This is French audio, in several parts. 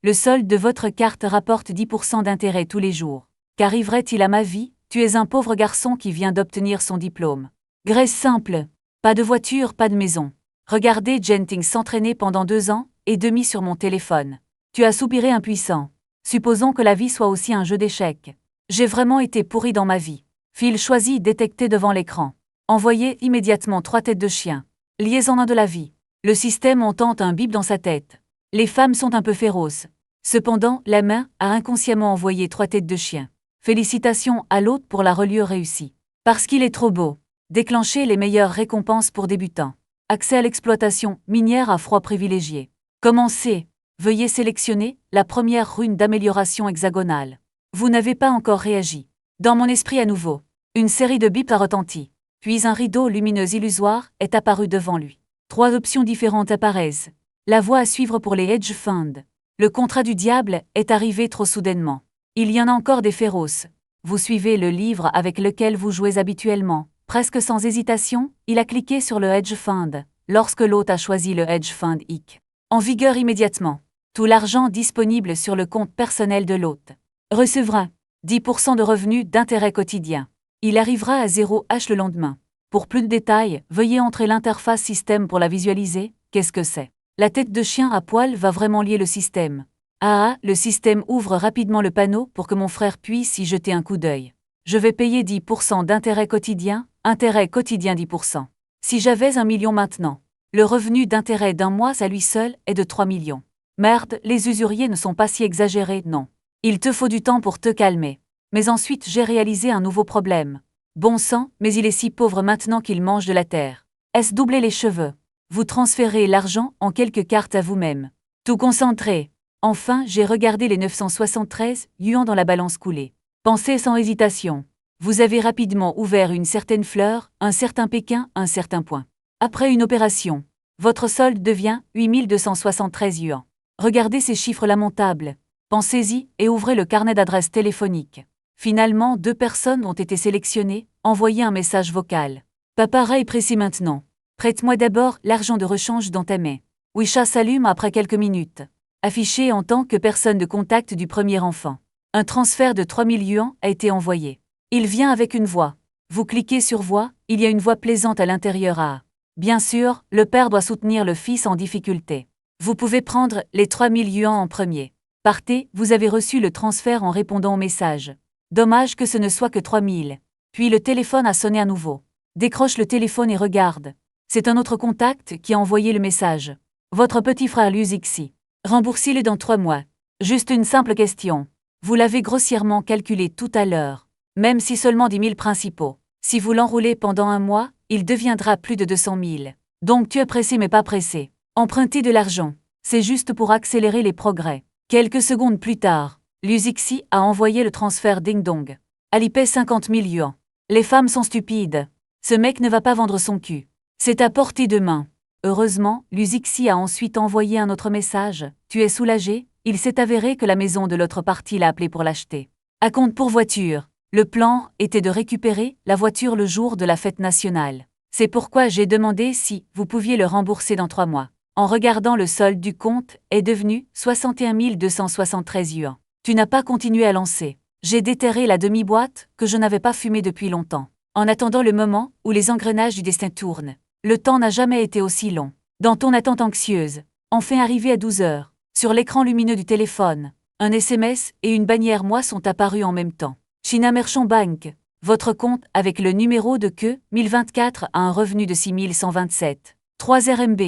Le solde de votre carte rapporte 10% d'intérêt tous les jours. Qu'arriverait-il à ma vie? Tu es un pauvre garçon qui vient d'obtenir son diplôme. Grèce simple. Pas de voiture, pas de maison. Regardez Jentings s'entraîner pendant 2 ans et demi sur mon téléphone. Tu as soupiré impuissant. Supposons que la vie soit aussi un jeu d'échecs. J'ai vraiment été pourri dans ma vie. Fil choisi détecté devant l'écran. Envoyez immédiatement 3 têtes de chien. Liaison 1 de la vie. Le système entend un bip dans sa tête. Les femmes sont un peu féroces. Cependant, la main a inconsciemment envoyé 3 têtes de chien. Félicitations à l'autre pour la reliure réussie. Parce qu'il est trop beau. Déclenchez les meilleures récompenses pour débutants. Accès à l'exploitation minière à froid privilégié. Commencez. Veuillez sélectionner la première rune d'amélioration hexagonale. Vous n'avez pas encore réagi. Dans mon esprit à nouveau, une série de bips a retenti. Puis un rideau lumineux illusoire est apparu devant lui. 3 options différentes apparaissent. La voie à suivre pour les hedge funds. Le contrat du diable est arrivé trop soudainement. Il y en a encore des féroces. Vous suivez le livre avec lequel vous jouez habituellement. Presque sans hésitation, il a cliqué sur le hedge fund, lorsque l'hôte a choisi le hedge fund IC. En vigueur immédiatement. Tout l'argent disponible sur le compte personnel de l'hôte. Recevra 10% de revenus d'intérêt quotidien. Il arrivera à 0h le lendemain. Pour plus de détails, veuillez entrer l'interface système pour la visualiser. Qu'est-ce que c'est? La tête de chien à poil va vraiment lier le système. Le système ouvre rapidement le panneau pour que mon frère puisse y jeter un coup d'œil. Je vais payer 10% d'intérêt quotidien 10%. Si j'avais 1 million maintenant, le revenu d'intérêt d'un mois à lui seul est de 3 millions. Merde, les usuriers ne sont pas si exagérés, non. Il te faut du temps pour te calmer. Mais ensuite j'ai réalisé un nouveau problème. Bon sang, mais il est si pauvre maintenant qu'il mange de la terre. Est-ce doubler les cheveux? Vous transférez l'argent en quelques cartes à vous-même. Tout concentré. Enfin, j'ai regardé les 973 yuan dans la balance coulée. Pensez sans hésitation. Vous avez rapidement ouvert une certaine fleur, un certain Pékin, un certain point. Après une opération, votre solde devient 8273 yuan. Regardez ces chiffres lamentables. Pensez-y et ouvrez le carnet d'adresses téléphoniques. Finalement, 2 personnes ont été sélectionnées. Envoyez un message vocal. Pas pareil pressé maintenant. Prête-moi d'abord l'argent de rechange dans ta main. Wisha s'allume après quelques minutes. Affiché en tant que personne de contact du premier enfant. Un transfert de 3000 yuan a été envoyé. Il vient avec une voix. Vous cliquez sur voix, il y a une voix plaisante à l'intérieur. Bien sûr, le père doit soutenir le fils en difficulté. Vous pouvez prendre les 3000 yuan en premier. Partez, vous avez reçu le transfert en répondant au message. Dommage que ce ne soit que 3000. Puis le téléphone a sonné à nouveau. Décroche le téléphone et regarde. C'est un autre contact qui a envoyé le message. Votre petit frère Luzixi. Remboursez-le dans 3 mois. Juste une simple question. Vous l'avez grossièrement calculé tout à l'heure. Même si seulement 10 000 principaux. Si vous l'enroulez pendant 1 mois, il deviendra plus de 200 000. Donc tu es pressé mais pas pressé. Emprunter de l'argent. C'est juste pour accélérer les progrès. Quelques secondes plus tard, Luzixi a envoyé le transfert ding-dong. Alipay 50 000 yuan. Les femmes sont stupides. Ce mec ne va pas vendre son cul. C'est à portée de main. Heureusement, Luzixi a ensuite envoyé un autre message. Tu es soulagé? Il s'est avéré que la maison de l'autre partie l'a appelé pour l'acheter. À compte pour voiture. Le plan était de récupérer la voiture le jour de la fête nationale. C'est pourquoi j'ai demandé si vous pouviez le rembourser dans 3 mois. En regardant le solde du compte est devenu 61 273 yuan. Tu n'as pas continué à lancer. J'ai déterré la demi-boîte que je n'avais pas fumée depuis longtemps. En attendant le moment où les engrenages du destin tournent. Le temps n'a jamais été aussi long. Dans ton attente anxieuse, enfin arrivé à 12 heures, sur l'écran lumineux du téléphone, un SMS et une bannière moi sont apparus en même temps. China Merchant Bank, votre compte avec le numéro de queue 1024 a un revenu de 6127. 3 RMB.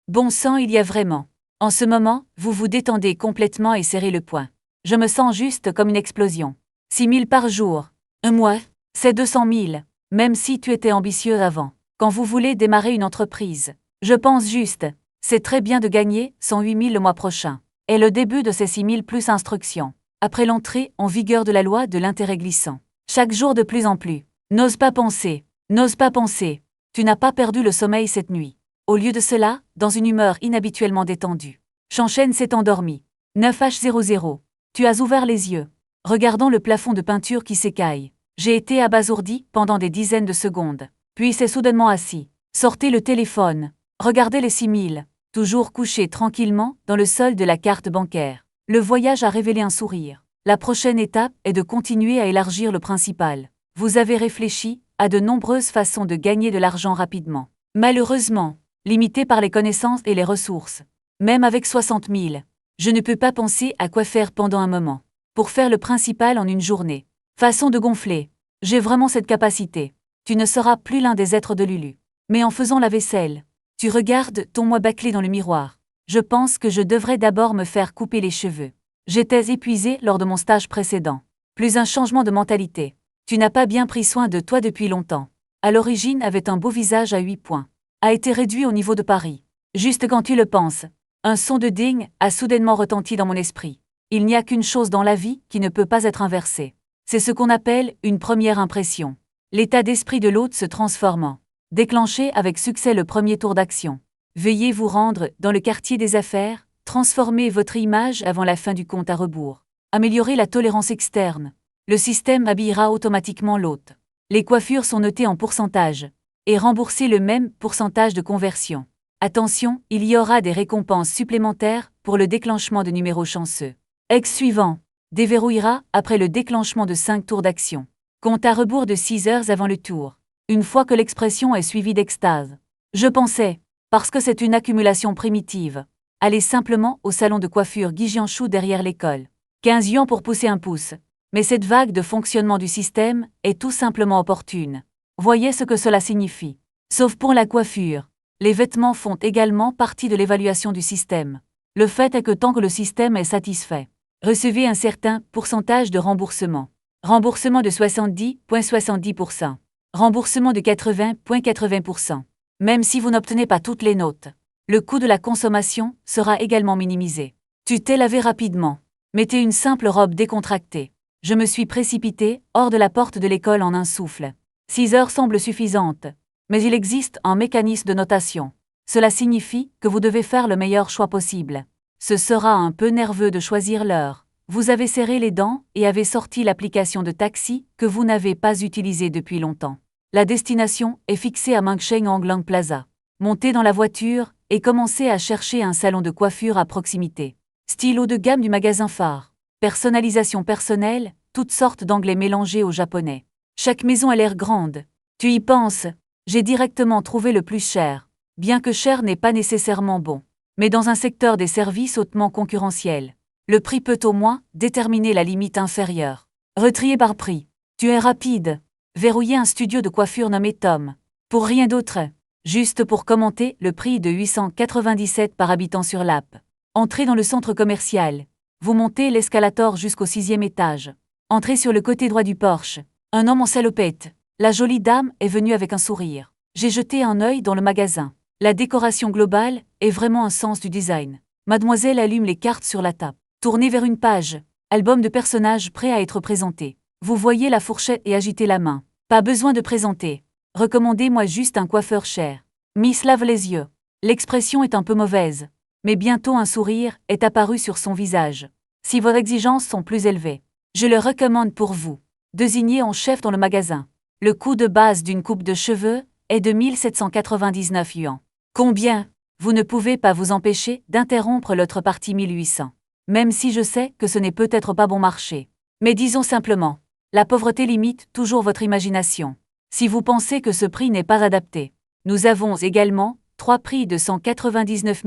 Bon sang, il y a vraiment. En ce moment, vous vous détendez complètement et serrez le poing. Je me sens juste comme une explosion. 6 000 par jour. Un mois, c'est 200 000, même si tu étais ambitieux avant. Quand vous voulez démarrer une entreprise, je pense juste, c'est très bien de gagner 108 000 le mois prochain. Et le début de ces 6 000 plus instructions. Après l'entrée en vigueur de la loi de l'intérêt glissant. Chaque jour de plus en plus. N'ose pas penser. N'ose pas penser. Tu n'as pas perdu le sommeil cette nuit. Au lieu de cela, dans une humeur inhabituellement détendue. Chanchen s'est endormi. 9h00. Tu as ouvert les yeux. Regardant le plafond de peinture qui s'écaille. J'ai été abasourdi pendant des dizaines de secondes. Puis s'est soudainement assis. Sortez le téléphone. Regardez les 6 000. Toujours couché tranquillement dans le sol de la carte bancaire. Le voyage a révélé un sourire. La prochaine étape est de continuer à élargir le principal. Vous avez réfléchi à de nombreuses façons de gagner de l'argent rapidement. Malheureusement, limité par les connaissances et les ressources. Même avec 60 000, je ne peux pas penser à quoi faire pendant un moment. Pour faire le principal en une journée. Façon de gonfler. J'ai vraiment cette capacité. Tu ne seras plus l'un des êtres de Lulu. Mais en faisant la vaisselle, tu regardes ton moi bâclé dans le miroir. Je pense que je devrais d'abord me faire couper les cheveux. J'étais épuisée lors de mon stage précédent. Plus un changement de mentalité. Tu n'as pas bien pris soin de toi depuis longtemps. À l'origine avait un beau visage à 8 points. A été réduit au niveau de Paris. Juste quand tu le penses. Un son de digne a soudainement retenti dans mon esprit. Il n'y a qu'une chose dans la vie qui ne peut pas être inversée. C'est ce qu'on appelle une première impression. L'état d'esprit de l'hôte se transformant. Déclenchez avec succès le premier tour d'action. Veuillez vous rendre dans le quartier des affaires, transformez votre image avant la fin du compte à rebours. Améliorez la tolérance externe. Le système habillera automatiquement l'hôte. Les coiffures sont notées en pourcentage. Et remboursez le même pourcentage de conversion. Attention, il y aura des récompenses supplémentaires pour le déclenchement de numéros chanceux. Ex suivant. Déverrouillera après le déclenchement de 5 tours d'action. Compte à rebours de 6 heures avant le tour. Une fois que l'expression est suivie d'extase. Je pensais, parce que c'est une accumulation primitive. Allez simplement au salon de coiffure Guy Gianchou derrière l'école. 15 yuans pour pousser un pouce. Mais cette vague de fonctionnement du système est tout simplement opportune. Voyez ce que cela signifie. Sauf pour la coiffure. Les vêtements font également partie de l'évaluation du système. Le fait est que tant que le système est satisfait, recevez un certain pourcentage de remboursement. Remboursement de 70,70%. Remboursement de 80,80%. Même si vous n'obtenez pas toutes les notes, le coût de la consommation sera également minimisé. Tu t'es lavé rapidement. Mettez une simple robe décontractée. Je me suis précipitée hors de la porte de l'école en un souffle. 6 heures semblent suffisantes, mais il existe un mécanisme de notation. Cela signifie que vous devez faire le meilleur choix possible. Ce sera un peu nerveux de choisir l'heure. Vous avez serré les dents et avez sorti l'application de taxi que vous n'avez pas utilisée depuis longtemps. La destination est fixée à Mengsheng Anglang Plaza. Montez dans la voiture et commencez à chercher un salon de coiffure à proximité. Style haut de gamme du magasin phare. Personnalisation personnelle, toutes sortes d'anglais mélangés au japonais. Chaque maison a l'air grande. Tu y penses? J'ai directement trouvé le plus cher. Bien que cher n'est pas nécessairement bon. Mais dans un secteur des services hautement concurrentiel, le prix peut au moins déterminer la limite inférieure. Retrier par prix. Tu es rapide. Verrouiller un studio de coiffure nommé Tom. Pour rien d'autre. Juste pour commenter le prix de 897 par habitant sur l'app. Entrez dans le centre commercial. Vous montez l'escalator jusqu'au 6e étage. Entrez sur le côté droit du porche. Un homme en salopette. La jolie dame est venue avec un sourire. J'ai jeté un œil dans le magasin. La décoration globale est vraiment un sens du design. Mademoiselle allume les cartes sur la table. Tournez vers une page. Album de personnages prêts à être présentés. Vous voyez la fourchette et agitez la main. Pas besoin de présenter. Recommandez-moi juste un coiffeur cher. Miss lave les yeux. L'expression est un peu mauvaise. Mais bientôt un sourire est apparu sur son visage. Si vos exigences sont plus élevées, je le recommande pour vous. Désignez en chef dans le magasin. Le coût de base d'une coupe de cheveux est de 1799 yuan. Combien? Vous ne pouvez pas vous empêcher d'interrompre l'autre partie 1800. Même si je sais que ce n'est peut-être pas bon marché. Mais disons simplement, la pauvreté limite toujours votre imagination. Si vous pensez que ce prix n'est pas adapté, nous avons également 3 prix de 199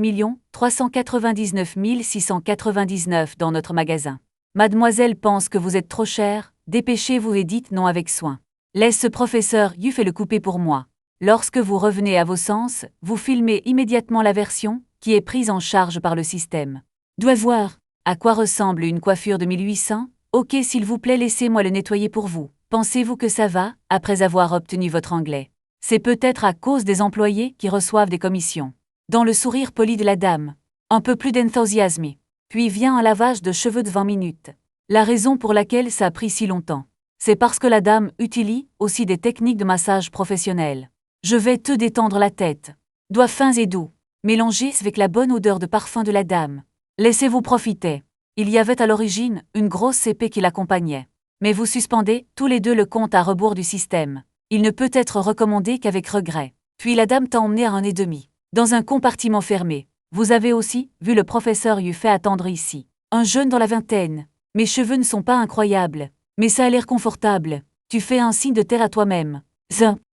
399 699 dans notre magasin. Mademoiselle pense que vous êtes trop cher, dépêchez-vous et dites non avec soin. Laisse ce professeur Yu fait le couper pour moi. Lorsque vous revenez à vos sens, vous filmez immédiatement la version qui est prise en charge par le système. Dois voir. À quoi ressemble une coiffure de 1800? Ok, s'il vous plaît, laissez-moi le nettoyer pour vous. Pensez-vous que ça va, après avoir obtenu votre anglais? C'est peut-être à cause des employés qui reçoivent des commissions. Dans le sourire poli de la dame, un peu plus d'enthousiasme. Puis vient un lavage de cheveux de 20 minutes. La raison pour laquelle ça a pris si longtemps, c'est parce que la dame utilise aussi des techniques de massage professionnelles. Je vais te détendre la tête. Doigts fins et doux, mélangés avec la bonne odeur de parfum de la dame. Laissez-vous profiter. Il y avait à l'origine une grosse CP qui l'accompagnait. Mais vous suspendez tous les deux le compte à rebours du système. Il ne peut être recommandé qu'avec regret. Puis la dame t'a emmené à 1,5. Dans un compartiment fermé. Vous avez aussi vu le professeur Yu fait attendre ici. Un jeune dans la vingtaine. Mes cheveux ne sont pas incroyables, mais ça a l'air confortable. Tu fais un signe de terre à toi-même.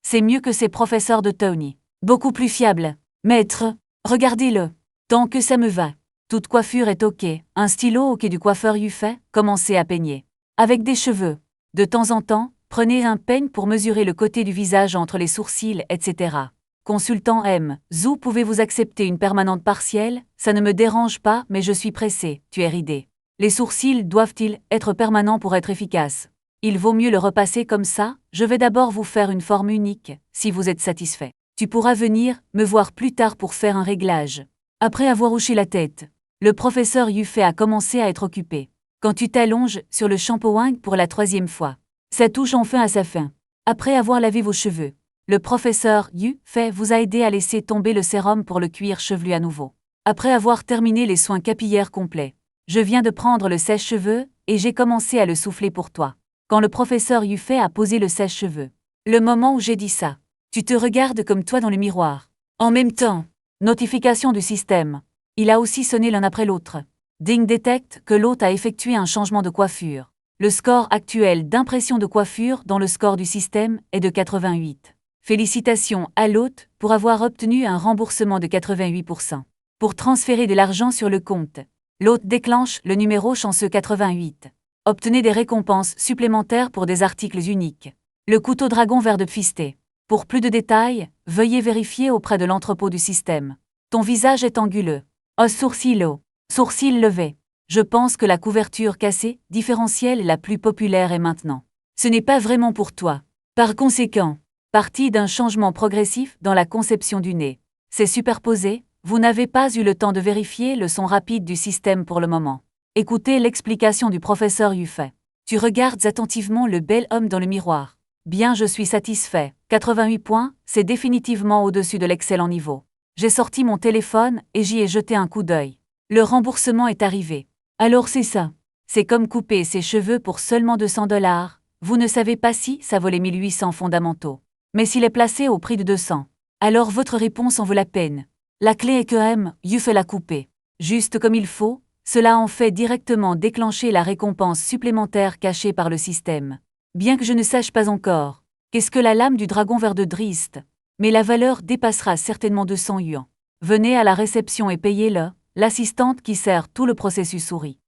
C'est mieux que ces professeurs de Tony. Beaucoup plus fiable. Maître, regardez-le. Tant que ça me va. Toute coiffure est ok. Un stylo ok du coiffeur Yuffet, commencez à peigner. Avec des cheveux. De temps en temps, prenez un peigne pour mesurer le côté du visage entre les sourcils, etc. Consultant M. Zou, pouvez-vous accepter une permanente partielle? Ça ne me dérange pas, mais je suis pressé. Tu es ridé. Les sourcils doivent-ils être permanents pour être efficaces? Il vaut mieux le repasser comme ça. Je vais d'abord vous faire une forme unique, si vous êtes satisfait. Tu pourras venir me voir plus tard pour faire un réglage. Après avoir hoché la tête, le professeur Yuffet a commencé à être occupé. Quand tu t'allonges sur le shampoing pour la 3e fois, ça touche enfin à sa fin. Après avoir lavé vos cheveux, le professeur Yuffet vous a aidé à laisser tomber le sérum pour le cuir chevelu à nouveau. Après avoir terminé les soins capillaires complets, je viens de prendre le sèche-cheveux et j'ai commencé à le souffler pour toi. Quand le professeur Yuffet a posé le sèche-cheveux, le moment où j'ai dit ça, tu te regardes comme toi dans le miroir. En même temps, notification du système. Il a aussi sonné l'un après l'autre. Ding détecte que l'hôte a effectué un changement de coiffure. Le score actuel d'impression de coiffure dans le score du système est de 88. Félicitations à l'hôte pour avoir obtenu un remboursement de 88%. Pour transférer de l'argent sur le compte, l'hôte déclenche le numéro chanceux 88. Obtenez des récompenses supplémentaires pour des articles uniques. Le couteau dragon vert de Pfisté. Pour plus de détails, veuillez vérifier auprès de l'entrepôt du système. Ton visage est anguleux. Sourcil haut. Sourcil levé. Je pense que la couverture cassée, différentielle la plus populaire est maintenant. Ce n'est pas vraiment pour toi. Par conséquent, partie d'un changement progressif dans la conception du nez. C'est superposé, vous n'avez pas eu le temps de vérifier le son rapide du système pour le moment. Écoutez l'explication du professeur Yuffet. Tu regardes attentivement le bel homme dans le miroir. Bien, je suis satisfait. 88 points, c'est définitivement au-dessus de l'excellent niveau. J'ai sorti mon téléphone et j'y ai jeté un coup d'œil. Le remboursement est arrivé. Alors c'est ça. C'est comme couper ses cheveux pour seulement $200. Vous ne savez pas si ça vaut les 1800 fondamentaux. Mais s'il est placé au prix de 200, alors votre réponse en vaut la peine. La clé est que M. Yuffet l'a coupé. Juste comme il faut, cela en fait directement déclencher la récompense supplémentaire cachée par le système. Bien que je ne sache pas encore qu'est-ce que la lame du dragon vert de Drist, mais la valeur dépassera certainement 200 yuan. Venez à la réception et payez-le. L'assistante qui sert tout le processus sourit.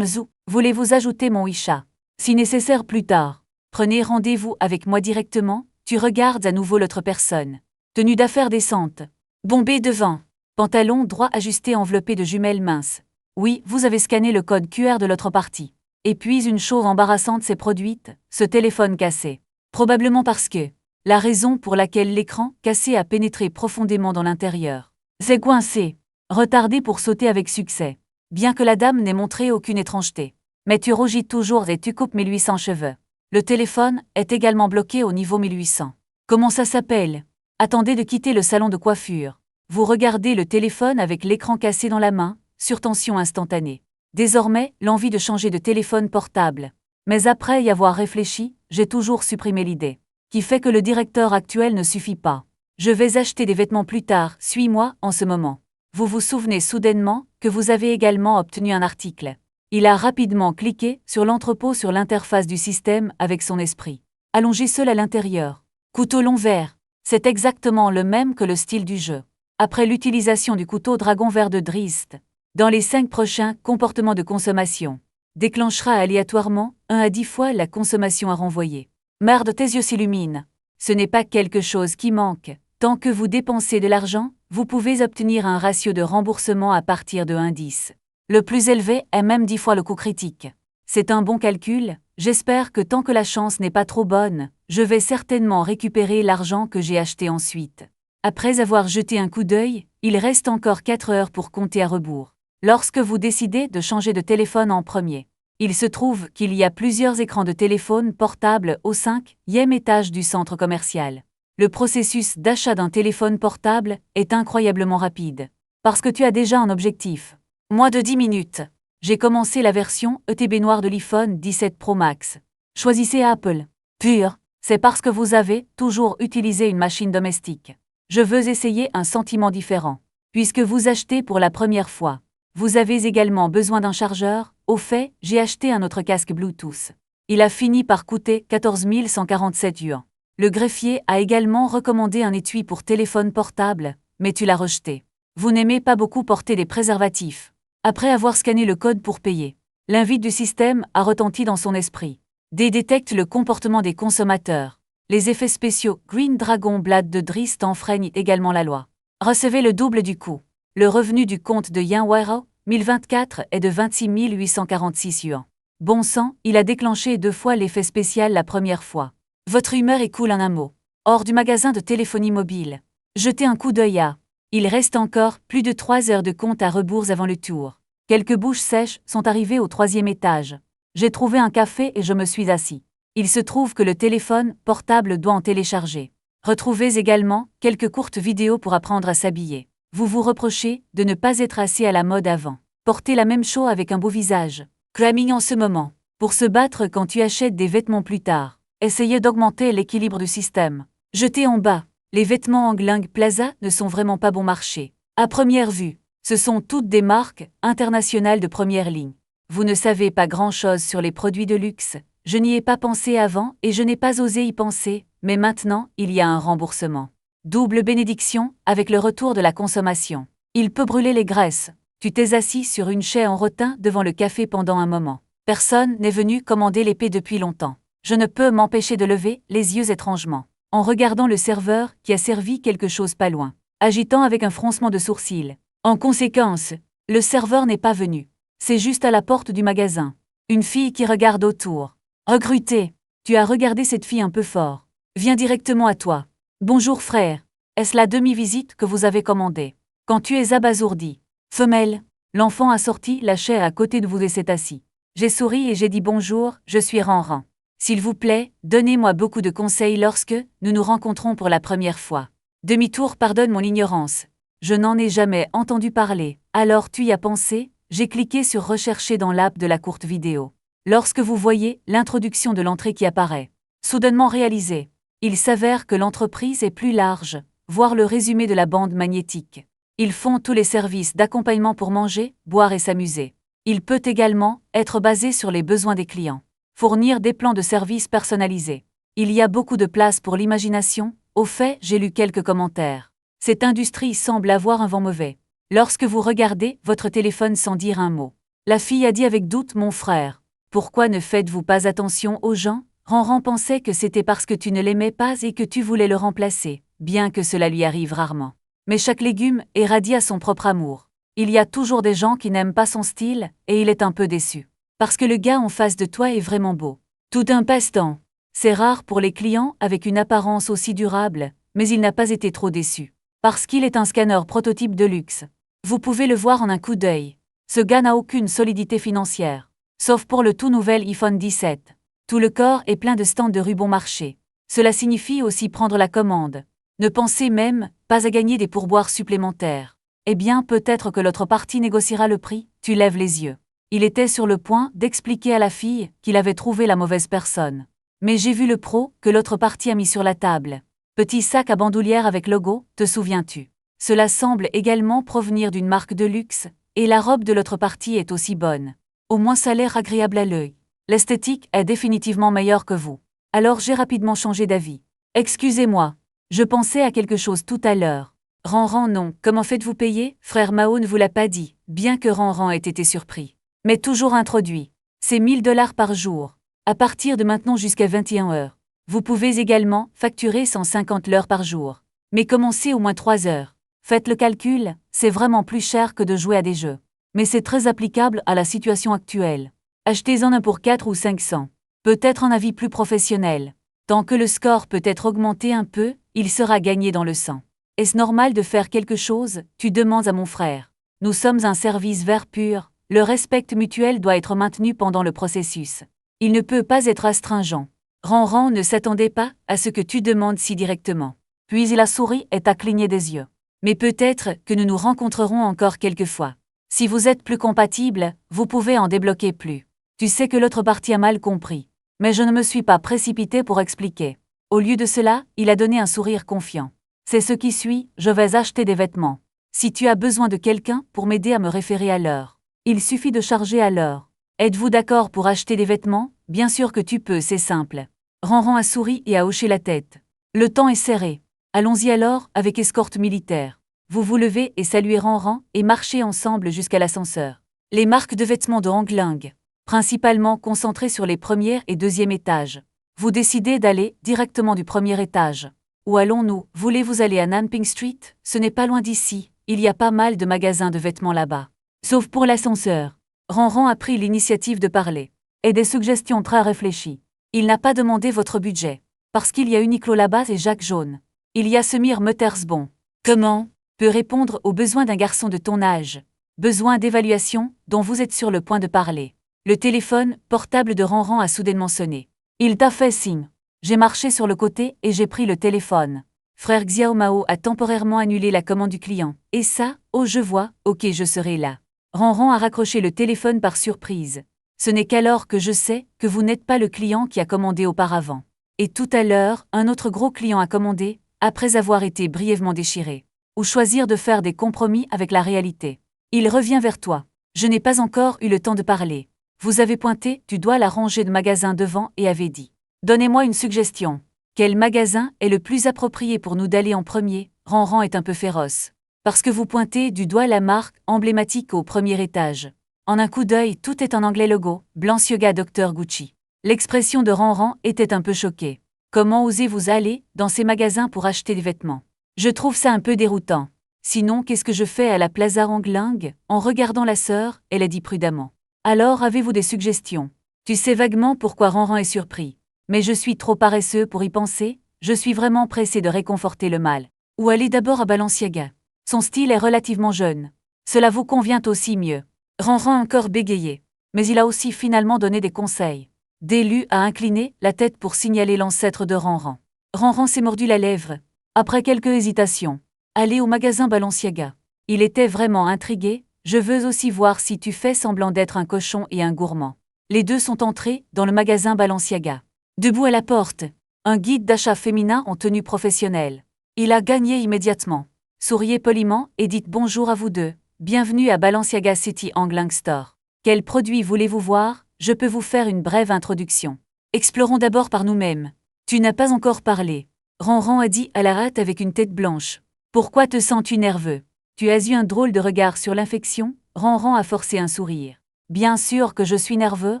Zou, voulez-vous ajouter mon Isha? Si nécessaire plus tard, prenez rendez-vous avec moi directement, tu regardes à nouveau l'autre personne. Tenue d'affaires décente. Bombée devant. Pantalon droit ajusté enveloppé de jumelles minces. Oui, vous avez scanné le code QR de l'autre partie. Et puis une chose embarrassante s'est produite, ce téléphone cassé. Probablement parce que la raison pour laquelle l'écran cassé a pénétré profondément dans l'intérieur. C'est coincé. Retardé pour sauter avec succès. Bien que la dame n'ait montré aucune étrangeté. Mais tu rougis toujours et tu coupes 1800 cheveux. Le téléphone est également bloqué au niveau 1800. Comment ça s'appelle? Attendez de quitter le salon de coiffure. Vous regardez le téléphone avec l'écran cassé dans la main, surtension instantanée. Désormais, l'envie de changer de téléphone portable. Mais après y avoir réfléchi, j'ai toujours supprimé l'idée. Qui fait que le directeur actuel ne suffit pas. Je vais acheter des vêtements plus tard, suis-moi en ce moment. Vous vous souvenez soudainement que vous avez également obtenu un article. Il a rapidement cliqué sur l'entrepôt sur l'interface du système avec son esprit. Allongé seul à l'intérieur. Couteau long vert. C'est exactement le même que le style du jeu. Après l'utilisation du couteau dragon vert de Drist, dans les 5 prochains comportements de consommation, déclenchera aléatoirement 1 à 10 fois la consommation à renvoyer. Merde, tes yeux s'illuminent. Ce n'est pas quelque chose qui manque. Tant que vous dépensez de l'argent, vous pouvez obtenir un ratio de remboursement à partir de 1,10. Le plus élevé est même 10 fois le coût critique. C'est un bon calcul, j'espère que tant que la chance n'est pas trop bonne, je vais certainement récupérer l'argent que j'ai acheté ensuite. Après avoir jeté un coup d'œil, il reste encore 4 heures pour compter à rebours. Lorsque vous décidez de changer de téléphone en premier, il se trouve qu'il y a plusieurs écrans de téléphone portable au 5e étage du centre commercial. Le processus d'achat d'un téléphone portable est incroyablement rapide. Parce que tu as déjà un objectif. Moins de 10 minutes. J'ai commencé la version ETB noire de l'iPhone 17 Pro Max. Choisissez Apple. Pur, c'est parce que vous avez toujours utilisé une machine domestique. Je veux essayer un sentiment différent. Puisque vous achetez pour la première fois, Vous avez également besoin d'un chargeur? Au fait, j'ai acheté un autre casque Bluetooth. Il a fini par coûter 14 147 yuan. Le greffier a également recommandé un étui pour téléphone portable, mais tu l'as rejeté. Vous n'aimez pas beaucoup porter des préservatifs. Après avoir scanné le code pour payer, l'invite du système a retenti dans son esprit. D détecte le comportement des consommateurs. Les effets spéciaux Green Dragon Blade de Drist enfreignent également la loi. Recevez le double du coût. Le revenu du compte de Yan Weirao, 1024, est de 26 846 yuan. Bon sang, il a déclenché 2 fois l'effet spécial la première fois. Votre humeur est cool en un mot. Hors du magasin de téléphonie mobile. Jetez un coup d'œil à. Il reste encore plus de 3 heures de compte à rebours avant le tour. Quelques bouches sèches sont arrivées au 3e étage. J'ai trouvé un café et je me suis assis. Il se trouve que le téléphone portable doit en télécharger. Retrouvez également quelques courtes vidéos pour apprendre à s'habiller. Vous vous reprochez de ne pas être assez à la mode avant. Portez la même chose avec un beau visage. Cramming en ce moment. Pour se battre quand tu achètes des vêtements plus tard. Essayez d'augmenter l'équilibre du système. Jetez en bas. Les vêtements Angling Plaza ne sont vraiment pas bon marché. À première vue, ce sont toutes des marques internationales de première ligne. Vous ne savez pas grand-chose sur les produits de luxe. Je n'y ai pas pensé avant et je n'ai pas osé y penser, mais maintenant, il y a un remboursement. Double bénédiction avec le retour de la consommation. Il peut brûler les graisses. Tu t'es assis sur une chaise en rotin devant le café pendant un moment. Personne n'est venu commander l'épée depuis longtemps. Je ne peux m'empêcher de lever les yeux étrangement, en regardant le serveur qui a servi quelque chose pas loin, agitant avec un froncement de sourcils. En conséquence, le serveur n'est pas venu. C'est juste à la porte du magasin. Une fille qui regarde autour. Recruté. Tu as regardé cette fille un peu fort. Viens directement à toi. Bonjour frère. Est-ce la demi-visite que vous avez commandée? Quand tu es abasourdi. Femelle. L'enfant a sorti la chair à côté de vous et s'est assis. J'ai souri et j'ai dit bonjour, je suis Ranran. S'il vous plaît, donnez-moi beaucoup de conseils lorsque nous nous rencontrons pour la première fois. Demi-tour, pardonne mon ignorance. Je n'en ai jamais entendu parler. Alors tu y as pensé? J'ai cliqué sur rechercher dans l'app de la courte vidéo. Lorsque vous voyez l'introduction de l'entrée qui apparaît, soudainement réalisé, il s'avère que l'entreprise est plus large, voire le résumé de la bande magnétique. Ils font tous les services d'accompagnement pour manger, boire et s'amuser. Il peut également être basé sur les besoins des clients. Fournir des plans de services personnalisés. Il y a beaucoup de place pour l'imagination. Au fait, j'ai lu quelques commentaires. Cette industrie semble avoir un vent mauvais. Lorsque vous regardez votre téléphone sans dire un mot. La fille a dit avec doute mon frère. Pourquoi ne faites-vous pas attention aux gens? Ranran pensait que c'était parce que tu ne l'aimais pas et que tu voulais le remplacer, bien que cela lui arrive rarement. Mais chaque légume irradie à son propre amour. Il y a toujours des gens qui n'aiment pas son style, et il est un peu déçu. Parce que le gars en face de toi est vraiment beau. Tout un passe-temps. C'est rare pour les clients avec une apparence aussi durable, mais il n'a pas été trop déçu. Parce qu'il est un scanner prototype de luxe. Vous pouvez le voir en un coup d'œil. Ce gars n'a aucune solidité financière. Sauf pour le tout nouvel iPhone 17. Tout le corps est plein de stands de rubans marchés. Cela signifie aussi prendre la commande. Ne pensez même pas à gagner des pourboires supplémentaires. Eh bien, peut-être que l'autre partie négociera le prix, tu lèves les yeux. Il était sur le point d'expliquer à la fille qu'il avait trouvé la mauvaise personne. Mais j'ai vu le pro que l'autre partie a mis sur la table. Petit sac à bandoulière avec logo, te souviens-tu? Cela semble également provenir d'une marque de luxe, et la robe de l'autre partie est aussi bonne. Au moins ça a l'air agréable à l'œil. L'esthétique est définitivement meilleure que vous. Alors j'ai rapidement changé d'avis. Excusez-moi, je pensais à quelque chose tout à l'heure. Ranran non, comment faites-vous payer? Frère Mao ne vous l'a pas dit, bien que Ranran ait été surpris. Mais toujours introduit. C'est 1000 $ par jour. À partir de maintenant jusqu'à 21 heures. Vous pouvez également facturer 150 l'heure par jour. Mais commencez au moins 3 heures. Faites le calcul, c'est vraiment plus cher que de jouer à des jeux. Mais c'est très applicable à la situation actuelle. Achetez-en un pour 4 ou 500. Peut-être un avis plus professionnel. Tant que le score peut être augmenté un peu, il sera gagné dans le sang. Est-ce normal de faire quelque chose? Tu demandes à mon frère. Nous sommes un service vert pur. Le respect mutuel doit être maintenu pendant le processus. Il ne peut pas être astringent. Ranran ne s'attendait pas à ce que tu demandes si directement. Puis il a souri et a cligné des yeux. Mais peut-être que nous nous rencontrerons encore quelques fois. Si vous êtes plus compatibles, vous pouvez en débloquer plus. Tu sais que l'autre partie a mal compris. Mais je ne me suis pas précipité pour expliquer. Au lieu de cela, il a donné un sourire confiant. C'est ce qui suit, je vais acheter des vêtements. Si tu as besoin de quelqu'un pour m'aider à me référer à l'heure, il suffit de charger à l'heure. Êtes-vous d'accord pour acheter des vêtements? Bien sûr que tu peux, c'est simple. Ranran a souri et a hoché la tête. Le temps est serré. Allons-y alors, avec escorte militaire. Vous levez et saluez Ranran et marchez ensemble jusqu'à l'ascenseur. Les marques de vêtements de Hangling, principalement concentrées sur les premiers et deuxième étages. Vous décidez d'aller directement du premier étage. Où allons-nous? Voulez-vous aller à Nanping Street? Ce n'est pas loin d'ici, il y a pas mal de magasins de vêtements là-bas. Sauf pour l'ascenseur. Ranran a pris l'initiative de parler. Et des suggestions très réfléchies. Il n'a pas demandé votre budget. Parce qu'il y a Uniqlo là-bas et Jacques Jaune. Il y a Semir Muttersbon. Comment peut répondre aux besoins d'un garçon de ton âge? Besoin d'évaluation dont vous êtes sur le point de parler. Le téléphone portable de Ranran a soudainement sonné. Il t'a fait signe. J'ai marché sur le côté et j'ai pris le téléphone. Frère Xiao Mao a temporairement annulé la commande du client. Et ça, oh je vois, ok je serai là. Ranran a raccroché le téléphone par surprise. Ce n'est qu'alors que je sais que vous n'êtes pas le client qui a commandé auparavant. Et tout à l'heure, un autre gros client a commandé, après avoir été brièvement déchiré. Ou choisir de faire des compromis avec la réalité. Il revient vers toi. Je n'ai pas encore eu le temps de parler. Vous avez pointé du doigt la rangée de magasins devant et avez dit. Donnez-moi une suggestion. Quel magasin est le plus approprié pour nous d'aller en premier? Ranran est un peu féroce. Parce que vous pointez du doigt la marque emblématique au premier étage. En un coup d'œil, tout est en anglais logo, Balenciaga Dr Gucci. L'expression de Ranran était un peu choquée. Comment osez-vous aller dans ces magasins pour acheter des vêtements? Je trouve ça un peu déroutant. Sinon, qu'est-ce que je fais à la Plaza Hangling? En regardant la sœur, elle a dit prudemment. Alors avez-vous des suggestions? Tu sais vaguement pourquoi Ranran est surpris. Mais je suis trop paresseux pour y penser, je suis vraiment pressé de réconforter le mal. Ou aller d'abord à Balenciaga. Son style est relativement jeune. Cela vous convient aussi mieux. Ranran a encore bégayé. Mais il a aussi finalement donné des conseils. Délu a incliné la tête pour signaler l'ancêtre de Ranran. Ranran s'est mordu la lèvre. Après quelques hésitations. Aller au magasin Balenciaga. Il était vraiment intrigué. Je veux aussi voir si tu fais semblant d'être un cochon et un gourmand. Les deux sont entrés dans le magasin Balenciaga. Debout à la porte, un guide d'achat féminin en tenue professionnelle. Il a gagné immédiatement. Souriez poliment et dites bonjour à vous deux. Bienvenue à Balenciaga City Hangling Store. Quels produits voulez-vous voir? Je peux vous faire une brève introduction. Explorons d'abord par nous-mêmes. Tu n'as pas encore parlé. Ranran a dit à la hâte avec une tête blanche. Pourquoi te sens-tu nerveux? Tu as eu un drôle de regard sur l'infection? Ranran a forcé un sourire. Bien sûr que je suis nerveux,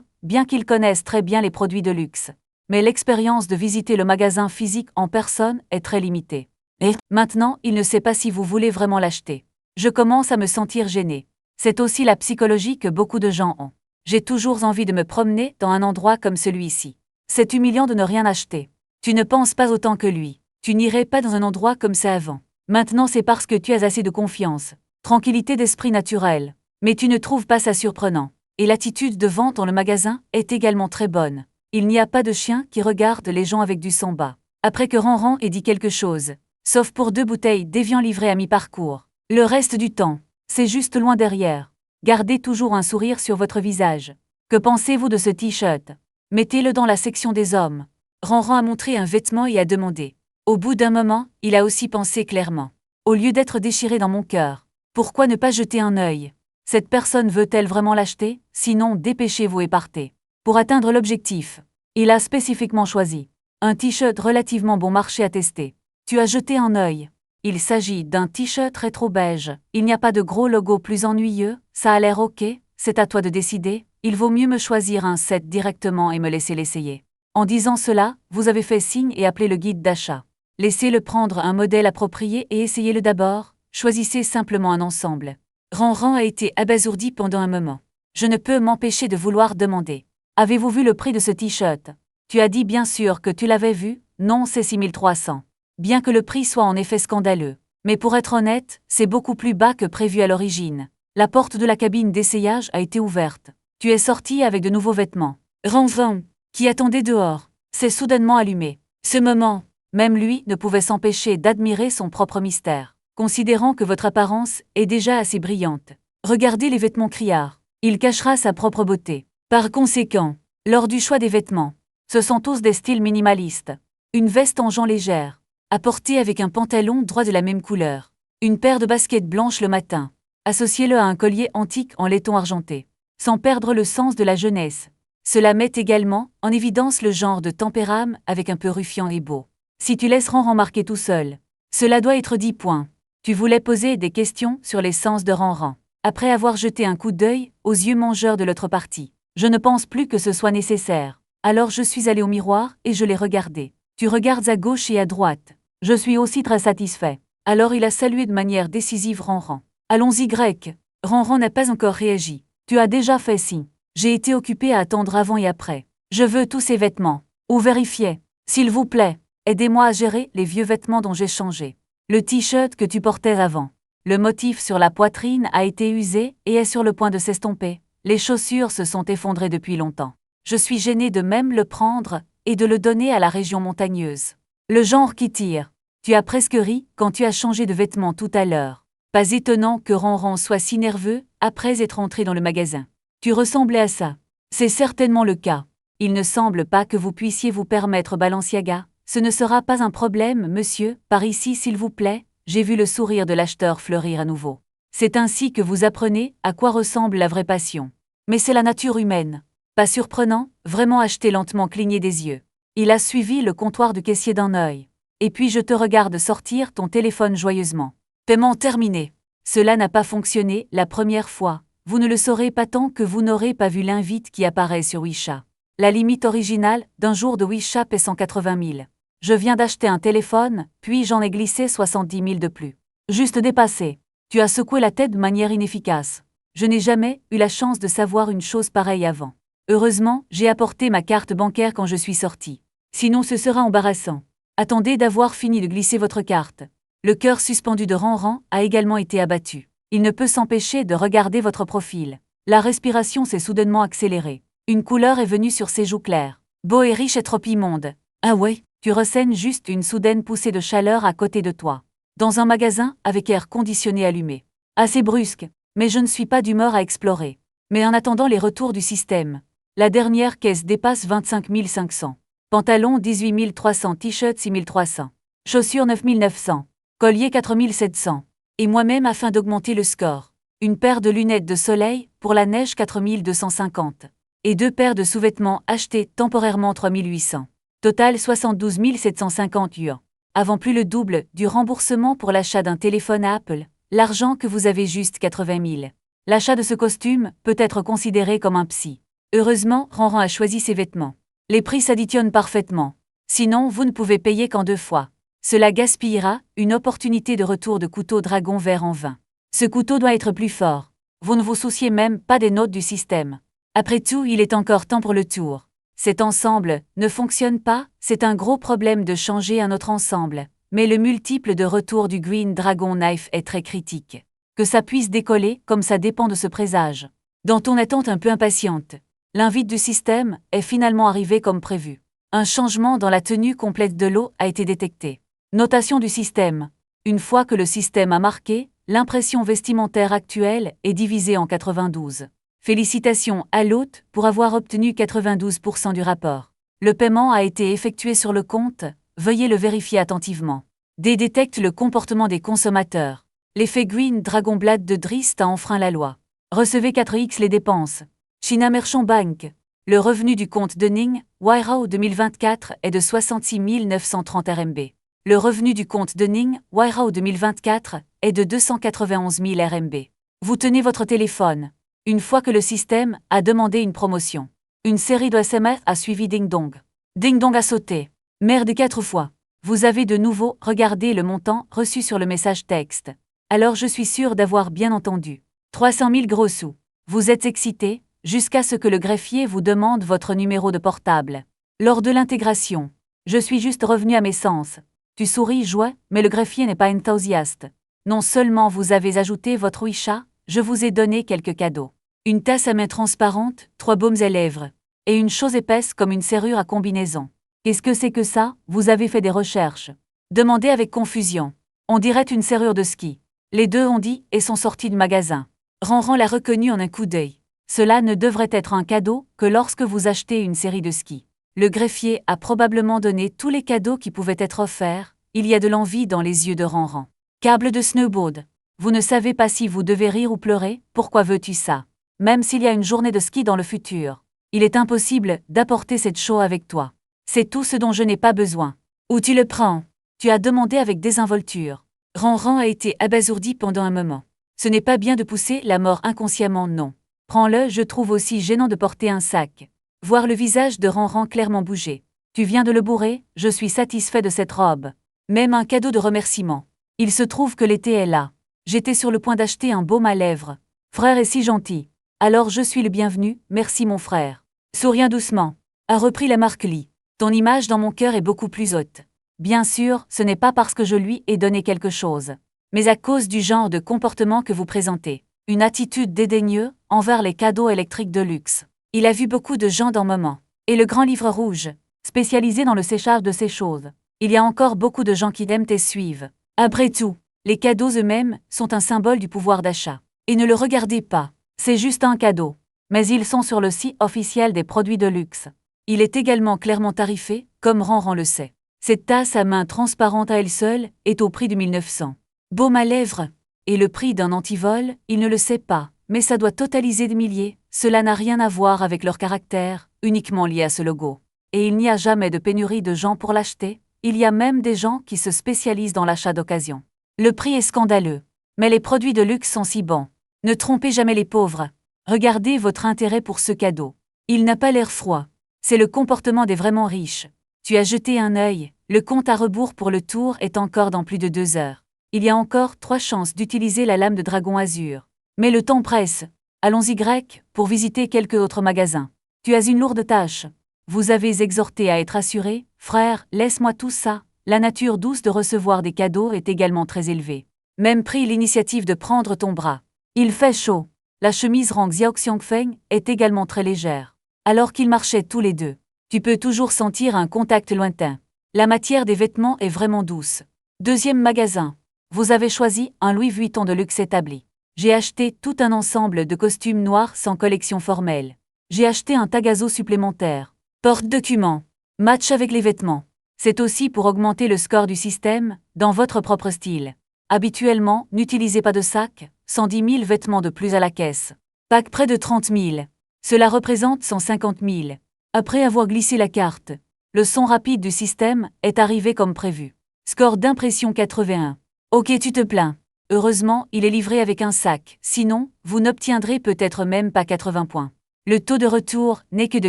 bien qu'ils connaissent très bien les produits de luxe. Mais l'expérience de visiter le magasin physique en personne est très limitée. Et maintenant, il ne sait pas si vous voulez vraiment l'acheter. Je commence à me sentir gêné. C'est aussi la psychologie que beaucoup de gens ont. J'ai toujours envie de me promener dans un endroit comme celui-ci. C'est humiliant de ne rien acheter. Tu ne penses pas autant que lui. Tu n'irais pas dans un endroit comme ça avant. Maintenant c'est parce que tu as assez de confiance. Tranquillité d'esprit naturelle. Mais tu ne trouves pas ça surprenant. Et l'attitude de vente dans le magasin est également très bonne. Il n'y a pas de chien qui regarde les gens avec du sang bas. Après que Ranran ait dit quelque chose. Sauf pour 2 bouteilles d'Évian livrées à mi-parcours. Le reste du temps, c'est juste loin derrière. Gardez toujours un sourire sur votre visage. Que pensez-vous de ce t-shirt? Mettez-le dans la section des hommes. Ranran a montré un vêtement et a demandé. Au bout d'un moment, il a aussi pensé clairement. Au lieu d'être déchiré dans mon cœur, pourquoi ne pas jeter un œil? Cette personne veut-elle vraiment l'acheter? Sinon, dépêchez-vous et partez. Pour atteindre l'objectif, il a spécifiquement choisi un t-shirt relativement bon marché à tester. Tu as jeté un œil. Il s'agit d'un t-shirt rétro beige. Il n'y a pas de gros logo plus ennuyeux. Ça a l'air ok. C'est à toi de décider. Il vaut mieux me choisir un set directement et me laisser l'essayer. En disant cela, vous avez fait signe et appelé le guide d'achat. Laissez-le prendre un modèle approprié et essayez-le d'abord. Choisissez simplement un ensemble. Ranran a été abasourdi pendant un moment. Je ne peux m'empêcher de vouloir demander. Avez-vous vu le prix de ce t-shirt? Tu as dit bien sûr que tu l'avais vu. Non, c'est 6300. Bien que le prix soit en effet scandaleux. Mais pour être honnête, c'est beaucoup plus bas que prévu à l'origine. La porte de la cabine d'essayage a été ouverte. Tu es sorti avec de nouveaux vêtements. Ranran, qui attendait dehors, s'est soudainement allumé. Ce moment, même lui ne pouvait s'empêcher d'admirer son propre mystère. Considérant que votre apparence est déjà assez brillante. Regardez les vêtements criards. Il cachera sa propre beauté. Par conséquent, lors du choix des vêtements, ce sont tous des styles minimalistes. Une veste en jean légère, à porter avec un pantalon droit de la même couleur. Une paire de baskets blanches le matin. Associez-le à un collier antique en laiton argenté. Sans perdre le sens de la jeunesse. Cela met également en évidence le genre de tempérament avec un peu ruffian et beau. Si tu laisses Ranran marquer tout seul, cela doit être dit point. Tu voulais poser des questions sur les sens de Ranran. Après avoir jeté un coup d'œil aux yeux mangeurs de l'autre partie. Je ne pense plus que ce soit nécessaire. Alors je suis allé au miroir et je l'ai regardé. Tu regardes à gauche et à droite. Je suis aussi très satisfait. Alors il a salué de manière décisive Ranran. Allons-y grec. Ranran n'a pas encore réagi. Tu as déjà fait signe. J'ai été occupé à attendre avant et après. Je veux tous ces vêtements. Ou vérifiez. S'il vous plaît, aidez-moi à gérer les vieux vêtements dont j'ai changé. Le t-shirt que tu portais avant. Le motif sur la poitrine a été usé et est sur le point de s'estomper. Les chaussures se sont effondrées depuis longtemps. Je suis gêné de même le prendre et de le donner à la région montagneuse. Le genre qui tire. Tu as presque ri quand tu as changé de vêtements tout à l'heure. Pas étonnant que Ranran soit si nerveux après être entré dans le magasin. Tu ressemblais à ça. C'est certainement le cas. Il ne semble pas que vous puissiez vous permettre Balenciaga. Ce ne sera pas un problème, monsieur, par ici s'il vous plaît. J'ai vu le sourire de l'acheteur fleurir à nouveau. C'est ainsi que vous apprenez à quoi ressemble la vraie passion. Mais c'est la nature humaine. Pas surprenant, vraiment acheté lentement cligner des yeux. Il a suivi le comptoir du caissier d'un œil. Et puis je te regarde sortir ton téléphone joyeusement. Paiement terminé. Cela n'a pas fonctionné la première fois. Vous ne le saurez pas tant que vous n'aurez pas vu l'invite qui apparaît sur WeChat. La limite originale d'un jour de WeChat est 180 000. Je viens d'acheter un téléphone, puis j'en ai glissé 70 000 de plus. Juste dépassé. Tu as secoué la tête de manière inefficace. Je n'ai jamais eu la chance de savoir une chose pareille avant. Heureusement, j'ai apporté ma carte bancaire quand je suis sorti. Sinon ce sera embarrassant. Attendez d'avoir fini de glisser votre carte. Le cœur suspendu de Ranran a également été abattu. Il ne peut s'empêcher de regarder votre profil. La respiration s'est soudainement accélérée. Une couleur est venue sur ses joues claires. Beau et riche et trop immonde. Ah ouais, tu ressens juste une soudaine poussée de chaleur à côté de toi. Dans un magasin avec air conditionné allumé. Assez brusque, mais je ne suis pas d'humeur à explorer. Mais en attendant les retours du système. La dernière caisse dépasse 25 500. Pantalon 18 300, t-shirt 6 300. Chaussures 9 900. Collier 4 700. Et moi-même afin d'augmenter le score. Une paire de lunettes de soleil, pour la neige 4 250. Et 2 paires de sous-vêtements achetés temporairement 3 800. Total 72 750 yuan. Avant plus le double du remboursement pour l'achat d'un téléphone Apple, l'argent que vous avez juste 80 000. L'achat de ce costume peut être considéré comme un psy. Heureusement, Ranran a choisi ses vêtements. Les prix s'additionnent parfaitement. Sinon, vous ne pouvez payer qu'en 2 fois. Cela gaspillera une opportunité de retour de couteau dragon vert en vain. Ce couteau doit être plus fort. Vous ne vous souciez même pas des notes du système. Après tout, il est encore temps pour le tour. Cet ensemble ne fonctionne pas, c'est un gros problème de changer un autre ensemble. Mais le multiple de retour du Green Dragon Knife est très critique. Que ça puisse décoller, comme ça dépend de ce présage. Dans ton attente un peu impatiente, l'invite du système est finalement arrivé comme prévu. Un changement dans la tenue complète de l'eau a été détecté. Notation du système. Une fois que le système a marqué, l'impression vestimentaire actuelle est divisée en 92. Félicitations à l'hôte pour avoir obtenu 92% du rapport. Le paiement a été effectué sur le compte, veuillez le vérifier attentivement. D détecte le comportement des consommateurs. L'effet Green Dragon Blade de Drist a enfreint la loi. Recevez 4x les dépenses. China Merchant Bank. Le revenu du compte de Ning, Wairao 2024 est de 66 930 RMB. Le revenu du compte de Ning, Wairao 2024 est de 291 000 RMB. Vous tenez votre téléphone. Une fois que le système a demandé une promotion. Une série de SMS a suivi Ding Dong. Ding Dong a sauté. Merde 4 fois. Vous avez de nouveau regardé le montant reçu sur le message texte. Alors je suis sûr d'avoir bien entendu. 300 000 gros sous. Vous êtes excité, jusqu'à ce que le greffier vous demande votre numéro de portable. Lors de l'intégration, je suis juste revenu à mes sens. Tu souris joie, mais le greffier n'est pas enthousiaste. Non seulement vous avez ajouté votre WeChat, je vous ai donné quelques cadeaux. Une tasse à main transparente, 3 baumes à lèvres. Et une chose épaisse comme une serrure à combinaison. Qu'est-ce que c'est que ça? Vous avez fait des recherches. Demandez avec confusion. On dirait une serrure de ski. Les deux ont dit et sont sortis du magasin. Ranran l'a reconnu en un coup d'œil. Cela ne devrait être un cadeau que lorsque vous achetez une série de skis. Le greffier a probablement donné tous les cadeaux qui pouvaient être offerts, il y a de l'envie dans les yeux de Ranran. Câble de snowboard. Vous ne savez pas si vous devez rire ou pleurer, pourquoi veux-tu ça? Même s'il y a une journée de ski dans le futur, il est impossible d'apporter cette show avec toi. C'est tout ce dont je n'ai pas besoin. Où tu le prends? Tu as demandé avec désinvolture. Ran a été abasourdi pendant un moment. Ce n'est pas bien de pousser la mort inconsciemment, non. Prends-le, je trouve aussi gênant de porter un sac. Voir le visage de Ran clairement bouger. Tu viens de le bourrer, je suis satisfait de cette robe. Même un cadeau de remerciement. Il se trouve que l'été est là. J'étais sur le point d'acheter un baume à lèvres. Frère est si gentil. Alors je suis le bienvenu, merci mon frère. Souriant doucement. A repris la marque Lee. Ton image dans mon cœur est beaucoup plus haute. Bien sûr, ce n'est pas parce que je lui ai donné quelque chose, mais à cause du genre de comportement que vous présentez. Une attitude dédaigneuse envers les cadeaux électriques de luxe. Il a vu beaucoup de gens dans Moment. Et le grand livre rouge, spécialisé dans le séchage de ces choses. Il y a encore beaucoup de gens qui aiment et suivent. Après tout, les cadeaux eux-mêmes sont un symbole du pouvoir d'achat. Et ne le regardez pas, c'est juste un cadeau. Mais ils sont sur le site officiel des produits de luxe. Il est également clairement tarifé, comme Ran le sait. Cette tasse à main transparente à elle seule est au prix de 1900. Baume à lèvres. Et le prix d'un antivol, il ne le sait pas, mais ça doit totaliser des milliers. Cela n'a rien à voir avec leur caractère, uniquement lié à ce logo. Et il n'y a jamais de pénurie de gens pour l'acheter, il y a même des gens qui se spécialisent dans l'achat d'occasion. Le prix est scandaleux, mais les produits de luxe sont si bons. Ne trompez jamais les pauvres. Regardez votre intérêt pour ce cadeau. Il n'a pas l'air froid. C'est le comportement des vraiment riches. Tu as jeté un œil, le compte à rebours pour le tour est encore dans plus de 2 heures. Il y a encore 3 chances d'utiliser la lame de dragon azur. Mais le temps presse. Allons-y grec, pour visiter quelques autres magasins. Tu as une lourde tâche. Vous avez exhorté à être assuré, frère, laisse-moi tout ça. La nature douce de recevoir des cadeaux est également très élevée. Même pris l'initiative de prendre ton bras. Il fait chaud. La chemise Rang Xiao Xiangfeng est également très légère. Alors qu'ils marchaient tous les deux, tu peux toujours sentir un contact lointain. La matière des vêtements est vraiment douce. Deuxième magasin. Vous avez choisi un Louis Vuitton de luxe établi. J'ai acheté tout un ensemble de costumes noirs sans collection formelle. J'ai acheté un tagazo supplémentaire. Porte-document. Match avec les vêtements. C'est aussi pour augmenter le score du système, dans votre propre style. Habituellement, n'utilisez pas de sac, 110 000 vêtements de plus à la caisse. Pack près de 30 000. Cela représente 150 000. Après avoir glissé la carte, le son rapide du système est arrivé comme prévu. Score d'impression 81. Ok, tu te plains. Heureusement, il est livré avec un sac, sinon, vous n'obtiendrez peut-être même pas 80 points. Le taux de retour n'est que de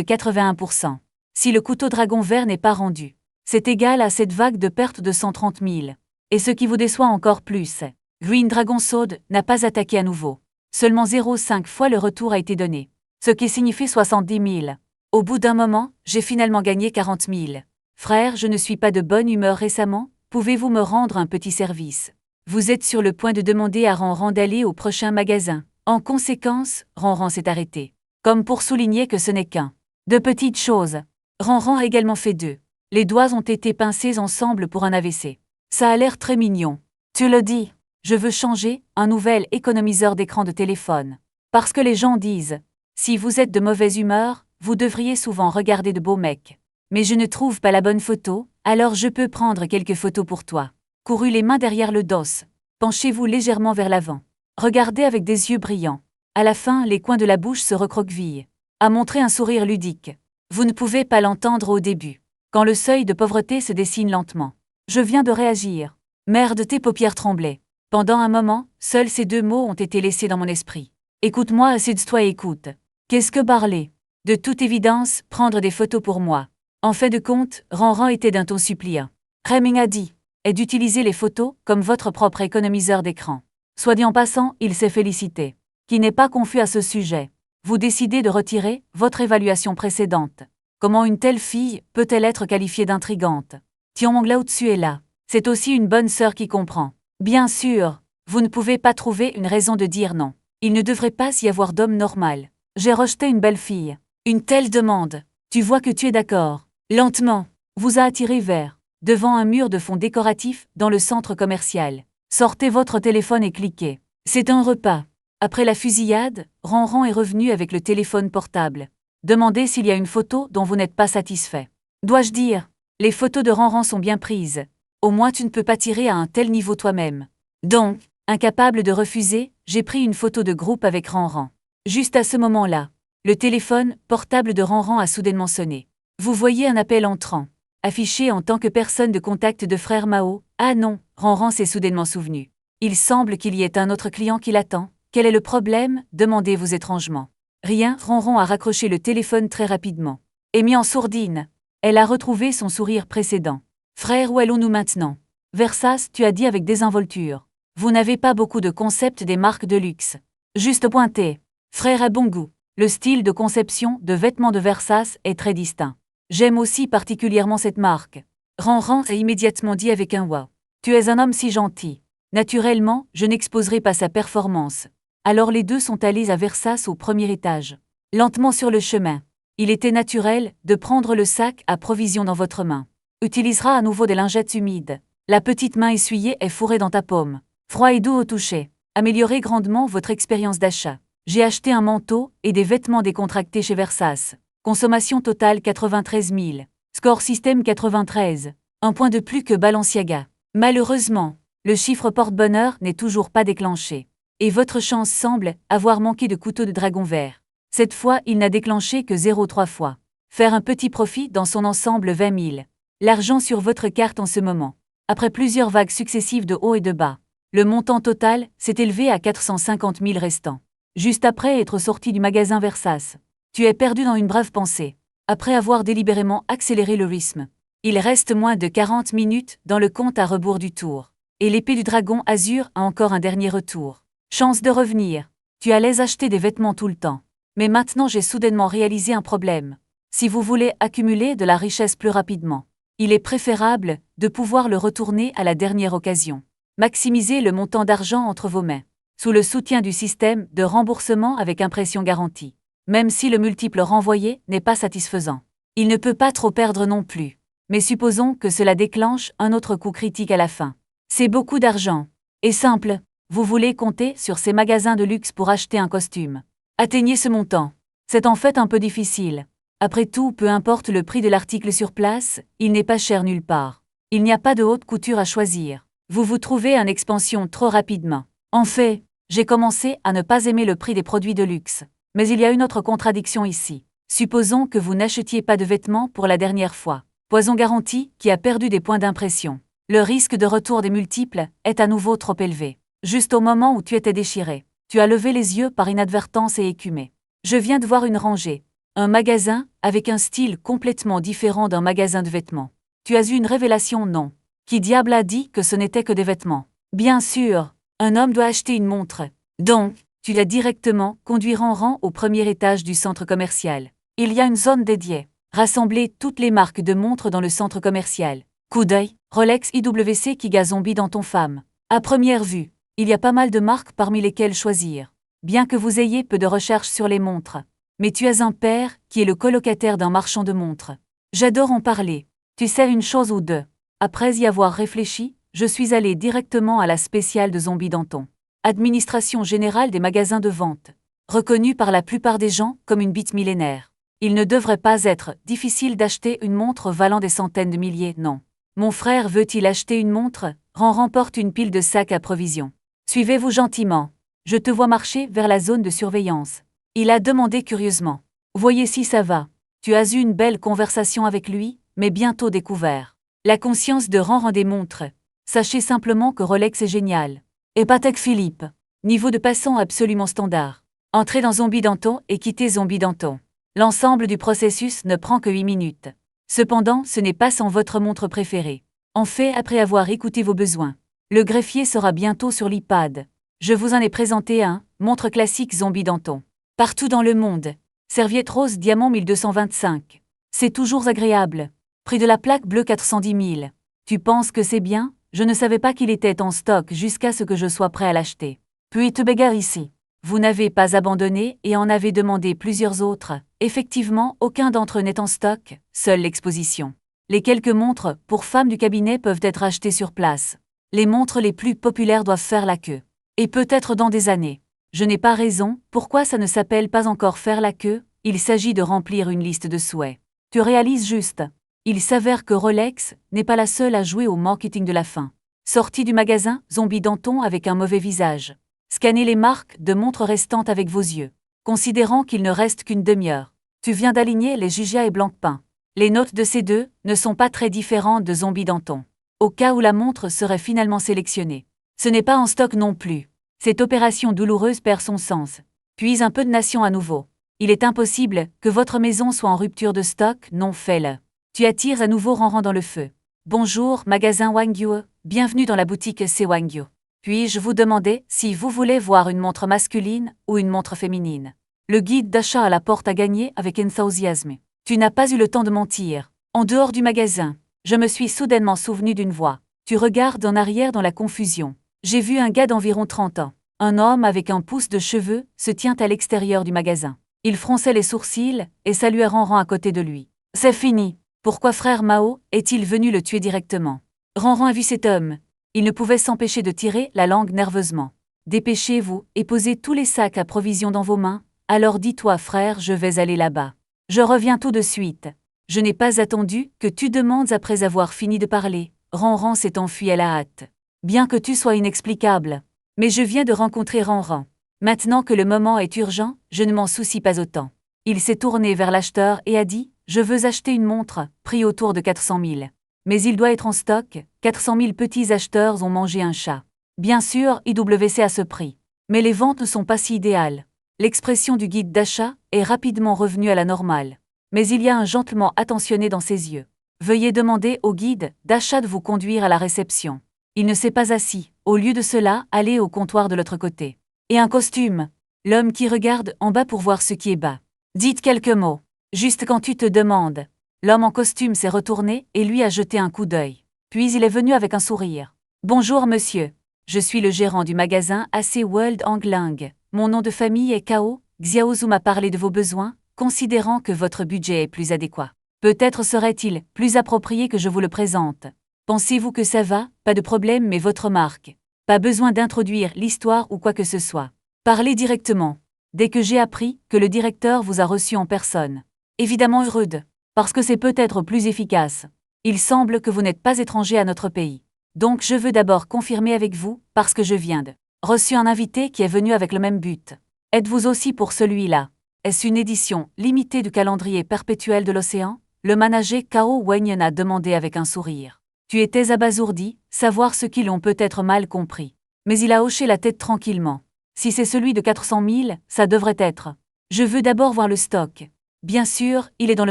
81%. Si le couteau dragon vert n'est pas rendu, c'est égal à cette vague de perte de 130 000. Et ce qui vous déçoit encore plus, Green Dragon Sword n'a pas attaqué à nouveau. Seulement 0,5 fois le retour a été donné, ce qui signifie 70 000. Au bout d'un moment, j'ai finalement gagné 40 000. Frère, je ne suis pas de bonne humeur récemment, pouvez-vous me rendre un petit service? Vous êtes sur le point de demander à Ran d'aller au prochain magasin. En conséquence, Ran s'est arrêté. Comme pour souligner que ce n'est qu'un de petites choses. Ran a également fait 2. Les doigts ont été pincés ensemble pour un AVC. Ça a l'air très mignon. Tu le dis. Je veux changer, un nouvel économiseur d'écran de téléphone. Parce que les gens disent, si vous êtes de mauvaise humeur, vous devriez souvent regarder de beaux mecs. Mais je ne trouve pas la bonne photo, alors je peux prendre quelques photos pour toi. Courez les mains derrière le dos. Penchez-vous légèrement vers l'avant. Regardez avec des yeux brillants. À la fin, les coins de la bouche se recroquevillent. À montrer un sourire ludique. Vous ne pouvez pas l'entendre au début. Quand le seuil de pauvreté se dessine lentement. Je viens de réagir. Merde, tes paupières tremblaient. Pendant un moment, seuls ces 2 mots ont été laissés dans mon esprit. Écoute-moi, assis-toi et écoute. Qu'est-ce que parler? De toute évidence, prendre des photos pour moi. En fait de compte, Ran était d'un ton suppliant. Reming a dit, est d'utiliser les photos comme votre propre économiseur d'écran. Soit dit en passant, il s'est félicité. Qui n'est pas confus à ce sujet. Vous décidez de retirer votre évaluation précédente. Comment une telle fille peut-elle être qualifiée d'intrigante? Tian Lao Tzu est là. C'est aussi une bonne sœur qui comprend. Bien sûr, vous ne pouvez pas trouver une raison de dire non. Il ne devrait pas y avoir d'homme normal. J'ai rejeté une belle fille. Une telle demande. Tu vois que tu es d'accord. Lentement, vous a attiré vers, devant un mur de fond décoratif dans le centre commercial. Sortez votre téléphone et cliquez. C'est un repas. Après la fusillade, Ran est revenu avec le téléphone portable. Demandez s'il y a une photo dont vous n'êtes pas satisfait. Dois-je dire, les photos de Ran sont bien prises. Au moins tu ne peux pas tirer à un tel niveau toi-même. Donc, incapable de refuser, j'ai pris une photo de groupe avec Ranran. Juste à ce moment-là, le téléphone portable de Ranran a soudainement sonné. Vous voyez un appel entrant, affiché en tant que personne de contact de frère Mao. Ah non, Ranran s'est soudainement souvenu. Il semble qu'il y ait un autre client qui l'attend. Quel est le problème? Demandez-vous étrangement. Rien, Ranran a raccroché le téléphone très rapidement. Et mis en sourdine. Elle a retrouvé son sourire précédent. Frère, où allons-nous maintenant? Versace, tu as dit avec désinvolture. Vous n'avez pas beaucoup de concepts des marques de luxe. Juste pointé. Frère a bon goût. Le style de conception de vêtements de Versace est très distinct. J'aime aussi particulièrement cette marque. Ranran a immédiatement dit avec un wow. Tu es un homme si gentil. Naturellement, je n'exposerai pas sa performance. Alors les deux sont allés à Versace au premier étage. Lentement sur le chemin. Il était naturel de prendre le sac à provisions dans votre main. Utilisera à nouveau des lingettes humides. La petite main essuyée est fourrée dans ta paume. Froid et doux au toucher. Améliorez grandement votre expérience d'achat. J'ai acheté un manteau et des vêtements décontractés chez Versace. Consommation totale 93 000. Score système 93. Un point de plus que Balenciaga. Malheureusement, le chiffre porte-bonheur n'est toujours pas déclenché. Et votre chance semble avoir manqué de couteau de dragon vert. Cette fois, il n'a déclenché que 0,3 fois. Faire un petit profit dans son ensemble 20 000. L'argent sur votre carte en ce moment. Après plusieurs vagues successives de haut et de bas, le montant total s'est élevé à 450 000 restants. Juste après être sorti du magasin Versace, tu es perdu dans une brève pensée. Après avoir délibérément accéléré le rythme, il reste moins de 40 minutes dans le compte à rebours du tour. Et l'épée du dragon azur a encore un dernier retour. Chance de revenir. Tu allais acheter des vêtements tout le temps. Mais maintenant j'ai soudainement réalisé un problème. Si vous voulez accumuler de la richesse plus rapidement, il est préférable de pouvoir le retourner à la dernière occasion. Maximisez le montant d'argent entre vos mains, sous le soutien du système de remboursement avec impression garantie. Même si le multiple renvoyé n'est pas satisfaisant, il ne peut pas trop perdre non plus. Mais supposons que cela déclenche un autre coup critique à la fin. C'est beaucoup d'argent. Et simple, vous voulez compter sur ces magasins de luxe pour acheter un costume. Atteignez ce montant. C'est en fait un peu difficile. Après tout, peu importe le prix de l'article sur place, il n'est pas cher nulle part. Il n'y a pas de haute couture à choisir. Vous vous trouvez en expansion trop rapidement. En fait, j'ai commencé à ne pas aimer le prix des produits de luxe. Mais il y a une autre contradiction ici. Supposons que vous n'achetiez pas de vêtements pour la dernière fois. Poison garanti qui a perdu des points d'impression. Le risque de retour des multiples est à nouveau trop élevé. Juste au moment où tu étais déchiré, tu as levé les yeux par inadvertance et écumé. Je viens de voir une rangée. Un magasin avec un style complètement différent d'un magasin de vêtements. Tu as eu une révélation? Non. Qui diable a dit que ce n'était que des vêtements? Bien sûr, un homme doit acheter une montre. Donc, tu l'as directement conduit Ranran au premier étage du centre commercial. Il y a une zone dédiée. Rassemblez toutes les marques de montres dans le centre commercial. Coup d'œil, Rolex IWC Kiga Zombie dans ton femme. À première vue, il y a pas mal de marques parmi lesquelles choisir. Bien que vous ayez peu de recherches sur les montres. Mais tu as un père qui est le colocataire d'un marchand de montres. J'adore en parler. Tu sais une chose ou deux. Après y avoir réfléchi, je suis allé directement à la spéciale de Zombie Danton. Administration générale des magasins de vente. Reconnue par la plupart des gens comme une bite millénaire. Il ne devrait pas être difficile d'acheter une montre valant des centaines de milliers, non. Mon frère veut-il acheter une montre? Ranran porte une pile de sacs à provisions. Suivez-vous gentiment. Je te vois marcher vers la zone de surveillance. Il a demandé curieusement. Voyez si ça va. Tu as eu une belle conversation avec lui, mais bientôt découvert. La conscience de Ranran démontre. Sachez simplement que Rolex est génial. Et Patek Philippe. Niveau de passant absolument standard. Entrez dans Zombie Danton et quittez Zombie Danton. L'ensemble du processus ne prend que 8 minutes. Cependant, ce n'est pas sans votre montre préférée. En fait, après avoir écouté vos besoins, le greffier sera bientôt sur l'iPad. Je vous en ai présenté un, montre classique Zombie Danton. Partout dans le monde. Serviette rose diamant 1225. C'est toujours agréable. Prix de la plaque bleue 410 000. Tu penses que c'est bien? Je ne savais pas qu'il était en stock jusqu'à ce que je sois prêt à l'acheter. Puis te bagarre ici. Vous n'avez pas abandonné et en avez demandé plusieurs autres. Effectivement, aucun d'entre eux n'est en stock, seule l'exposition. Les quelques montres pour femmes du cabinet peuvent être achetées sur place. Les montres les plus populaires doivent faire la queue. Et peut-être dans des années. Je n'ai pas raison, pourquoi ça ne s'appelle pas encore faire la queue? Il s'agit de remplir une liste de souhaits. Tu réalises juste. Il s'avère que Rolex n'est pas la seule à jouer au marketing de la faim. Sorti du magasin, Zombie Danton avec un mauvais visage. Scannez les marques de montres restantes avec vos yeux. Considérant qu'il ne reste qu'une demi-heure. Tu viens d'aligner les Gigia et Blancpain. Les notes de ces deux ne sont pas très différentes de Zombie Danton. Au cas où la montre serait finalement sélectionnée. Ce n'est pas en stock non plus. Cette opération douloureuse perd son sens. Puis un peu de nation à nouveau. Il est impossible que votre maison soit en rupture de stock, non fais-le. Tu attires à nouveau Ranran dans le feu. Bonjour, magasin Wangyu, bienvenue dans la boutique C Wangyu. Puis-je vous demander si vous voulez voir une montre masculine ou une montre féminine? Le guide d'achat à la porte a gagné avec enthousiasme. Tu n'as pas eu le temps de mentir. En dehors du magasin, je me suis soudainement souvenu d'une voix. Tu regardes en arrière dans la confusion. J'ai vu un gars d'environ 30 ans. Un homme avec un pouce de cheveux se tient à l'extérieur du magasin. Il fronçait les sourcils et saluait Ranran à côté de lui. C'est fini. Pourquoi frère Mao est-il venu le tuer directement? Ranran a vu cet homme. Il ne pouvait s'empêcher de tirer la langue nerveusement. Dépêchez-vous et posez tous les sacs à provisions dans vos mains. Alors dis-toi frère, je vais aller là-bas. Je reviens tout de suite. Je n'ai pas attendu que tu demandes après avoir fini de parler. Ranran s'est enfui à la hâte. Bien que tu sois inexplicable. Mais je viens de rencontrer Ranran. Maintenant que le moment est urgent, je ne m'en soucie pas autant. Il s'est tourné vers l'acheteur et a dit « Je veux acheter une montre, prix autour de 400 000. Mais il doit être en stock, 400 000 petits acheteurs ont mangé un chat. Bien sûr, IWC à ce prix. Mais les ventes ne sont pas si idéales. » L'expression du guide d'achat est rapidement revenue à la normale. Mais il y a un gentiment attentionné dans ses yeux. Veuillez demander au guide d'achat de vous conduire à la réception. Il ne s'est pas assis. Au lieu de cela, allez au comptoir de l'autre côté. Et un costume. L'homme qui regarde en bas pour voir ce qui est bas. Dites quelques mots. Juste quand tu te demandes. L'homme en costume s'est retourné et lui a jeté un coup d'œil. Puis il est venu avec un sourire. Bonjour monsieur. Je suis le gérant du magasin AC World Angling. Mon nom de famille est Kao. Xiaozu m'a parlé de vos besoins, considérant que votre budget est plus adéquat. Peut-être serait-il plus approprié que je vous le présente. Pensez-vous que ça va? Pas de problème, mais votre marque. Pas besoin d'introduire l'histoire ou quoi que ce soit. Parlez directement. Dès que j'ai appris que le directeur vous a reçu en personne. Évidemment rude, parce que c'est peut-être plus efficace. Il semble que vous n'êtes pas étranger à notre pays. Donc je veux d'abord confirmer avec vous, parce que je viens de reçu un invité qui est venu avec le même but. Êtes-vous aussi pour celui-là? Est-ce une édition limitée du calendrier perpétuel de l'océan? Le manager Kao Wenyan a demandé avec un sourire. Tu étais abasourdi, savoir ce qu'ils ont peut-être mal compris. Mais il a hoché la tête tranquillement. Si c'est celui de 400 000, ça devrait être. Je veux d'abord voir le stock. Bien sûr, il est dans le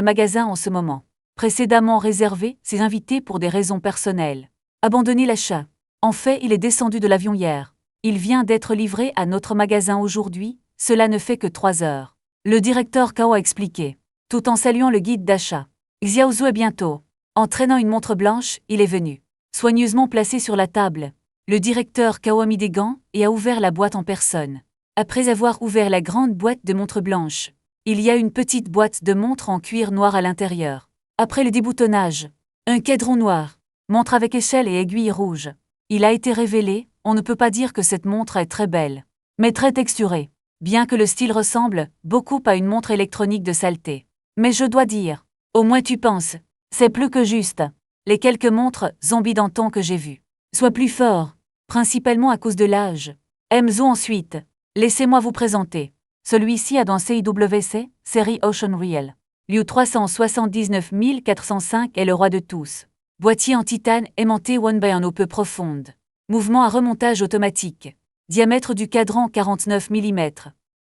magasin en ce moment. Précédemment réservé, ses invités pour des raisons personnelles. Abandonner l'achat. En fait, il est descendu de l'avion hier. Il vient d'être livré à notre magasin aujourd'hui, cela ne fait que 3 heures. Le directeur Kao a expliqué, tout en saluant le guide d'achat. Xiaozu est bientôt. En traînant une montre blanche, il est venu. Soigneusement placé sur la table. Le directeur Kao a mis des gants et a ouvert la boîte en personne. Après avoir ouvert la grande boîte de montres blanches, il y a une petite boîte de montres en cuir noir à l'intérieur. Après le déboutonnage, un cadran noir, montre avec échelle et aiguille rouge. Il a été révélé, on ne peut pas dire que cette montre est très belle, mais très texturée. Bien que le style ressemble beaucoup à une montre électronique de saleté. Mais je dois dire, au moins tu penses, c'est plus que juste. Les quelques montres Zombie Danton que j'ai vues. Sois plus fort, principalement à cause de l'âge. Mzo ensuite. Laissez-moi vous présenter. Celui-ci a dans CIWC, série Ocean Real. Liu 379 405 est le roi de tous. Boîtier en titane aimanté one by en eau peu profonde. Mouvement à remontage automatique. Diamètre du cadran 49 mm.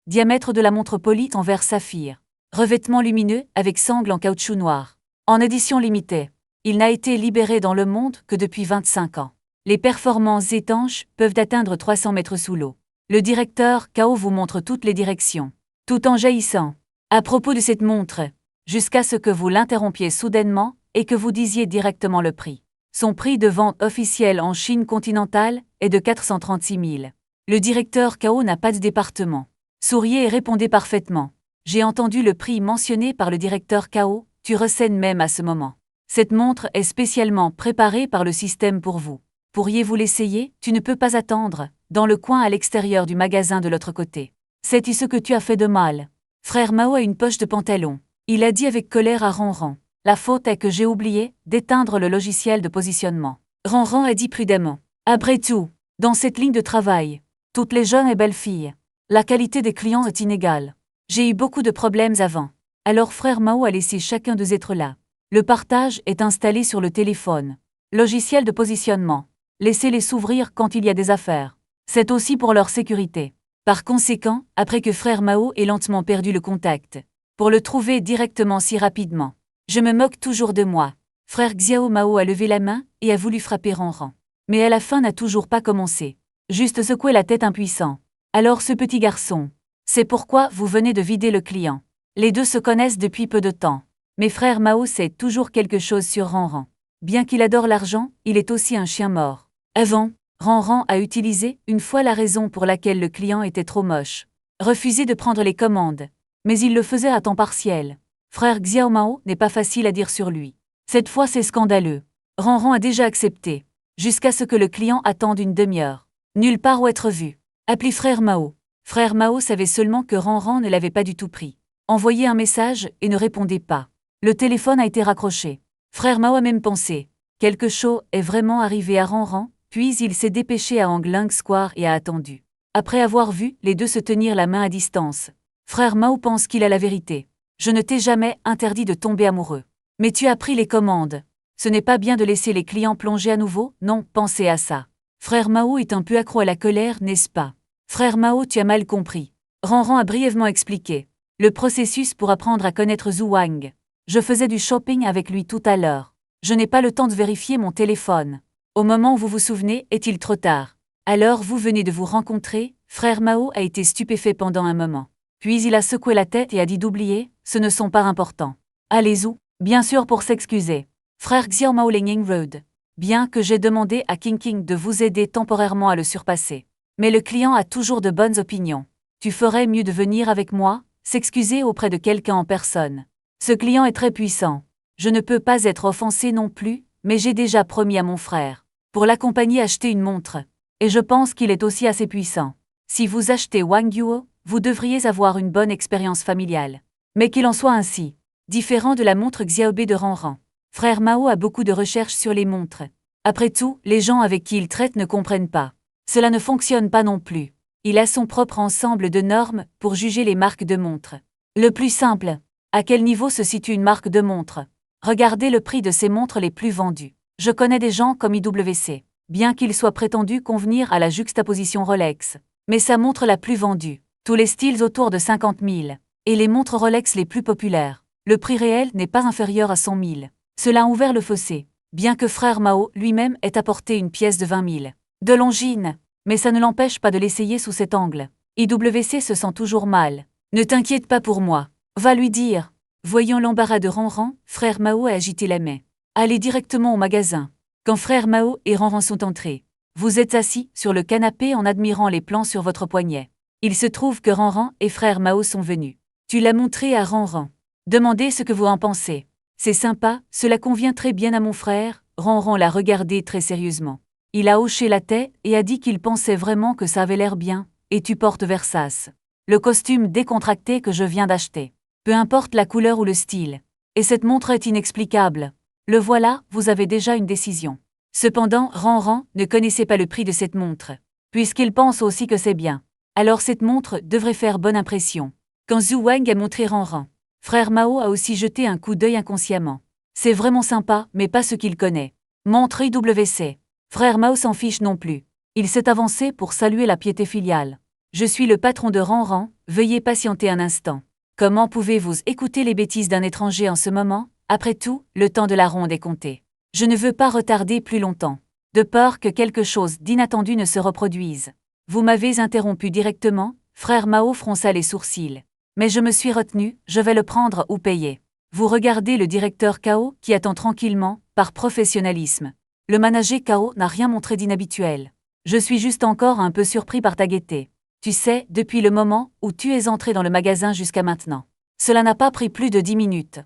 Diamètre de la montre polie en verre saphir. Revêtement lumineux avec sangle en caoutchouc noir. En édition limitée. Il n'a été libéré dans le monde que depuis 25 ans. Les performances étanches peuvent atteindre 300 mètres sous l'eau. Le directeur Kao vous montre toutes les directions, tout en jaillissant. À propos de cette montre, jusqu'à ce que vous l'interrompiez soudainement et que vous disiez directement le prix. Son prix de vente officiel en Chine continentale est de 436 000. Le directeur Kao n'a pas de département. Souriez et répondez parfaitement. J'ai entendu le prix mentionné par le directeur Kao, tu ressènes même à ce moment. Cette montre est spécialement préparée par le système pour vous. Pourriez-vous l'essayer? Tu ne peux pas attendre, dans le coin à l'extérieur du magasin de l'autre côté. C'est ce que tu as fait de mal. Frère Mao a une poche de pantalon. Il a dit avec colère à Ranran. La faute est que j'ai oublié d'éteindre le logiciel de positionnement. Ranran a dit prudemment. Après tout, dans cette ligne de travail, toutes les jeunes et belles filles, la qualité des clients est inégale. J'ai eu beaucoup de problèmes avant. Alors frère Mao a laissé chacun d'eux être là. Le partage est installé sur le téléphone. Logiciel de positionnement. Laissez-les s'ouvrir quand il y a des affaires. C'est aussi pour leur sécurité. Par conséquent, après que frère Mao ait lentement perdu le contact, pour le trouver directement si rapidement, je me moque toujours de moi. Frère Xiao Mao a levé la main et a voulu frapper Ranran. Mais à la fin n'a toujours pas commencé. Juste secouer la tête impuissant. Alors ce petit garçon. C'est pourquoi vous venez de vider le client. Les deux se connaissent depuis peu de temps. Mais frère Mao sait toujours quelque chose sur Ranran. Bien qu'il adore l'argent, il est aussi un chien mort. Avant, Ranran a utilisé une fois la raison pour laquelle le client était trop moche. Refuser de prendre les commandes. Mais il le faisait à temps partiel. Frère Xiao Mao n'est pas facile à dire sur lui. Cette fois c'est scandaleux. Ranran a déjà accepté. Jusqu'à ce que le client attende une demi-heure. Nulle part où être vu. Appelez frère Mao. Frère Mao savait seulement que Ranran ne l'avait pas du tout pris. Envoyait un message et ne répondait pas. Le téléphone a été raccroché. Frère Mao a même pensé. Quelque chose est vraiment arrivé à Ranran, puis il s'est dépêché à Angling Square et a attendu. Après avoir vu les deux se tenir la main à distance, frère Mao pense qu'il a la vérité. Je ne t'ai jamais interdit de tomber amoureux. Mais tu as pris les commandes. Ce n'est pas bien de laisser les clients plonger à nouveau, non, pensez à ça. Frère Mao est un peu accro à la colère, n'est-ce pas? Frère Mao, tu as mal compris. Ranran a brièvement expliqué le processus pour apprendre à connaître Zhu Wang. Je faisais du shopping avec lui tout à l'heure. Je n'ai pas le temps de vérifier mon téléphone. Au moment où vous vous souvenez, est-il trop tard? Alors vous venez de vous rencontrer, frère Mao a été stupéfait pendant un moment. Puis il a secoué la tête et a dit d'oublier, ce ne sont pas importants. Allez-y, bien sûr pour s'excuser. Frère Xiao Mao Linging Road. Bien que j'ai demandé à King King de vous aider temporairement à le surpasser. Mais le client a toujours de bonnes opinions. Tu ferais mieux de venir avec moi, s'excuser auprès de quelqu'un en personne. Ce client est très puissant. Je ne peux pas être offensé non plus, mais j'ai déjà promis à mon frère, pour l'accompagner acheter une montre. Et je pense qu'il est aussi assez puissant. Si vous achetez Wang Yuo, vous devriez avoir une bonne expérience familiale. Mais qu'il en soit ainsi. Différent de la montre Xiaobei de Ranran. Frère Mao a beaucoup de recherches sur les montres. Après tout, les gens avec qui il traite ne comprennent pas. Cela ne fonctionne pas non plus. Il a son propre ensemble de normes pour juger les marques de montres. Le plus simple. À quel niveau se situe une marque de montre? Regardez le prix de ces montres les plus vendues. Je connais des gens comme IWC, bien qu'ils soient prétendus convenir à la juxtaposition Rolex. Mais sa montre la plus vendue, tous les styles autour de 50 000, et les montres Rolex les plus populaires, le prix réel n'est pas inférieur à 100 000. Cela a ouvert le fossé, bien que frère Mao lui-même ait apporté une pièce de 20 000. De Longines, mais ça ne l'empêche pas de l'essayer sous cet angle. IWC se sent toujours mal. Ne t'inquiète pas pour moi. Va lui dire. Voyant l'embarras de Ranran, frère Mao a agité la main. Allez directement au magasin. Quand frère Mao et Ranran sont entrés, vous êtes assis sur le canapé en admirant les plans sur votre poignet. Il se trouve que Ranran et frère Mao sont venus. Tu l'as montré à Ranran. Demandez ce que vous en pensez. C'est sympa, cela convient très bien à mon frère. Ranran l'a regardé très sérieusement. Il a hoché la tête et a dit qu'il pensait vraiment que ça avait l'air bien, et tu portes Versace. Le costume décontracté que je viens d'acheter. Peu importe la couleur ou le style. Et cette montre est inexplicable. Le voilà, vous avez déjà une décision. Cependant, Ranran ne connaissait pas le prix de cette montre. Puisqu'il pense aussi que c'est bien. Alors cette montre devrait faire bonne impression. Quand Zhu Wang a montré Ranran, frère Mao a aussi jeté un coup d'œil inconsciemment. C'est vraiment sympa, mais pas ce qu'il connaît. Montre IWC. Frère Mao s'en fiche non plus. Il s'est avancé pour saluer la piété filiale. Je suis le patron de Ranran, veuillez patienter un instant. Comment pouvez-vous écouter les bêtises d'un étranger en ce moment? Après tout, le temps de la ronde est compté. Je ne veux pas retarder plus longtemps. De peur que quelque chose d'inattendu ne se reproduise. Vous m'avez interrompu directement, frère Mao fronça les sourcils. Mais je me suis retenu, je vais le prendre ou payer. Vous regardez le directeur Kao qui attend tranquillement, par professionnalisme. Le manager Kao n'a rien montré d'inhabituel. Je suis juste encore un peu surpris par ta gaieté. Tu sais, depuis le moment où tu es entré dans le magasin jusqu'à maintenant. Cela n'a pas pris plus de 10 minutes.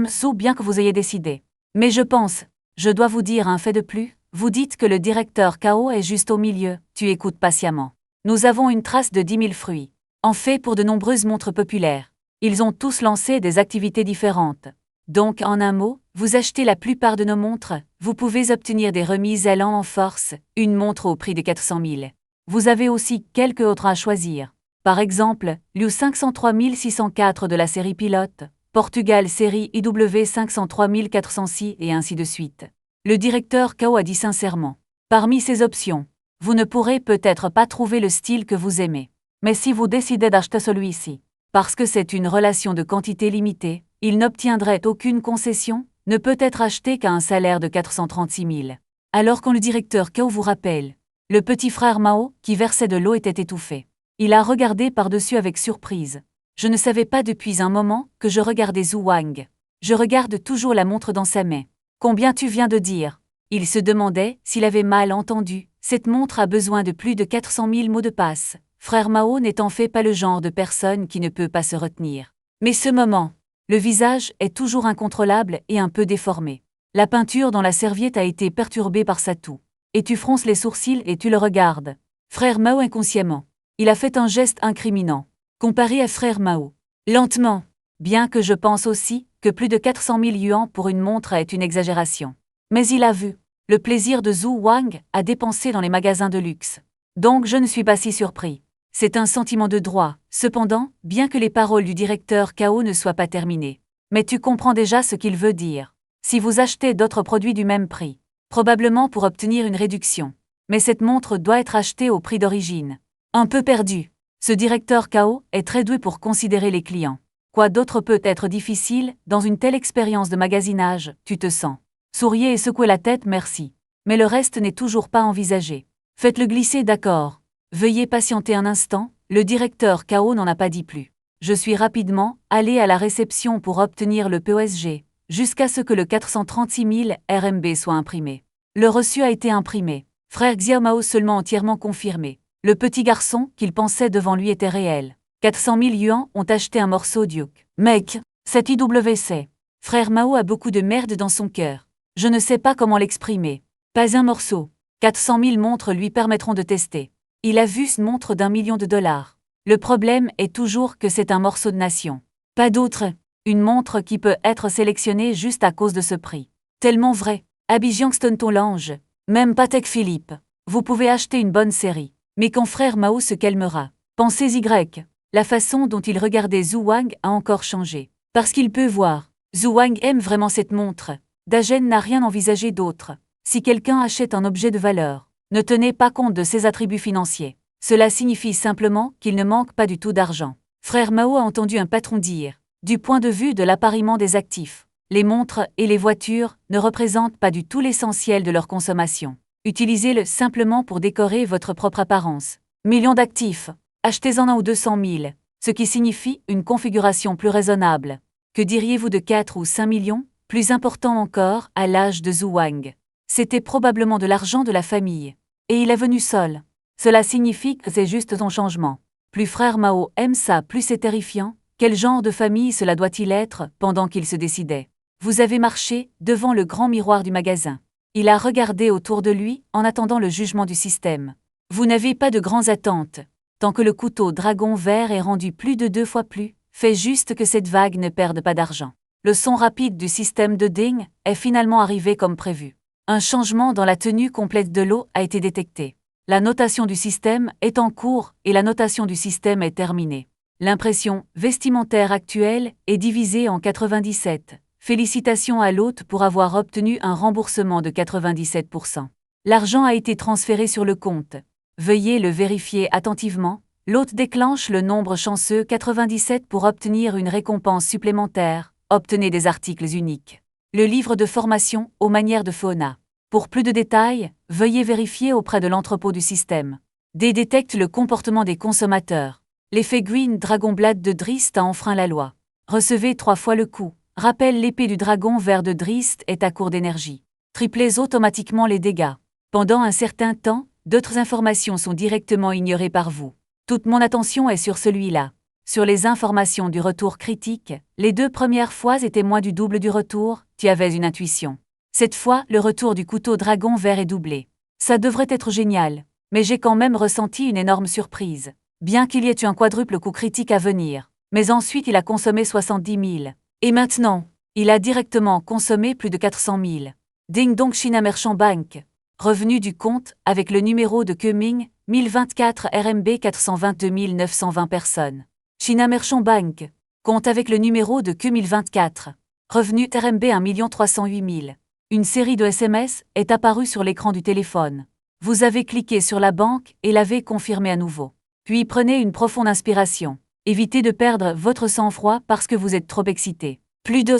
Sou bien que vous ayez décidé. Mais je pense, je dois vous dire un fait de plus, vous dites que le directeur Kao est juste au milieu, tu écoutes patiemment. Nous avons une trace de 10 000 fruits. En fait pour de nombreuses montres populaires. Ils ont tous lancé des activités différentes. Donc en un mot, vous achetez la plupart de nos montres, vous pouvez obtenir des remises allant en force, une montre au prix de 400 000. Vous avez aussi quelques autres à choisir. Par exemple, l'U 503 604 de la série Pilote, Portugal série IW 503 406 et ainsi de suite. Le directeur Kao a dit sincèrement. Parmi ces options, vous ne pourrez peut-être pas trouver le style que vous aimez. Mais si vous décidez d'acheter celui-ci, parce que c'est une relation de quantité limitée, il n'obtiendrait aucune concession, ne peut être acheté qu'à un salaire de 436 000. Alors quand le directeur Kao vous rappelle, le petit frère Mao, qui versait de l'eau, était étouffé. Il a regardé par-dessus avec surprise. Je ne savais pas depuis un moment que je regardais Zhu Wang. Je regarde toujours la montre dans sa main. Combien tu viens de dire? Il se demandait s'il avait mal entendu. Cette montre a besoin de plus de 400 000 mots de passe. Frère Mao n'est en fait pas le genre de personne qui ne peut pas se retenir. Mais ce moment, le visage est toujours incontrôlable et un peu déformé. La peinture dans la serviette a été perturbée par sa toux. Et tu fronces les sourcils et tu le regardes. Frère Mao inconsciemment. Il a fait un geste incriminant. Comparé à frère Mao. Lentement. Bien que je pense aussi que plus de 400 000 yuan pour une montre est une exagération. Mais il a vu le plaisir de Zhu Wang à dépenser dans les magasins de luxe. Donc je ne suis pas si surpris. C'est un sentiment de droit, cependant, bien que les paroles du directeur Kao ne soient pas terminées. Mais tu comprends déjà ce qu'il veut dire. Si vous achetez d'autres produits du même prix, probablement pour obtenir une réduction. Mais cette montre doit être achetée au prix d'origine. Un peu perdu. Ce directeur Kao est très doué pour considérer les clients. Quoi d'autre peut être difficile dans une telle expérience de magasinage, tu te sens. Souriez et secouez la tête, merci. Mais le reste n'est toujours pas envisagé. Faites-le glisser, d'accord. Veuillez patienter un instant, le directeur Kao n'en a pas dit plus. Je suis rapidement allé à la réception pour obtenir le PSG, jusqu'à ce que le 436 000 RMB soit imprimé. Le reçu a été imprimé. Frère Xiaomao seulement entièrement confirmé. Le petit garçon qu'il pensait devant lui était réel. 400 000 yuan ont acheté un morceau Duke. Mec, c'est IWC. Frère Mao a beaucoup de merde dans son cœur. Je ne sais pas comment l'exprimer. Pas un morceau. 400 000 montres lui permettront de tester. Il a vu une montre d'1 million de dollars. Le problème est toujours que c'est un morceau de nation. Pas d'autre. Une montre qui peut être sélectionnée juste à cause de ce prix. Tellement vrai. Abidjan Stonton l'ange. Même Patek Philippe. Vous pouvez acheter une bonne série. Mais quand frère Mao se calmera, pensez Y. La façon dont il regardait Zhu Wang a encore changé. Parce qu'il peut voir. Zhu Wang aime vraiment cette montre. Dagen n'a rien envisagé d'autre. Si quelqu'un achète un objet de valeur, ne tenez pas compte de ses attributs financiers. Cela signifie simplement qu'il ne manque pas du tout d'argent. Frère Mao a entendu un patron dire, du point de vue de l'appariement des actifs, les montres et les voitures ne représentent pas du tout l'essentiel de leur consommation. Utilisez-le simplement pour décorer votre propre apparence. Millions d'actifs, achetez-en 1 ou 200 000, ce qui signifie une configuration plus raisonnable. Que diriez-vous de 4 ou 5 millions, plus important encore, à l'âge de Zhu Wang? C'était probablement de l'argent de la famille. Et il est venu seul. Cela signifie que c'est juste son changement. Plus frère Mao aime ça, plus c'est terrifiant. Quel genre de famille cela doit-il être pendant qu'il se décidait? Vous avez marché devant le grand miroir du magasin. Il a regardé autour de lui en attendant le jugement du système. Vous n'avez pas de grandes attentes. Tant que le couteau dragon vert est rendu plus de 2 fois plus, fait juste que cette vague ne perde pas d'argent. Le son rapide du système de ding est finalement arrivé comme prévu. Un changement dans la tenue complète de l'eau a été détecté. La notation du système est en cours et la notation du système est terminée. L'impression vestimentaire actuelle est divisée en 97. Félicitations à l'hôte pour avoir obtenu un remboursement de 97%. L'argent a été transféré sur le compte. Veuillez le vérifier attentivement. L'hôte déclenche le nombre chanceux 97 pour obtenir une récompense supplémentaire. Obtenez des articles uniques. Le livre de formation aux manières de Fauna. Pour plus de détails, veuillez vérifier auprès de l'entrepôt du système. D détecte le comportement des consommateurs. L'effet Green Dragon Blade de Drist a enfreint la loi. Recevez 3 fois le coup. Rappel, l'épée du dragon vert de Drist est à court d'énergie. Triplez automatiquement les dégâts. Pendant un certain temps, d'autres informations sont directement ignorées par vous. Toute mon attention est sur celui-là. Sur les informations du retour critique, les 2 premières fois étaient moins du double du retour, tu avais une intuition. Cette fois, le retour du couteau dragon vert est doublé. Ça devrait être génial, mais j'ai quand même ressenti une énorme surprise. Bien qu'il y ait eu un quadruple coup critique à venir, mais ensuite il a consommé 70 000. Et maintenant, Il a directement consommé plus de 400 000. Ding Dong China Merchant Bank. Revenu du compte avec le numéro de Keming 1024 RMB 422 920 personnes. China Merchant Bank. Compte avec le numéro de Ke 1024. Revenu RMB 1 308 000. Une série de SMS est apparue sur l'écran du téléphone. Vous avez cliqué sur la banque et l'avez confirmé à nouveau. Puis prenez une profonde inspiration. Évitez de perdre votre sang-froid parce que vous êtes trop excité. Plus de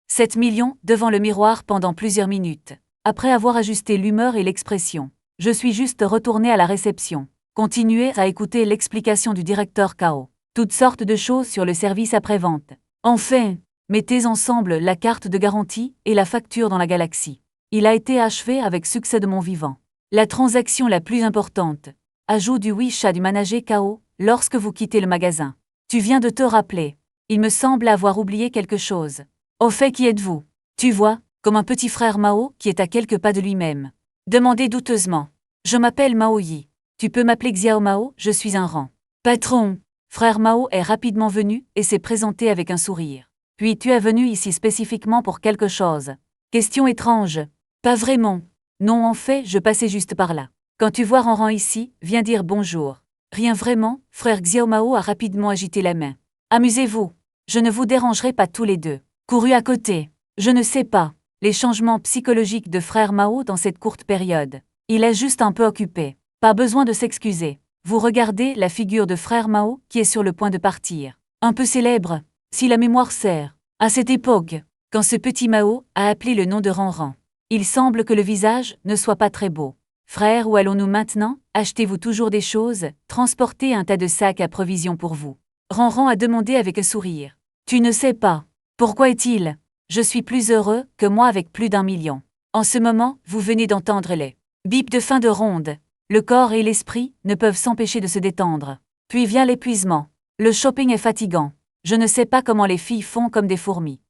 7 millions devant le miroir pendant plusieurs minutes. Après avoir ajusté l'humeur et l'expression. Je suis juste retourné à la réception. Continuez à écouter l'explication du directeur Kao. Toutes sortes de choses sur le service après-vente. Enfin, mettez ensemble la carte de garantie et la facture dans la galaxie. Il a été achevé avec succès de mon vivant. La transaction la plus importante. Ajout du WeChat du manager Kao lorsque vous quittez le magasin. Tu viens de te rappeler. Il me semble avoir oublié quelque chose. Au fait, qui êtes-vous? Tu vois, comme un petit frère Mao qui est à quelques pas de lui-même. Demandez douteusement. Je m'appelle Mao Yi. Tu peux m'appeler Xiao Mao, je suis un rang. Patron. Frère Mao est rapidement venu et s'est présenté avec un sourire. Puis tu es venu ici spécifiquement pour quelque chose. Question étrange. Pas vraiment. Non, en fait, je passais juste par là. Quand tu vois Ranran ici, viens dire bonjour. Rien vraiment, frère Xiao Mao a rapidement agité la main. Amusez-vous. Je ne vous dérangerai pas tous les deux. Couru à côté. Je ne sais pas. Les changements psychologiques de frère Mao dans cette courte période. Il est juste un peu occupé. Pas besoin de s'excuser. Vous regardez la figure de frère Mao qui est sur le point de partir. Un peu célèbre, si la mémoire sert. À cette époque, quand ce petit Mao a appelé le nom de Ranran, il semble que le visage ne soit pas très beau. Frère, où allons-nous maintenant? Achetez-vous toujours des choses, transportez un tas de sacs à provisions pour vous. Ranran a demandé avec un sourire. Tu ne sais pas. Pourquoi est-il? Je suis plus heureux que moi avec plus d'1 million. En ce moment, vous venez d'entendre les bips de fin de ronde. Le corps et l'esprit ne peuvent s'empêcher de se détendre. Puis vient l'épuisement. Le shopping est fatigant. Je ne sais pas comment les filles font comme des fourmis.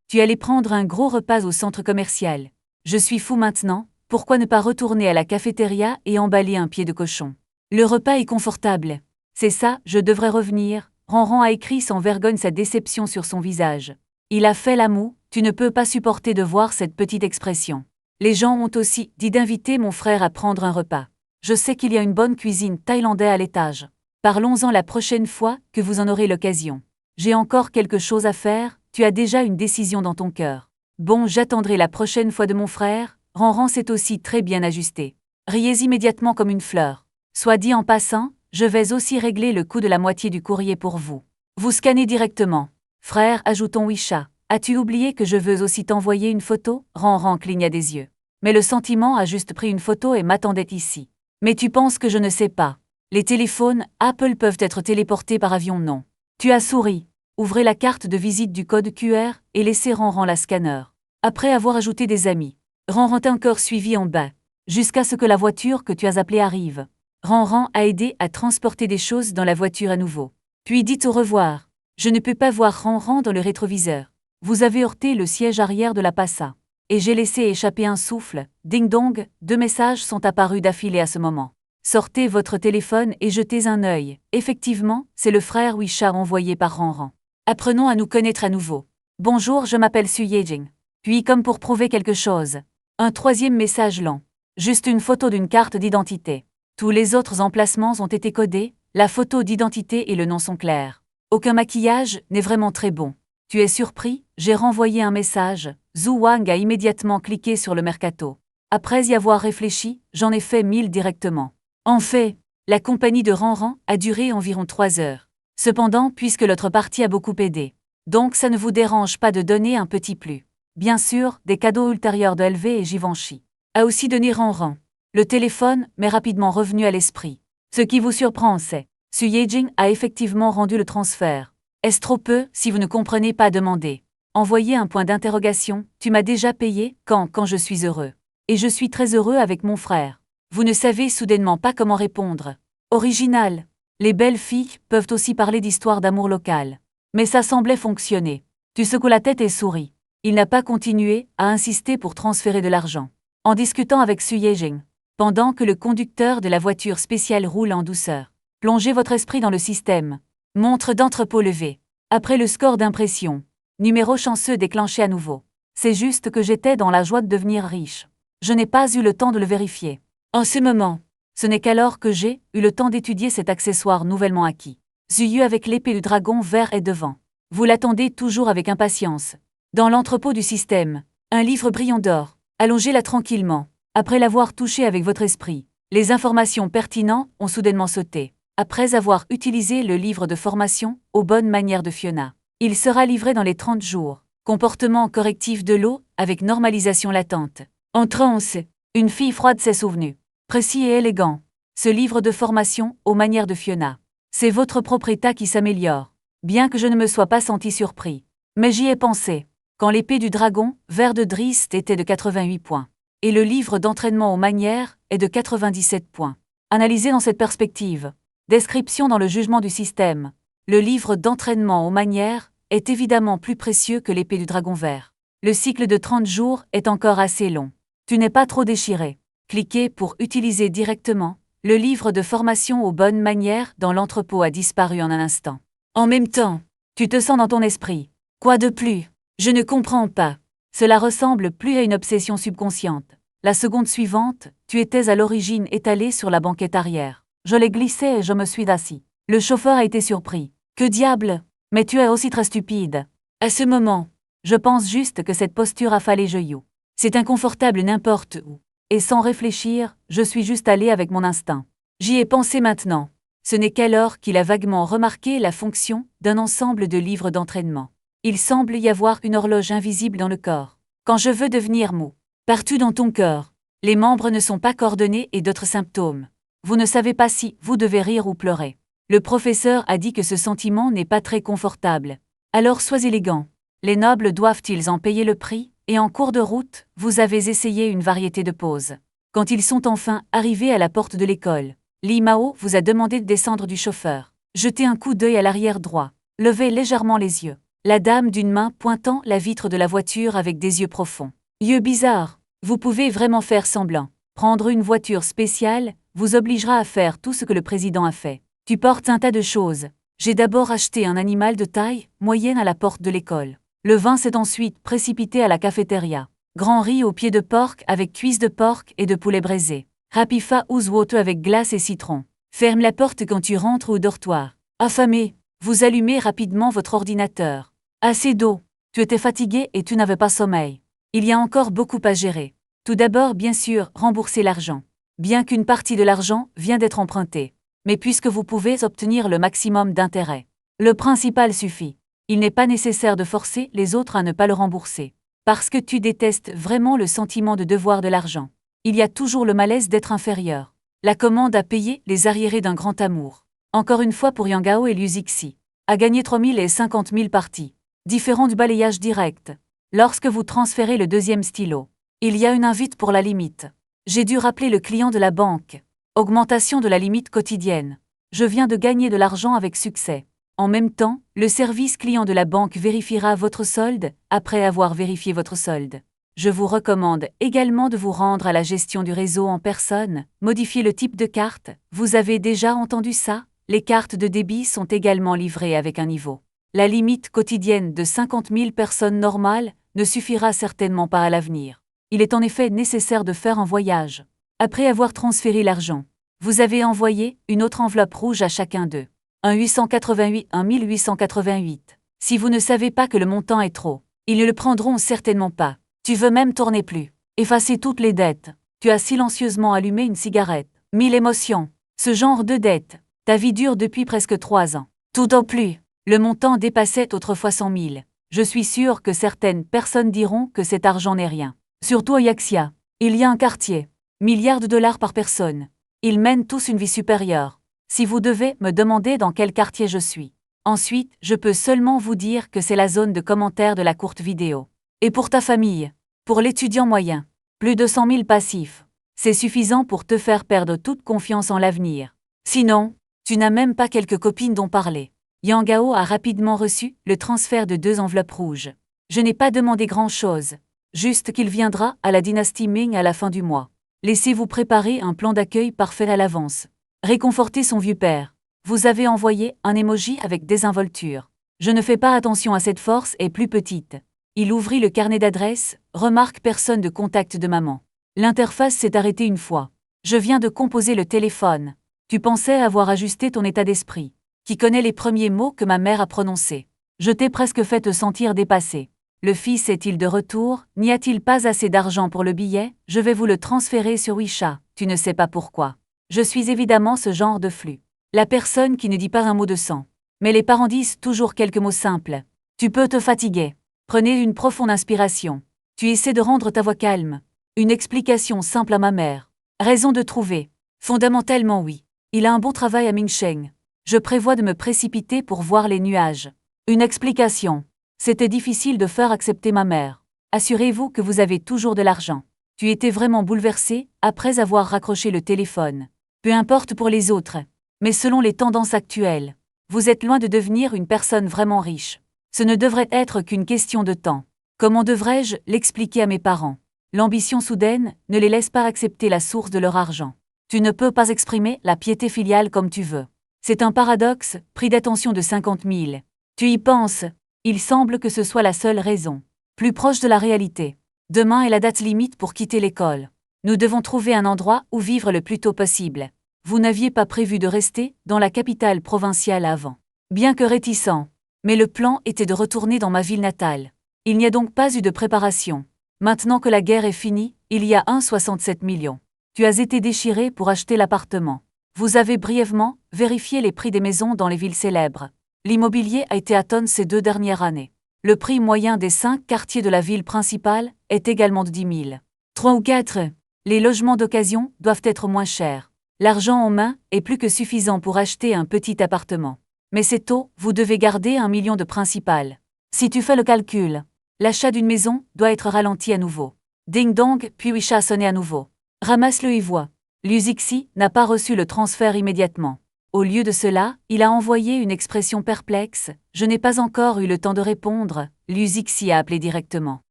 Tu allais prendre un gros repas au centre commercial. Je suis fou maintenant, pourquoi ne pas retourner à la cafétéria et emballer un pied de cochon? Le repas est confortable. C'est ça, je devrais revenir. Ranran a écrit sans vergogne sa déception sur son visage. Il a fait la moue, tu ne peux pas supporter de voir cette petite expression. Les gens ont aussi dit d'inviter mon frère à prendre un repas. Je sais qu'il y a une bonne cuisine thaïlandaise à l'étage. Parlons-en la prochaine fois que vous en aurez l'occasion. J'ai encore quelque chose à faire, tu as déjà une décision dans ton cœur. Bon, j'attendrai la prochaine fois de mon frère. Ranran s'est aussi très bien ajusté. Riez immédiatement comme une fleur. Soit dit en passant, je vais aussi régler le coût de la moitié du courrier pour vous. Vous scannez directement. Frère, ajoutons WeChat. As-tu oublié que je veux aussi t'envoyer une photo? Ranran cligna des yeux. Mais le sentiment a juste pris une photo et m'attendait ici. Mais tu penses que je ne sais pas. Les téléphones Apple peuvent être téléportés par avion, non. Tu as souri. Ouvrez la carte de visite du code QR et laissez Ranran la scanner. Après avoir ajouté des amis. Ranran t'a encore suivi en bas. Jusqu'à ce que la voiture que tu as appelée arrive. Ranran a aidé à transporter des choses dans la voiture à nouveau. Puis dit au revoir. Je ne peux pas voir Ranran dans le rétroviseur. Vous avez heurté le siège arrière de la Passa. Et j'ai laissé échapper un souffle. Ding dong, 2 messages sont apparus d'affilée à ce moment. Sortez votre téléphone et jetez un œil. Effectivement, c'est le frère WeChat envoyé par Ranran. Apprenons à nous connaître à nouveau. Bonjour, je m'appelle Su Yejing. Puis comme pour prouver quelque chose. Un 3e message lent. Juste une photo d'une carte d'identité. Tous les autres emplacements ont été codés, la photo d'identité et le nom sont clairs. Aucun maquillage n'est vraiment très bon. Tu es surpris? J'ai renvoyé un message. Zhu Wang a immédiatement cliqué sur le mercato. Après y avoir réfléchi, j'en ai fait 1000 directement. En fait, la compagnie de Ranran a duré environ 3 heures. Cependant, puisque l'autre partie a beaucoup aidé. Donc ça ne vous dérange pas de donner un petit plus. Bien sûr, des cadeaux ultérieurs de LV et Givenchy. A aussi donné Ranran. Le téléphone m'est rapidement revenu à l'esprit. Ce qui vous surprend, c'est Su Yejing a effectivement rendu le transfert. Est-ce trop peu si vous ne comprenez pas demander? Envoyez un point d'interrogation, tu m'as déjà payé quand je suis heureux. Et je suis très heureux avec mon frère. Vous ne savez soudainement pas comment répondre. Original. Les belles filles peuvent aussi parler d'histoire d'amour local. Mais ça semblait fonctionner. Tu secoues la tête et souris. Il n'a pas continué à insister pour transférer de l'argent. En discutant avec Su Yejing, pendant que le conducteur de la voiture spéciale roule en douceur. Plongez votre esprit dans le système. Montre d'entrepôt levé. Après le score d'impression. Numéro chanceux déclenché à nouveau. C'est juste que j'étais dans la joie de devenir riche. Je n'ai pas eu le temps de le vérifier. En ce moment, ce n'est qu'alors que j'ai eu le temps d'étudier cet accessoire nouvellement acquis. Zuyu avec l'épée du dragon vert est devant. Vous l'attendez toujours avec impatience. Dans l'entrepôt du système, un livre brillant d'or. Allongez-la tranquillement. Après l'avoir touché avec votre esprit, les informations pertinentes ont soudainement sauté. Après avoir utilisé le livre de formation aux bonnes manières de Fiona, il sera livré dans les 30 jours. Comportement correctif de l'eau avec normalisation latente. En transe, une fille froide s'est souvenue. Précis et élégant. Ce livre de formation aux manières de Fiona. C'est votre propre état qui s'améliore. Bien que je ne me sois pas senti surpris. Mais j'y ai pensé. Quand l'épée du dragon, vert de Drist était de 88 points. Et le livre d'entraînement aux manières est de 97 points. Analysé dans cette perspective. Description dans le jugement du système. Le livre d'entraînement aux manières est évidemment plus précieux que l'épée du dragon vert. Le cycle de 30 jours est encore assez long. Tu n'es pas trop déchiré. Cliquez pour utiliser directement. Le livre de formation aux bonnes manières dans l'entrepôt a disparu en un instant. En même temps, tu te sens dans ton esprit. Quoi de plus? Je ne comprends pas. Cela ressemble plus à une obsession subconsciente. La seconde suivante, tu étais à l'origine étalé sur la banquette arrière. Je l'ai glissé et je me suis assis. Le chauffeur a été surpris. Que diable? Mais tu es aussi très stupide. À ce moment, je pense juste que cette posture a fallu joyeux. C'est inconfortable n'importe où. Et sans réfléchir, je suis juste allé avec mon instinct. J'y ai pensé maintenant. Ce n'est qu'alors qu'il a vaguement remarqué la fonction d'un ensemble de livres d'entraînement. Il semble y avoir une horloge invisible dans le corps. Quand je veux devenir mou, partout dans ton corps, les membres ne sont pas coordonnés et d'autres symptômes. Vous ne savez pas si vous devez rire ou pleurer. Le professeur a dit que ce sentiment n'est pas très confortable. Alors sois élégant. Les nobles doivent-ils en payer le prix? Et en cours de route, vous avez essayé une variété de poses. Quand ils sont enfin arrivés à la porte de l'école, Li Mao vous a demandé de descendre du chauffeur. Jetez un coup d'œil à l'arrière droit. Levez légèrement les yeux. La dame d'une main pointant la vitre de la voiture avec des yeux profonds. Yeux bizarres. Vous pouvez vraiment faire semblant. Prendre une voiture spéciale vous obligera à faire tout ce que le président a fait. Tu portes un tas de choses. J'ai d'abord acheté un animal de taille moyenne à la porte de l'école. Le vin s'est ensuite précipité à la cafétéria. Grand riz aux pieds de porc avec cuisses de porc et de poulet braisé. Rapifa ouzwoto avec glace et citron. Ferme la porte quand tu rentres au dortoir. Affamé, vous allumez rapidement votre ordinateur. Assez d'eau. Tu étais fatigué et tu n'avais pas sommeil. Il y a encore beaucoup à gérer. Tout d'abord, bien sûr, rembourser l'argent. Bien qu'une partie de l'argent vient d'être empruntée. Mais puisque vous pouvez obtenir le maximum d'intérêt, le principal suffit. Il n'est pas nécessaire de forcer les autres à ne pas le rembourser. Parce que tu détestes vraiment le sentiment de devoir de l'argent. Il y a toujours le malaise d'être inférieur. La commande à payer les arriérés d'un grand amour. Encore une fois pour Yangao et Liu Zixi. A gagné 3000 et 50 000 parties. Différent du balayage direct. Lorsque vous transférez le deuxième stylo, il y a une invite pour la limite. J'ai dû rappeler le client de la banque. Augmentation de la limite quotidienne. Je viens de gagner de l'argent avec succès. En même temps, le service client de la banque vérifiera votre solde après avoir vérifié votre solde. Je vous recommande également de vous rendre à la gestion du réseau en personne, modifier le type de carte. Vous avez déjà entendu ça? Les cartes de débit sont également livrées avec un niveau. La limite quotidienne de 50 000 personnes normales ne suffira certainement pas à l'avenir. Il est en effet nécessaire de faire un voyage. Après avoir transféré l'argent, vous avez envoyé une autre enveloppe rouge à chacun d'eux. Un 888, un 1888. Si vous ne savez pas que le montant est trop, ils ne le prendront certainement pas. Tu veux même tourner plus. Effacer toutes les dettes. Tu as silencieusement allumé une cigarette. 1000 émotions. Ce genre de dette. Ta vie dure depuis presque 3 ans. Tout au plus. Le montant dépassait autrefois 100 000. Je suis sûr que certaines personnes diront que cet argent n'est rien. Surtout à Yaxia. Il y a un quartier. Milliards de dollars par personne. Ils mènent tous une vie supérieure. Si vous devez me demander dans quel quartier je suis. Ensuite, je peux seulement vous dire que c'est la zone de commentaires de la courte vidéo. Et pour ta famille, pour l'étudiant moyen, plus de 100 000 passifs. C'est suffisant pour te faire perdre toute confiance en l'avenir. Sinon, tu n'as même pas quelques copines dont parler. Yangao a rapidement reçu le transfert de 2 enveloppes rouges. Je n'ai pas demandé grand-chose. Juste qu'il viendra à la dynastie Ming à la fin du mois. Laissez-vous préparer un plan d'accueil parfait à l'avance. Réconfortez son vieux père. Vous avez envoyé un emoji avec désinvolture. Je ne fais pas attention à cette force est plus petite. Il ouvrit le carnet d'adresses, remarque personne de contact de maman. L'interface s'est arrêtée une fois. Je viens de composer le téléphone. Tu pensais avoir ajusté ton état d'esprit. Qui connaît les premiers mots que ma mère a prononcés? Je t'ai presque fait te sentir dépassé. Le fils est-il de retour? N'y a-t-il pas assez d'argent pour le billet? Je vais vous le transférer sur WeChat. Tu ne sais pas pourquoi. Je suis évidemment ce genre de flux. La personne qui ne dit pas un mot de sang. Mais les parents disent toujours quelques mots simples. Tu peux te fatiguer. Prenez une profonde inspiration. Tu essaies de rendre ta voix calme. Une explication simple à ma mère. Raison de trouver. Fondamentalement oui. Il a un bon travail à Minsheng. Je prévois de me précipiter pour voir les nuages. Une explication. C'était difficile de faire accepter ma mère. Assurez-vous que vous avez toujours de l'argent. Tu étais vraiment bouleversé après avoir raccroché le téléphone. Peu importe pour les autres. Mais selon les tendances actuelles, vous êtes loin de devenir une personne vraiment riche. Ce ne devrait être qu'une question de temps. Comment devrais-je l'expliquer à mes parents? L'ambition soudaine ne les laisse pas accepter la source de leur argent. Tu ne peux pas exprimer la piété filiale comme tu veux. C'est un paradoxe, prix d'attention de 50 000. Tu y penses? Il semble que ce soit la seule raison. Plus proche de la réalité. Demain est la date limite pour quitter l'école. Nous devons trouver un endroit où vivre le plus tôt possible. Vous n'aviez pas prévu de rester dans la capitale provinciale avant. Bien que réticent. Mais le plan était de retourner dans ma ville natale. Il n'y a donc pas eu de préparation. Maintenant que la guerre est finie, il y a 67 millions. Tu as été déchiré pour acheter l'appartement. Vous avez brièvement vérifié les prix des maisons dans les villes célèbres. L'immobilier a été à tonnes ces 2 dernières années. Le prix moyen des 5 quartiers de la ville principale est également de 10 000. 3 ou 4. Les logements d'occasion doivent être moins chers. L'argent en main est plus que suffisant pour acheter un petit appartement. Mais c'est tôt, vous devez garder 1 million de principal. Si tu fais le calcul, l'achat d'une maison doit être ralenti à nouveau. Ding dong, puis WeChat a sonné à nouveau. Ramasse-le et vois. Luzixi n'a pas reçu le transfert immédiatement. Au lieu de cela, il a envoyé une expression perplexe. Je n'ai pas encore eu le temps de répondre. Luzixi a appelé directement.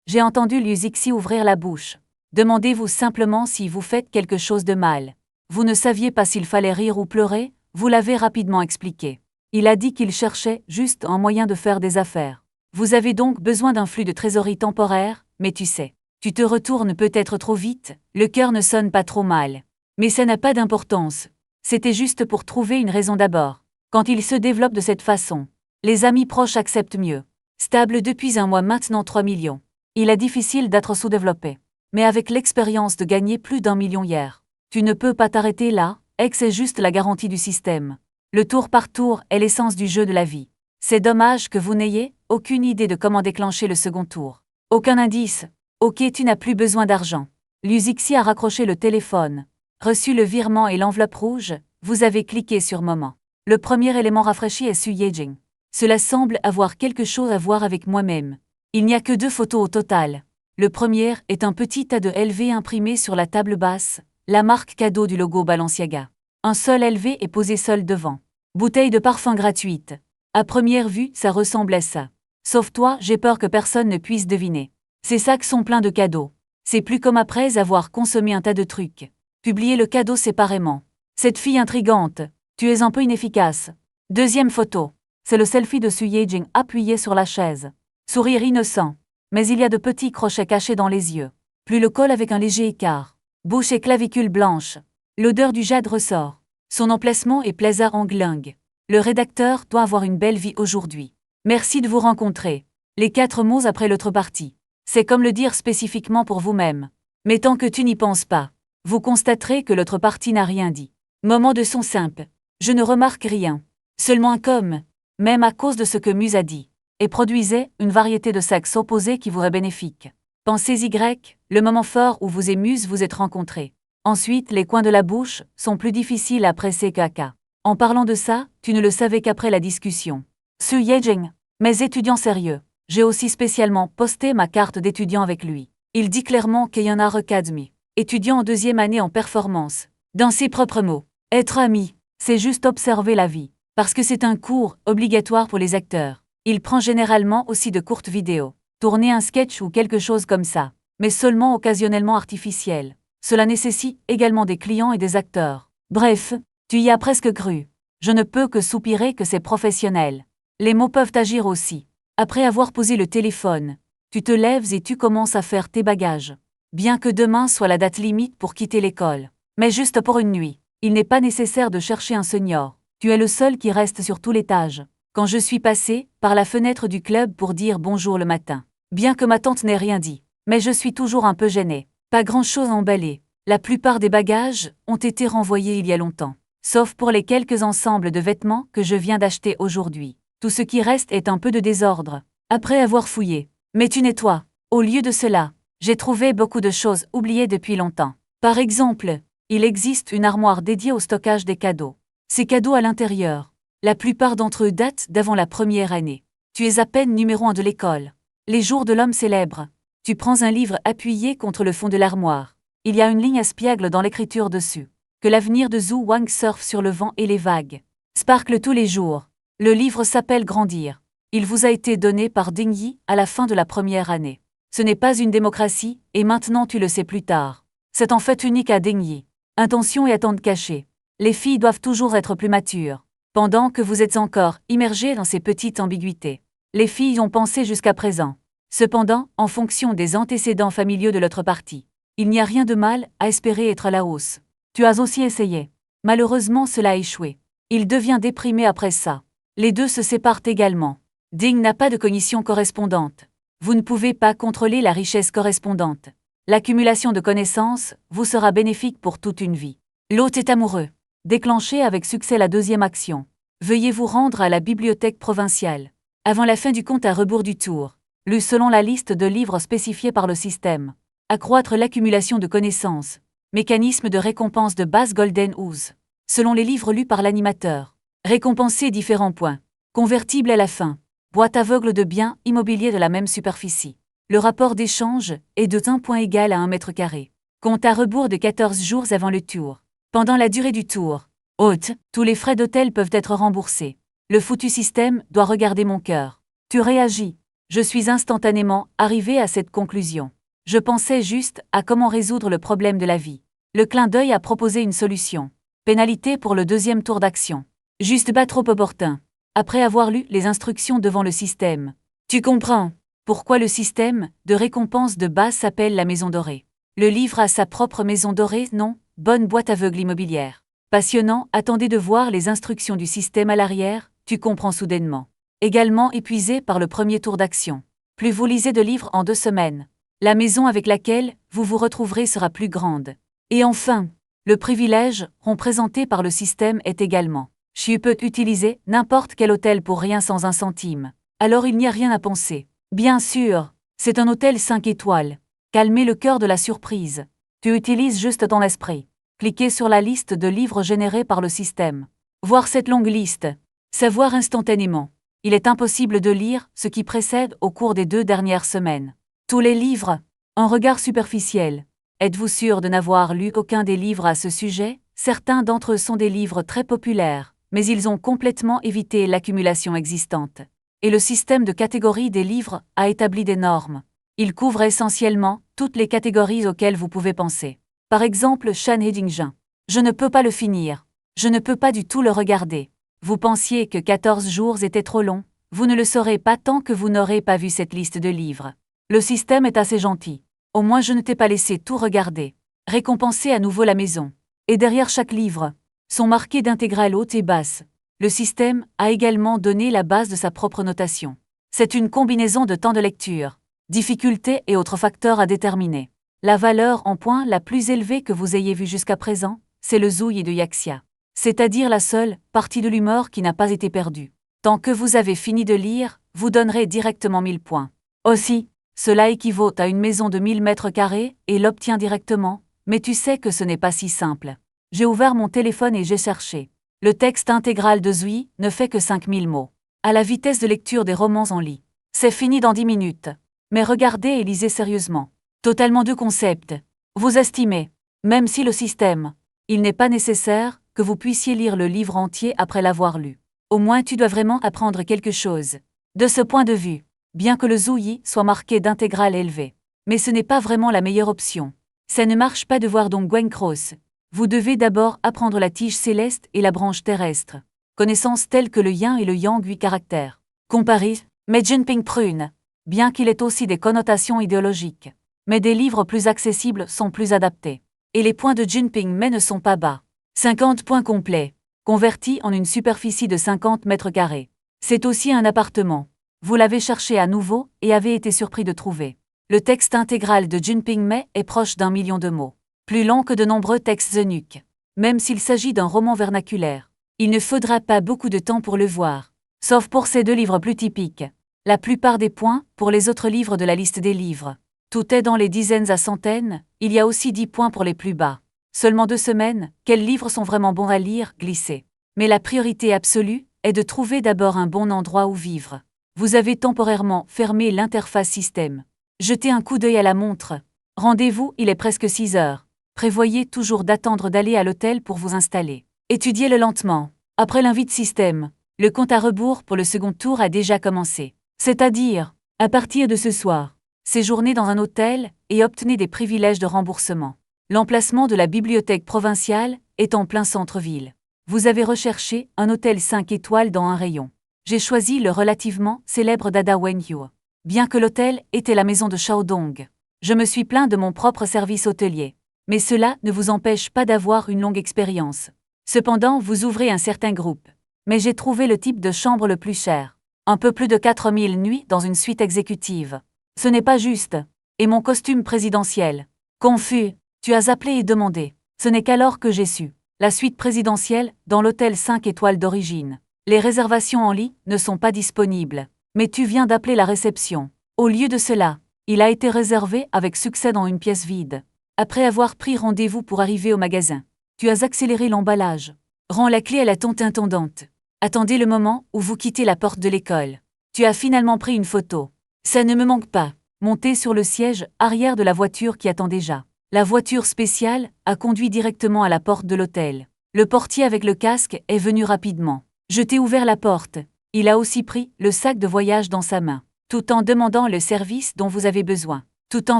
J'ai entendu Luzixi ouvrir la bouche. Demandez-vous simplement si vous faites quelque chose de mal. Vous ne saviez pas s'il fallait rire ou pleurer, vous l'avez rapidement expliqué. Il a dit qu'il cherchait juste un moyen de faire des affaires. Vous avez donc besoin d'un flux de trésorerie temporaire, mais tu sais. Tu te retournes peut-être trop vite, le cœur ne sonne pas trop mal. Mais ça n'a pas d'importance. C'était juste pour trouver une raison d'abord. Quand il se développe de cette façon, les amis proches acceptent mieux. Stable depuis un mois maintenant 3 millions. Il est difficile d'être sous-développé. Mais avec l'expérience de gagner plus d'1 million hier, tu ne peux pas t'arrêter là, X est juste la garantie du système. Le tour par tour est l'essence du jeu de la vie. C'est dommage que vous n'ayez aucune idée de comment déclencher le second tour. Aucun indice. Ok, tu n'as plus besoin d'argent. Luzixi a raccroché le téléphone. Reçu le virement et l'enveloppe rouge, vous avez cliqué sur Moment. Le premier élément rafraîchi est Su Yejing. Cela semble avoir quelque chose à voir avec moi-même. Il n'y a que 2 photos au total. Le premier est un petit tas de LV imprimés sur la table basse, la marque cadeau du logo Balenciaga. Un seul LV est posé seul devant. Bouteille de parfum gratuite. À première vue, ça ressemble à ça. Sauf toi, j'ai peur que personne ne puisse deviner. Ces sacs sont pleins de cadeaux. C'est plus comme après avoir consommé un tas de trucs. Publiez le cadeau séparément. Cette fille intrigante. Tu es un peu inefficace. Deuxième photo. C'est le selfie de Su Yejing appuyé sur la chaise. Sourire innocent. Mais il y a de petits crochets cachés dans les yeux. Plus le col avec un léger écart. Bouche et clavicule blanche. L'odeur du jade ressort. Son emplacement est Plaza Angling. Le rédacteur doit avoir une belle vie aujourd'hui. Merci de vous rencontrer. Les 4 mots après l'autre partie. C'est comme le dire spécifiquement pour vous-même. Mais tant que tu n'y penses pas, vous constaterez que l'autre partie n'a rien dit. Moment de son simple. Je ne remarque rien. Seulement un comme, même à cause de ce que Muse a dit. Et produisait une variété de sexes opposés qui vous est bénéfique. Pensez Y, le moment fort où vous et Muse vous êtes rencontrés. Ensuite, les coins de la bouche sont plus difficiles à presser qu'à. En parlant de ça, tu ne le savais qu'après la discussion. Su Yejing, mes étudiants sérieux. J'ai aussi spécialement posté ma carte d'étudiant avec lui. Il dit clairement qu'il y en a Academy. Étudiant en 2e année en performance. Dans ses propres mots, être ami, c'est juste observer la vie. Parce que c'est un cours obligatoire pour les acteurs. Il prend généralement aussi de courtes vidéos. Tourner un sketch ou quelque chose comme ça. Mais seulement occasionnellement artificiel. Cela nécessite également des clients et des acteurs. Bref, tu y as presque cru. Je ne peux que soupirer que c'est professionnel. Les mots peuvent agir aussi. Après avoir posé le téléphone, tu te lèves et tu commences à faire tes bagages. Bien que demain soit la date limite pour quitter l'école. Mais juste pour une nuit. Il n'est pas nécessaire de chercher un senior. Tu es le seul qui reste sur tout l'étage. Quand je suis passé par la fenêtre du club pour dire bonjour le matin. Bien que ma tante n'ait rien dit. Mais je suis toujours un peu gênée. Pas grand-chose à emballer. La plupart des bagages ont été renvoyés il y a longtemps. Sauf pour les quelques ensembles de vêtements que je viens d'acheter aujourd'hui. Tout ce qui reste est un peu de désordre. Après avoir fouillé. Mais tu nettoies. Au lieu de cela, j'ai trouvé beaucoup de choses oubliées depuis longtemps. Par exemple, il existe une armoire dédiée au stockage des cadeaux. Ces cadeaux à l'intérieur, la plupart d'entre eux datent d'avant la première année. Tu es à peine numéro 1 de l'école. Les jours de l'homme célèbre. Tu prends un livre appuyé contre le fond de l'armoire. Il y a une ligne espiègle dans l'écriture dessus. Que l'avenir de Zhu Wang surfe sur le vent et les vagues. Sparkle tous les jours. Le livre s'appelle Grandir. Il vous a été donné par Ding Yi à la fin de la première année. Ce n'est pas une démocratie, et maintenant tu le sais plus tard. C'est en fait unique à Ding Yi. Intention et attente cachée. Les filles doivent toujours être plus matures. Pendant que vous êtes encore immergés dans ces petites ambiguïtés. Les filles ont pensé jusqu'à présent. Cependant, en fonction des antécédents familiaux de l'autre partie, il n'y a rien de mal à espérer être à la hausse. Tu as aussi essayé. Malheureusement, cela a échoué. Il devient déprimé après ça. Les deux se séparent également. Ding n'a pas de cognition correspondante. Vous ne pouvez pas contrôler la richesse correspondante. L'accumulation de connaissances vous sera bénéfique pour toute une vie. L'hôte est amoureux. Déclenchez avec succès la deuxième action. Veuillez vous rendre à la bibliothèque provinciale. Avant la fin du compte à rebours du tour. Lu selon la liste de livres spécifiés par le système. Accroître l'accumulation de connaissances. Mécanisme de récompense de base Golden Ooze. Selon les livres lus par l'animateur. Récompenser différents points. Convertible à la fin. Boîte aveugle de biens immobiliers de la même superficie. Le rapport d'échange est de 1 point égal à 1 mètre carré. Compte à rebours de 14 jours avant le tour. Pendant la durée du tour. Hôte, tous les frais d'hôtel peuvent être remboursés. Le foutu système doit regarder mon cœur. Tu réagis. Je suis instantanément arrivé à cette conclusion. Je pensais juste à comment résoudre le problème de la vie. Le clin d'œil a proposé une solution. Pénalité pour le deuxième tour d'action. Juste pas trop opportun. Après avoir lu les instructions devant le système. Tu comprends pourquoi le système de récompense de base s'appelle la Maison Dorée. Le livre a sa propre Maison Dorée, non, bonne boîte aveugle immobilière. Passionnant, attendez de voir les instructions du système à l'arrière, tu comprends soudainement. Également épuisé par le premier tour d'action. Plus vous lisez de livres en 2 semaines. La maison avec laquelle vous vous retrouverez sera plus grande. Et enfin, le privilège représenté par le système est également. Tu peux utiliser n'importe quel hôtel pour rien sans 1 centime. Alors il n'y a rien à penser. Bien sûr, c'est un hôtel 5 étoiles. Calmez le cœur de la surprise. Tu utilises juste ton esprit. Cliquez sur la liste de livres générés par le système. Voir cette longue liste. Savoir instantanément. Il est impossible de lire ce qui précède au cours des 2 dernières semaines. Tous les livres. Un regard superficiel. Êtes-vous sûr de n'avoir lu aucun des livres à ce sujet? Certains d'entre eux sont des livres très populaires, mais ils ont complètement évité l'accumulation existante. Et le système de catégorie des livres a établi des normes. Il couvre essentiellement toutes les catégories auxquelles vous pouvez penser. Par exemple, Shan Hedingjin. Je ne peux pas le finir. Je ne peux pas du tout le regarder. Vous pensiez que 14 jours étaient trop longs, vous ne le saurez pas tant que vous n'aurez pas vu cette liste de livres. Le système est assez gentil. Au moins je ne t'ai pas laissé tout regarder. Récompenser à nouveau la maison. Et derrière chaque livre, sont marqués d'intégrales hautes et basses. Le système a également donné la base de sa propre notation. C'est une combinaison de temps de lecture, difficulté et autres facteurs à déterminer. La valeur en points la plus élevée que vous ayez vue jusqu'à présent, c'est le Zouyi de Yaxia. C'est-à-dire la seule partie de l'humeur qui n'a pas été perdue. Tant que vous avez fini de lire, vous donnerez directement 1000 points. Aussi, cela équivaut à une maison de 1000 mètres carrés et l'obtient directement, mais tu sais que ce n'est pas si simple. J'ai ouvert mon téléphone et j'ai cherché. Le texte intégral de Zouyi ne fait que 5000 mots. À la vitesse de lecture des romans en lit. C'est fini dans 10 minutes. Mais regardez et lisez sérieusement. Totalement 2 concepts. Vous estimez, même si le système, il n'est pas nécessaire que vous puissiez lire le livre entier après l'avoir lu. Au moins tu dois vraiment apprendre quelque chose. De ce point de vue, bien que le Zouyi soit marqué d'intégrale élevée. Mais ce n'est pas vraiment la meilleure option. Ça ne marche pas de voir donc Gwen Cross. Vous devez d'abord apprendre la tige céleste et la branche terrestre. Connaissances telles que le yin et le yang 8 caractères. Comparis, mais Jinping prune, bien qu'il ait aussi des connotations idéologiques. Mais des livres plus accessibles sont plus adaptés. Et les points de Jinping mais ne sont pas bas. 50 points complets, convertis en une superficie de 50 mètres carrés. C'est aussi un appartement. Vous l'avez cherché à nouveau et avez été surpris de trouver. Le texte intégral de Jinping mais est proche d'1 million de mots. Plus long que de nombreux textes eunuques. Même s'il s'agit d'un roman vernaculaire. Il ne faudra pas beaucoup de temps pour le voir. Sauf pour ces 2 livres plus typiques. La plupart des points, pour les autres livres de la liste des livres. Tout est dans les dizaines à centaines, il y a aussi 10 points pour les plus bas. Seulement 2 semaines, quels livres sont vraiment bons à lire, glisser. Mais la priorité absolue est de trouver d'abord un bon endroit où vivre. Vous avez temporairement fermé l'interface système. Jetez un coup d'œil à la montre. Rendez-vous, il est presque 6 heures. Prévoyez toujours d'attendre d'aller à l'hôtel pour vous installer. Étudiez-le lentement. Après l'invite système, le compte à rebours pour le second tour a déjà commencé. C'est-à-dire, à partir de ce soir, séjournez dans un hôtel et obtenez des privilèges de remboursement. L'emplacement de la bibliothèque provinciale est en plein centre-ville. Vous avez recherché un hôtel 5 étoiles dans un rayon. J'ai choisi le relativement célèbre Dada Wenyu. Bien que l'hôtel était la maison de Shaodong, je me suis plaint de mon propre service hôtelier. Mais cela ne vous empêche pas d'avoir une longue expérience. Cependant, vous ouvrez un certain groupe. Mais j'ai trouvé le type de chambre le plus cher. Un peu plus de 4000 nuits dans une suite exécutive. Ce n'est pas juste. Et mon costume présidentiel. Confus, tu as appelé et demandé. Ce n'est qu'alors que j'ai su. La suite présidentielle dans l'hôtel 5 étoiles d'origine. Les réservations en lit ne sont pas disponibles. Mais tu viens d'appeler la réception. Au lieu de cela, il a été réservé avec succès dans une pièce vide. Après avoir pris rendez-vous pour arriver au magasin, tu as accéléré l'emballage. Rends la clé à la tante intendante. Attendez le moment où vous quittez la porte de l'école. Tu as finalement pris une photo. Ça ne me manque pas. Montez sur le siège arrière de la voiture qui attend déjà. La voiture spéciale a conduit directement à la porte de l'hôtel. Le portier avec le casque est venu rapidement. Je t'ai ouvert la porte. Il a aussi pris le sac de voyage dans sa main, tout en demandant le service dont vous avez besoin, tout en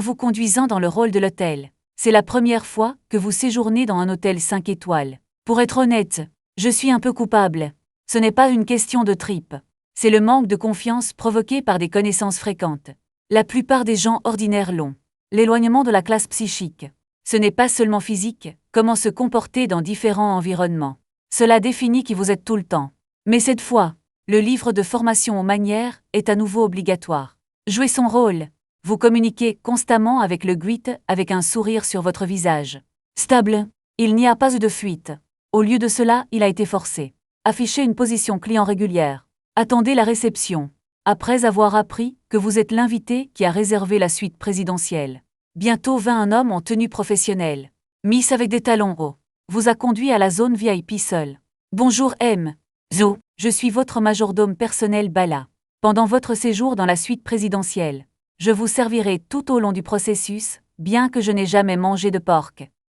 vous conduisant dans le hall de l'hôtel. C'est la première fois que vous séjournez dans un hôtel 5 étoiles. Pour être honnête, je suis un peu coupable. Ce n'est pas une question de tripes. C'est le manque de confiance provoqué par des connaissances fréquentes. La plupart des gens ordinaires l'ont. L'éloignement de la classe psychique. Ce n'est pas seulement physique, comment se comporter dans différents environnements. Cela définit qui vous êtes tout le temps. Mais cette fois, le livre de formation aux manières est à nouveau obligatoire. Jouez son rôle. Vous communiquez constamment avec le GUIT avec un sourire sur votre visage. Stable. Il n'y a pas eu de fuite. Au lieu de cela, il a été forcé. Affichez une position client régulière. Attendez la réception. Après avoir appris que vous êtes l'invité qui a réservé la suite présidentielle. Bientôt vint un homme en tenue professionnelle. Miss avec des talons hauts. Vous a conduit à la zone VIP seul. Bonjour M. Zo, je suis votre majordome personnel Bala. Pendant votre séjour dans la suite présidentielle, je vous servirai tout au long du processus, bien que je n'ai jamais mangé de porc.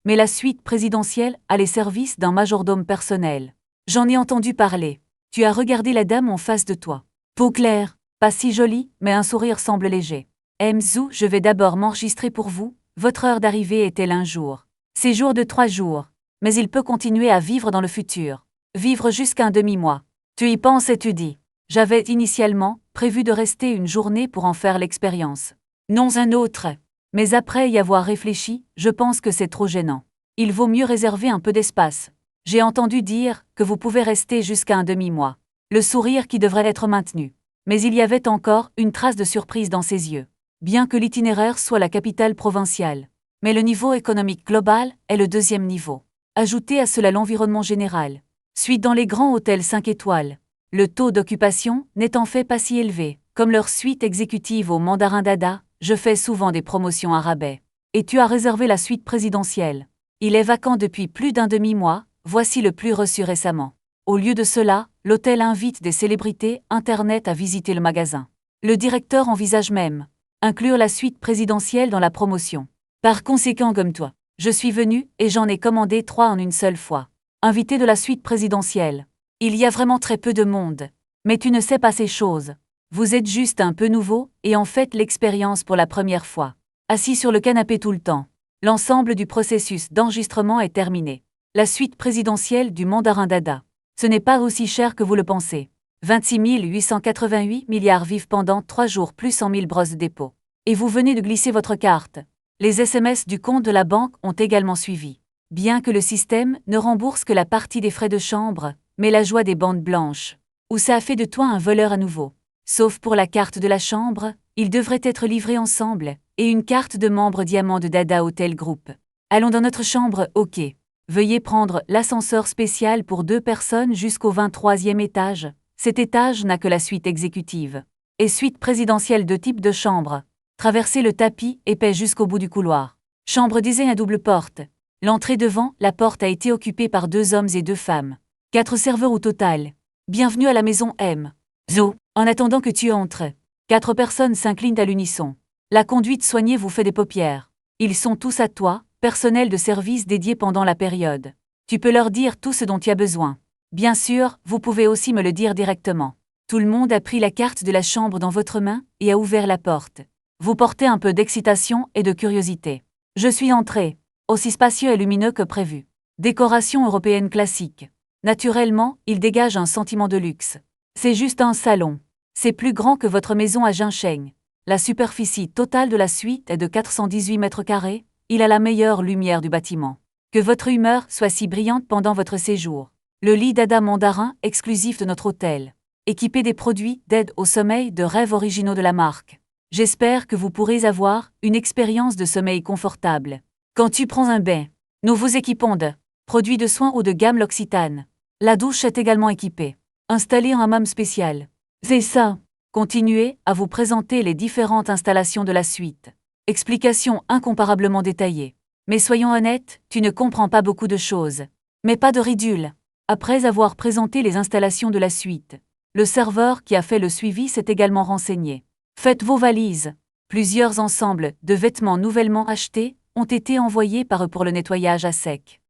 Mais la suite présidentielle a les services d'un majordome personnel. J'en ai entendu parler. Tu as regardé la dame en face de toi. Peau claire, pas si jolie, mais un sourire semble léger. Mzou, je vais d'abord m'enregistrer pour vous. Votre heure d'arrivée est-elle un jour? Séjour de 3 jours. Mais il peut continuer à vivre dans le futur. Vivre jusqu'à un demi-mois. Tu y penses et tu dis. J'avais initialement prévu de rester une journée pour en faire l'expérience. Non un autre. Mais après y avoir réfléchi, je pense que c'est trop gênant. Il vaut mieux réserver un peu d'espace. J'ai entendu dire que vous pouvez rester jusqu'à un demi-mois. Le sourire qui devrait être maintenu. Mais il y avait encore une trace de surprise dans ses yeux. Bien que l'itinéraire soit la capitale provinciale. Mais le niveau économique global est le 2e niveau. Ajoutez à cela l'environnement général. Suite dans les grands hôtels 5 étoiles. Le taux d'occupation n'est en fait pas si élevé. Comme leur suite exécutive au Mandarin Dada, je fais souvent des promotions à rabais. Et tu as réservé la suite présidentielle. Il est vacant depuis plus d'un demi-mois, voici le plus reçu récemment. Au lieu de cela, l'hôtel invite des célébrités Internet à visiter le magasin. Le directeur envisage même inclure la suite présidentielle dans la promotion. Par conséquent, comme toi, je suis venu et j'en ai commandé 3 en une seule fois. Invité de la suite présidentielle. Il y a vraiment très peu de monde. Mais tu ne sais pas ces choses. Vous êtes juste un peu nouveau et en faites l'expérience pour la première fois. Assis sur le canapé tout le temps. L'ensemble du processus d'enregistrement est terminé. La suite présidentielle du Mandarin Dada. Ce n'est pas aussi cher que vous le pensez. 26 888 milliards vivent pendant 3 jours plus 100 000 brosses de dépôt. Et vous venez de glisser votre carte. Les SMS du compte de la banque ont également suivi. Bien que le système ne rembourse que la partie des frais de chambre, mais la joie des bandes blanches. Ou ça a fait de toi un voleur à nouveau. Sauf pour la carte de la chambre, ils devraient être livrés ensemble, et une carte de membre diamant de Dada Hotel Group. Allons dans notre chambre, ok. Veuillez prendre l'ascenseur spécial pour 2 personnes jusqu'au 23e étage. Cet étage n'a que la suite exécutive. Et suite présidentielle de type de chambre. Traversez le tapis épais jusqu'au bout du couloir. Chambre design à double porte. L'entrée devant la porte a été occupée par 2 hommes et 2 femmes. 4 serveurs au total. Bienvenue à la maison M. Zo. En attendant que tu entres. 4 personnes s'inclinent à l'unisson. La conduite soignée vous fait des paupières. Ils sont tous à toi, personnel de service dédié pendant la période. Tu peux leur dire tout ce dont tu as besoin. Bien sûr, vous pouvez aussi me le dire directement. Tout le monde a pris la carte de la chambre dans votre main et a ouvert la porte. Vous portez un peu d'excitation et de curiosité. Je suis entré. Aussi spacieux et lumineux que prévu. Décoration européenne classique. Naturellement, il dégage un sentiment de luxe. C'est juste un salon. C'est plus grand que votre maison à Jincheng. La superficie totale de la suite est de 418 mètres carrés. Il a la meilleure lumière du bâtiment. Que votre humeur soit si brillante pendant votre séjour. Le lit Dada mandarin exclusif de notre hôtel. Équipé des produits d'aide au sommeil de rêve originaux de la marque. J'espère que vous pourrez avoir une expérience de sommeil confortable. Quand tu prends un bain, nous vous équipons de produits de soins haut de gamme L'Occitane. La douche est également équipée. Installée en hammam spécial. C'est ça. Continuez à vous présenter les différentes installations de la suite. Explication incomparablement détaillée. Mais soyons honnêtes, tu ne comprends pas beaucoup de choses. Mais pas de ridule. Après avoir présenté les installations de la suite, le serveur qui a fait le suivi s'est également renseigné. Faites vos valises. Plusieurs ensembles de vêtements nouvellement achetés ont été envoyés par eux pour le nettoyage à sec.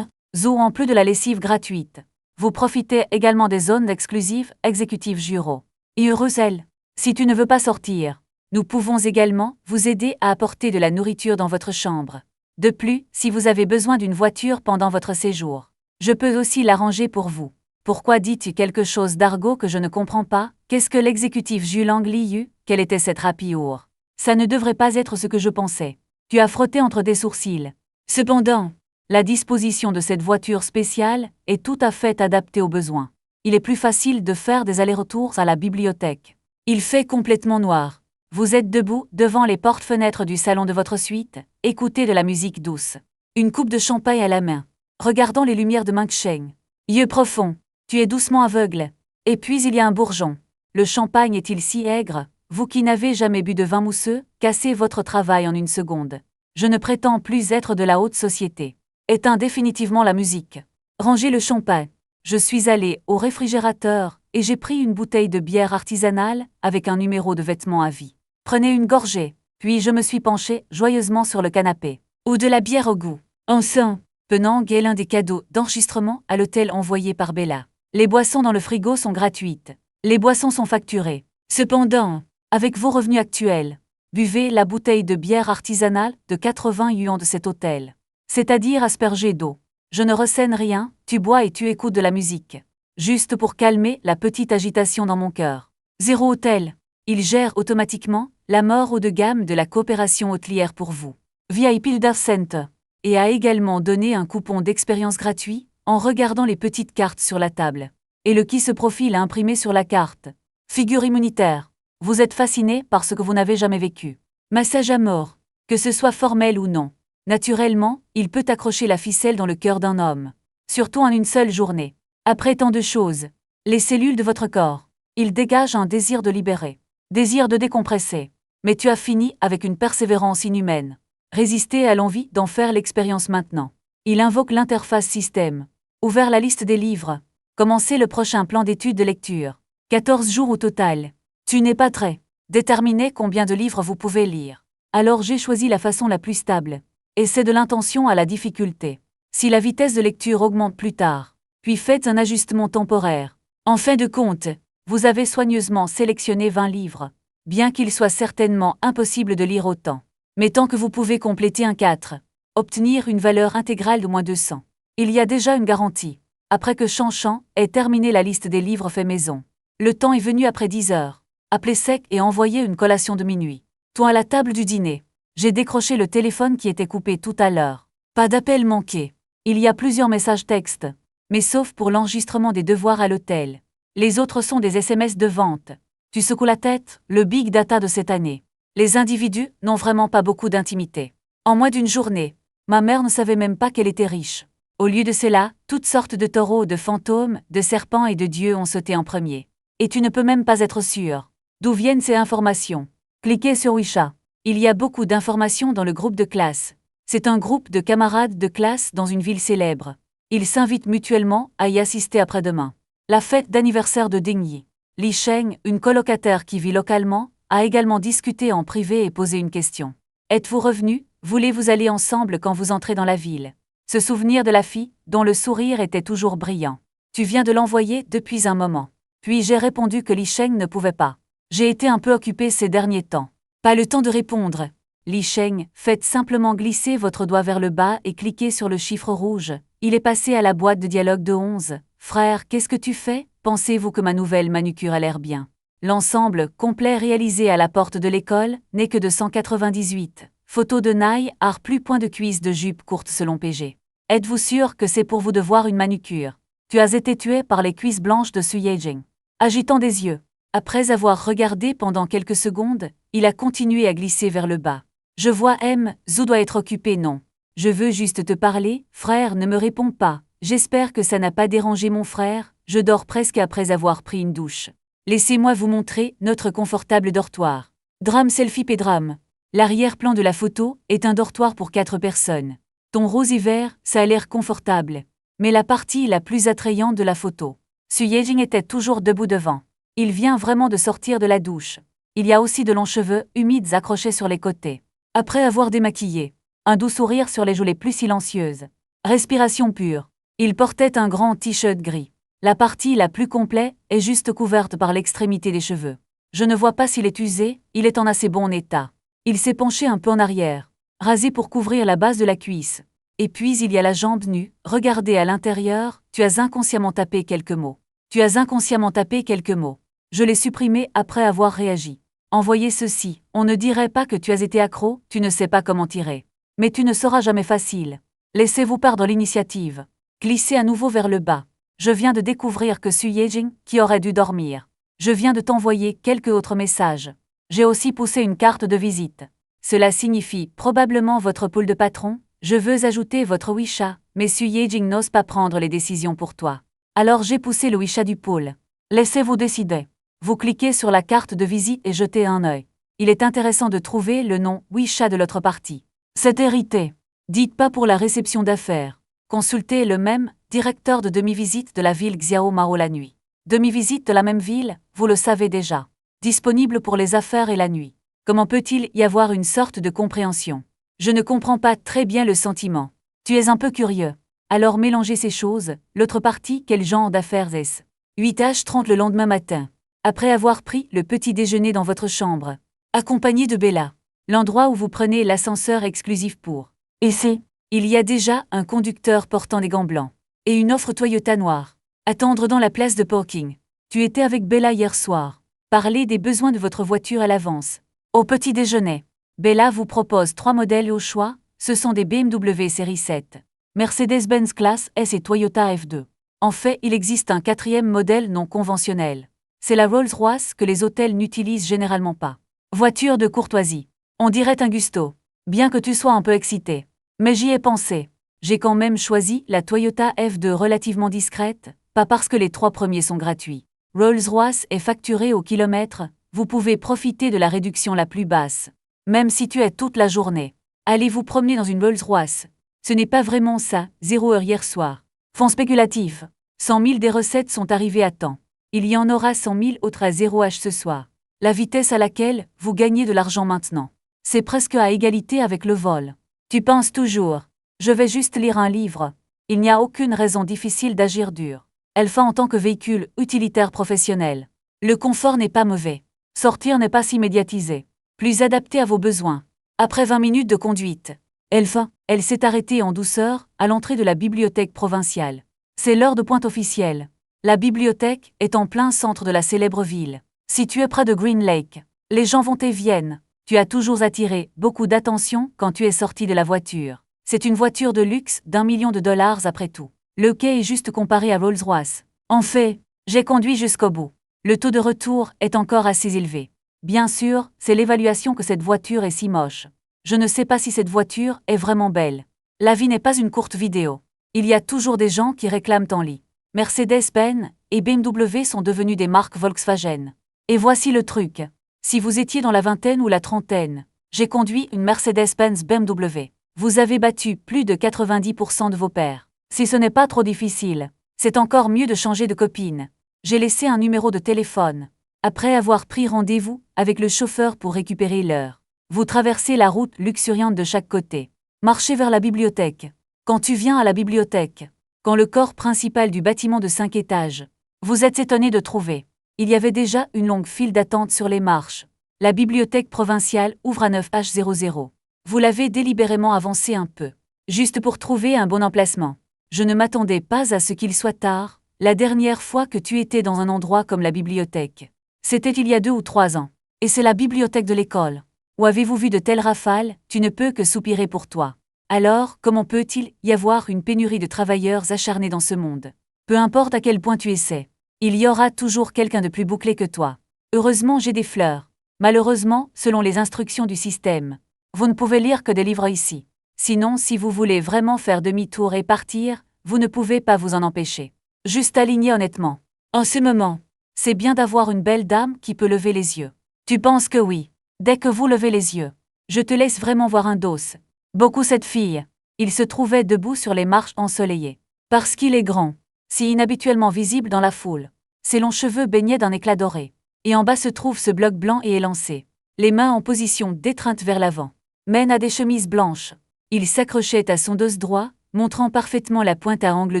Zo en plus de la lessive gratuite. Vous profitez également des zones exclusives exécutives Juro. Et heureuse elle. Si tu ne veux pas sortir, nous pouvons également vous aider à apporter de la nourriture dans votre chambre. De plus, si vous avez besoin d'une voiture pendant votre séjour, je peux aussi l'arranger pour vous. Pourquoi dis-tu quelque chose d'argot que je ne comprends pas? Qu'est-ce que l'exécutif Jules Angliu? Quelle était cette rapiour? Ça ne devrait pas être ce que je pensais. Tu as frotté entre des sourcils. Cependant, la disposition de cette voiture spéciale est tout à fait adaptée aux besoins. Il est plus facile de faire des allers-retours à la bibliothèque. Il fait complètement noir. Vous êtes debout devant les portes-fenêtres du salon de votre suite, écoutez de la musique douce. Une coupe de champagne à la main. Regardant les lumières de Mincheng. Yeux profonds. Tu es doucement aveugle. Et puis il y a un bourgeon. Le champagne est-il si aigre? Vous qui n'avez jamais bu de vin mousseux, cassez votre travail en une seconde. Je ne prétends plus être de la haute société. Éteins définitivement la musique. Rangez le champagne. Je suis allé au réfrigérateur et j'ai pris une bouteille de bière artisanale avec un numéro de vêtement à vie. Prenez une gorgée, puis je me suis penché joyeusement sur le canapé. Ou de la bière au goût. Enfin, Penang est l'un des cadeaux d'enregistrement à l'hôtel envoyé par Bella. Les boissons dans le frigo sont gratuites. Les boissons sont facturées. Cependant, avec vos revenus actuels, buvez la bouteille de bière artisanale de 80 yuans de cet hôtel. C'est-à-dire aspergée d'eau. Je ne ressène rien, tu bois et tu écoutes de la musique. Juste pour calmer la petite agitation dans mon cœur. Zéro Hôtel. Il gère automatiquement la mort haut de gamme de la coopération hôtelière pour vous. VIP Data Center. Et a également donné un coupon d'expérience gratuit en regardant les petites cartes sur la table. Et le qui se profile à imprimer sur la carte. Figure immunitaire. Vous êtes fasciné par ce que vous n'avez jamais vécu. Massage à mort. Que ce soit formel ou non. Naturellement, il peut accrocher la ficelle dans le cœur d'un homme. Surtout en une seule journée. Après tant de choses, les cellules de votre corps, il dégage un désir de libérer. Désir de décompresser. Mais tu as fini avec une persévérance inhumaine. Résister à l'envie d'en faire l'expérience maintenant. Il invoque l'interface système. Ouvert la liste des livres. Commencez le prochain plan d'études de lecture. 14 jours au total. Tu n'es pas très déterminé combien de livres vous pouvez lire. Alors j'ai choisi la façon la plus stable. Et c'est de l'intention à la difficulté. Si la vitesse de lecture augmente plus tard, puis faites un ajustement temporaire. En fin de compte, vous avez soigneusement sélectionné 20 livres. Bien qu'il soit certainement impossible de lire autant. Mais tant que vous pouvez compléter un 4, obtenir une valeur intégrale de moins 200. Il y a déjà une garantie. Après que Chanchan ait terminé la liste des livres faits maison. Le temps est venu après 10 heures. Appelez sec et envoyez une collation de minuit. Toi à la table du dîner. J'ai décroché le téléphone qui était coupé tout à l'heure. Pas d'appel manqué. Il y a plusieurs messages textes, mais sauf pour l'enregistrement des devoirs à l'hôtel. Les autres sont des SMS de vente. Tu secoues la tête, le big data de cette année. Les individus n'ont vraiment pas beaucoup d'intimité. En moins d'une journée, ma mère ne savait même pas qu'elle était riche. Au lieu de cela, toutes sortes de taureaux, de fantômes, de serpents et de dieux ont sauté en premier. Et tu ne peux même pas être sûr. D'où viennent ces informations? Cliquez sur Wisha. Il y a beaucoup d'informations dans le groupe de classe. C'est un groupe de camarades de classe dans une ville célèbre. Ils s'invitent mutuellement à y assister après-demain. La fête d'anniversaire de Ding Yi. Li Sheng, une colocataire qui vit localement, a également discuté en privé et posé une question. Êtes-vous revenus? Voulez-vous aller ensemble quand vous entrez dans la ville? Se souvenir de la fille, dont le sourire était toujours brillant. Tu viens de l'envoyer depuis un moment. Puis j'ai répondu que Li Sheng ne pouvait pas. J'ai été un peu occupé ces derniers temps. Pas le temps de répondre. Li Sheng, faites simplement glisser votre doigt vers le bas et cliquez sur le chiffre rouge. Il est passé à la boîte de dialogue de 11. Frère, qu'est-ce que tu fais? Pensez-vous que ma nouvelle manucure a l'air bien? L'ensemble, complet réalisé à la porte de l'école, n'est que de 198. Photo de Nai, art plus point de cuisse de jupe courte selon PG. Êtes-vous sûr que c'est pour vous de voir une manucure? Tu as été tué par les cuisses blanches de Su Yejing. Agitant des yeux. Après avoir regardé pendant quelques secondes, il a continué à glisser vers le bas. Je vois M, Zou doit être occupé non. Je veux juste te parler, frère ne me réponds pas. J'espère que ça n'a pas dérangé mon frère, je dors presque après avoir pris une douche. Laissez-moi vous montrer notre confortable dortoir. Drame selfie Pédrame. L'arrière-plan de la photo est un dortoir pour 4 personnes. Ton rose et vert, ça a l'air confortable. Mais la partie la plus attrayante de la photo. Su Yejing était toujours debout devant. Il vient vraiment de sortir de la douche. Il y a aussi de longs cheveux humides accrochés sur les côtés. Après avoir démaquillé, un doux sourire sur les joues les plus silencieuses. Respiration pure. Il portait un grand t-shirt gris. La partie la plus complète est juste couverte par l'extrémité des cheveux. Je ne vois pas s'il est usé, il est en assez bon état. Il s'est penché un peu en arrière, rasé pour couvrir la base de la cuisse. Et puis il y a la jambe nue, regardez à l'intérieur, tu as inconsciemment tapé quelques mots. Tu as inconsciemment tapé quelques mots. Je l'ai supprimé après avoir réagi. Envoyez ceci, on ne dirait pas que tu as été accro, tu ne sais pas comment tirer. Mais tu ne seras jamais facile. Laissez-vous perdre l'initiative. Glissez à nouveau vers le bas. Je viens de découvrir que Su Yejing, qui aurait dû dormir. Je viens de t'envoyer quelques autres messages. J'ai aussi poussé une carte de visite. Cela signifie probablement votre pool de patron. Je veux ajouter votre Wisha, mais Su Yejing n'ose pas prendre les décisions pour toi. Alors j'ai poussé le Wisha du pool. Laissez-vous décider. Vous cliquez sur la carte de visite et jetez un œil. Il est intéressant de trouver le nom Wisha de l'autre partie. C'est hérité. Dites pas pour la réception d'affaires. Consultez le même directeur de demi-visite de la ville Xiao Mao la nuit. Demi-visite de la même ville, vous le savez déjà. Disponible pour les affaires et la nuit. Comment peut-il y avoir une sorte de compréhension? Je ne comprends pas très bien le sentiment. Tu es un peu curieux. Alors mélangez ces choses. L'autre partie, quel genre d'affaires est-ce? 8h30 le lendemain matin. Après avoir pris le petit déjeuner dans votre chambre. Accompagné de Bella. L'endroit où vous prenez l'ascenseur exclusif pour. Et c'est, il y a déjà un conducteur portant des gants blancs. Et une offre Toyota noire. Attendre dans la place de parking. Tu étais avec Bella hier soir. Parlez des besoins de votre voiture à l'avance. Au petit déjeuner. Bella vous propose 3 modèles au choix, ce sont des BMW série 7, Mercedes-Benz classe S et Toyota F2. En fait, il existe un 4e modèle non conventionnel. C'est la Rolls-Royce que les hôtels n'utilisent généralement pas. Voiture de courtoisie. On dirait un gusto. Bien que tu sois un peu excité. Mais j'y ai pensé. J'ai quand même choisi la Toyota F2 relativement discrète, pas parce que les 3 premiers sont gratuits. Rolls-Royce est facturé au kilomètre, vous pouvez profiter de la réduction la plus basse. Même si tu es toute la journée. Allez vous promener dans une Rolls-Royce. Ce n'est pas vraiment ça, 0 heure hier soir. Fonds spéculatif. 100 000 des recettes sont arrivées à temps. Il y en aura 100 000 autres à 0h ce soir. La vitesse à laquelle vous gagnez de l'argent maintenant. C'est presque à égalité avec le vol. Tu penses toujours. Je vais juste lire un livre. Il n'y a aucune raison difficile d'agir dur. Elfa en tant que véhicule utilitaire professionnel. Le confort n'est pas mauvais. Sortir n'est pas si médiatisé. Plus adapté à vos besoins. Après 20 minutes de conduite. Elfa, elle s'est arrêtée en douceur, à l'entrée de la bibliothèque provinciale. C'est l'heure de pointe officielle. La bibliothèque est en plein centre de la célèbre ville. Située près de Green Lake, les gens vont et viennent. Tu as toujours attiré beaucoup d'attention quand tu es sorti de la voiture. C'est une voiture de luxe d'1 million de dollars après tout. Le quai est juste comparé à Rolls-Royce. En fait, j'ai conduit jusqu'au bout. Le taux de retour est encore assez élevé. Bien sûr, c'est l'évaluation que cette voiture est si moche. Je ne sais pas si cette voiture est vraiment belle. La vie n'est pas une courte vidéo. Il y a toujours des gens qui réclament ton lit. Mercedes-Benz et BMW sont devenus des marques Volkswagen. Et voici le truc. Si vous étiez dans la vingtaine ou la trentaine, j'ai conduit une Mercedes-Benz BMW. Vous avez battu plus de 90% de vos pairs. Si ce n'est pas trop difficile, c'est encore mieux de changer de copine. J'ai laissé un numéro de téléphone. Après avoir pris rendez-vous avec le chauffeur pour récupérer l'heure, vous traversez la route luxuriante de chaque côté. Marchez vers la bibliothèque. Quand tu viens à la bibliothèque, quand le corps principal du bâtiment de 5 étages, vous êtes étonné de trouver. Il y avait déjà une longue file d'attente sur les marches. La bibliothèque provinciale ouvre à 9h00. Vous l'avez délibérément avancé un peu, juste pour trouver un bon emplacement. Je ne m'attendais pas à ce qu'il soit tard, la dernière fois que tu étais dans un endroit comme la bibliothèque. C'était il y a 2 ou 3 ans. Et c'est la bibliothèque de l'école. Où avez-vous vu de telles rafales? Tu ne peux que soupirer pour toi. Alors, comment peut-il y avoir une pénurie de travailleurs acharnés dans ce monde? Peu importe à quel point tu essaies, il y aura toujours quelqu'un de plus bouclé que toi. Heureusement, j'ai des fleurs. Malheureusement, selon les instructions du système, vous ne pouvez lire que des livres ici. Sinon, si vous voulez vraiment faire demi-tour et partir, vous ne pouvez pas vous en empêcher. Juste aligner honnêtement. En ce moment, c'est bien d'avoir une belle dame qui peut lever les yeux. Tu penses que oui. Dès que vous levez les yeux, je te laisse vraiment voir un dos. Beaucoup cette fille. Il se trouvait debout sur les marches ensoleillées. Parce qu'il est grand, si inhabituellement visible dans la foule. Ses longs cheveux baignaient d'un éclat doré. Et en bas se trouve ce bloc blanc et élancé. Les mains en position d'étreinte vers l'avant. Mène à des chemises blanches. Il s'accrochait à son dos droit, montrant parfaitement la pointe à angle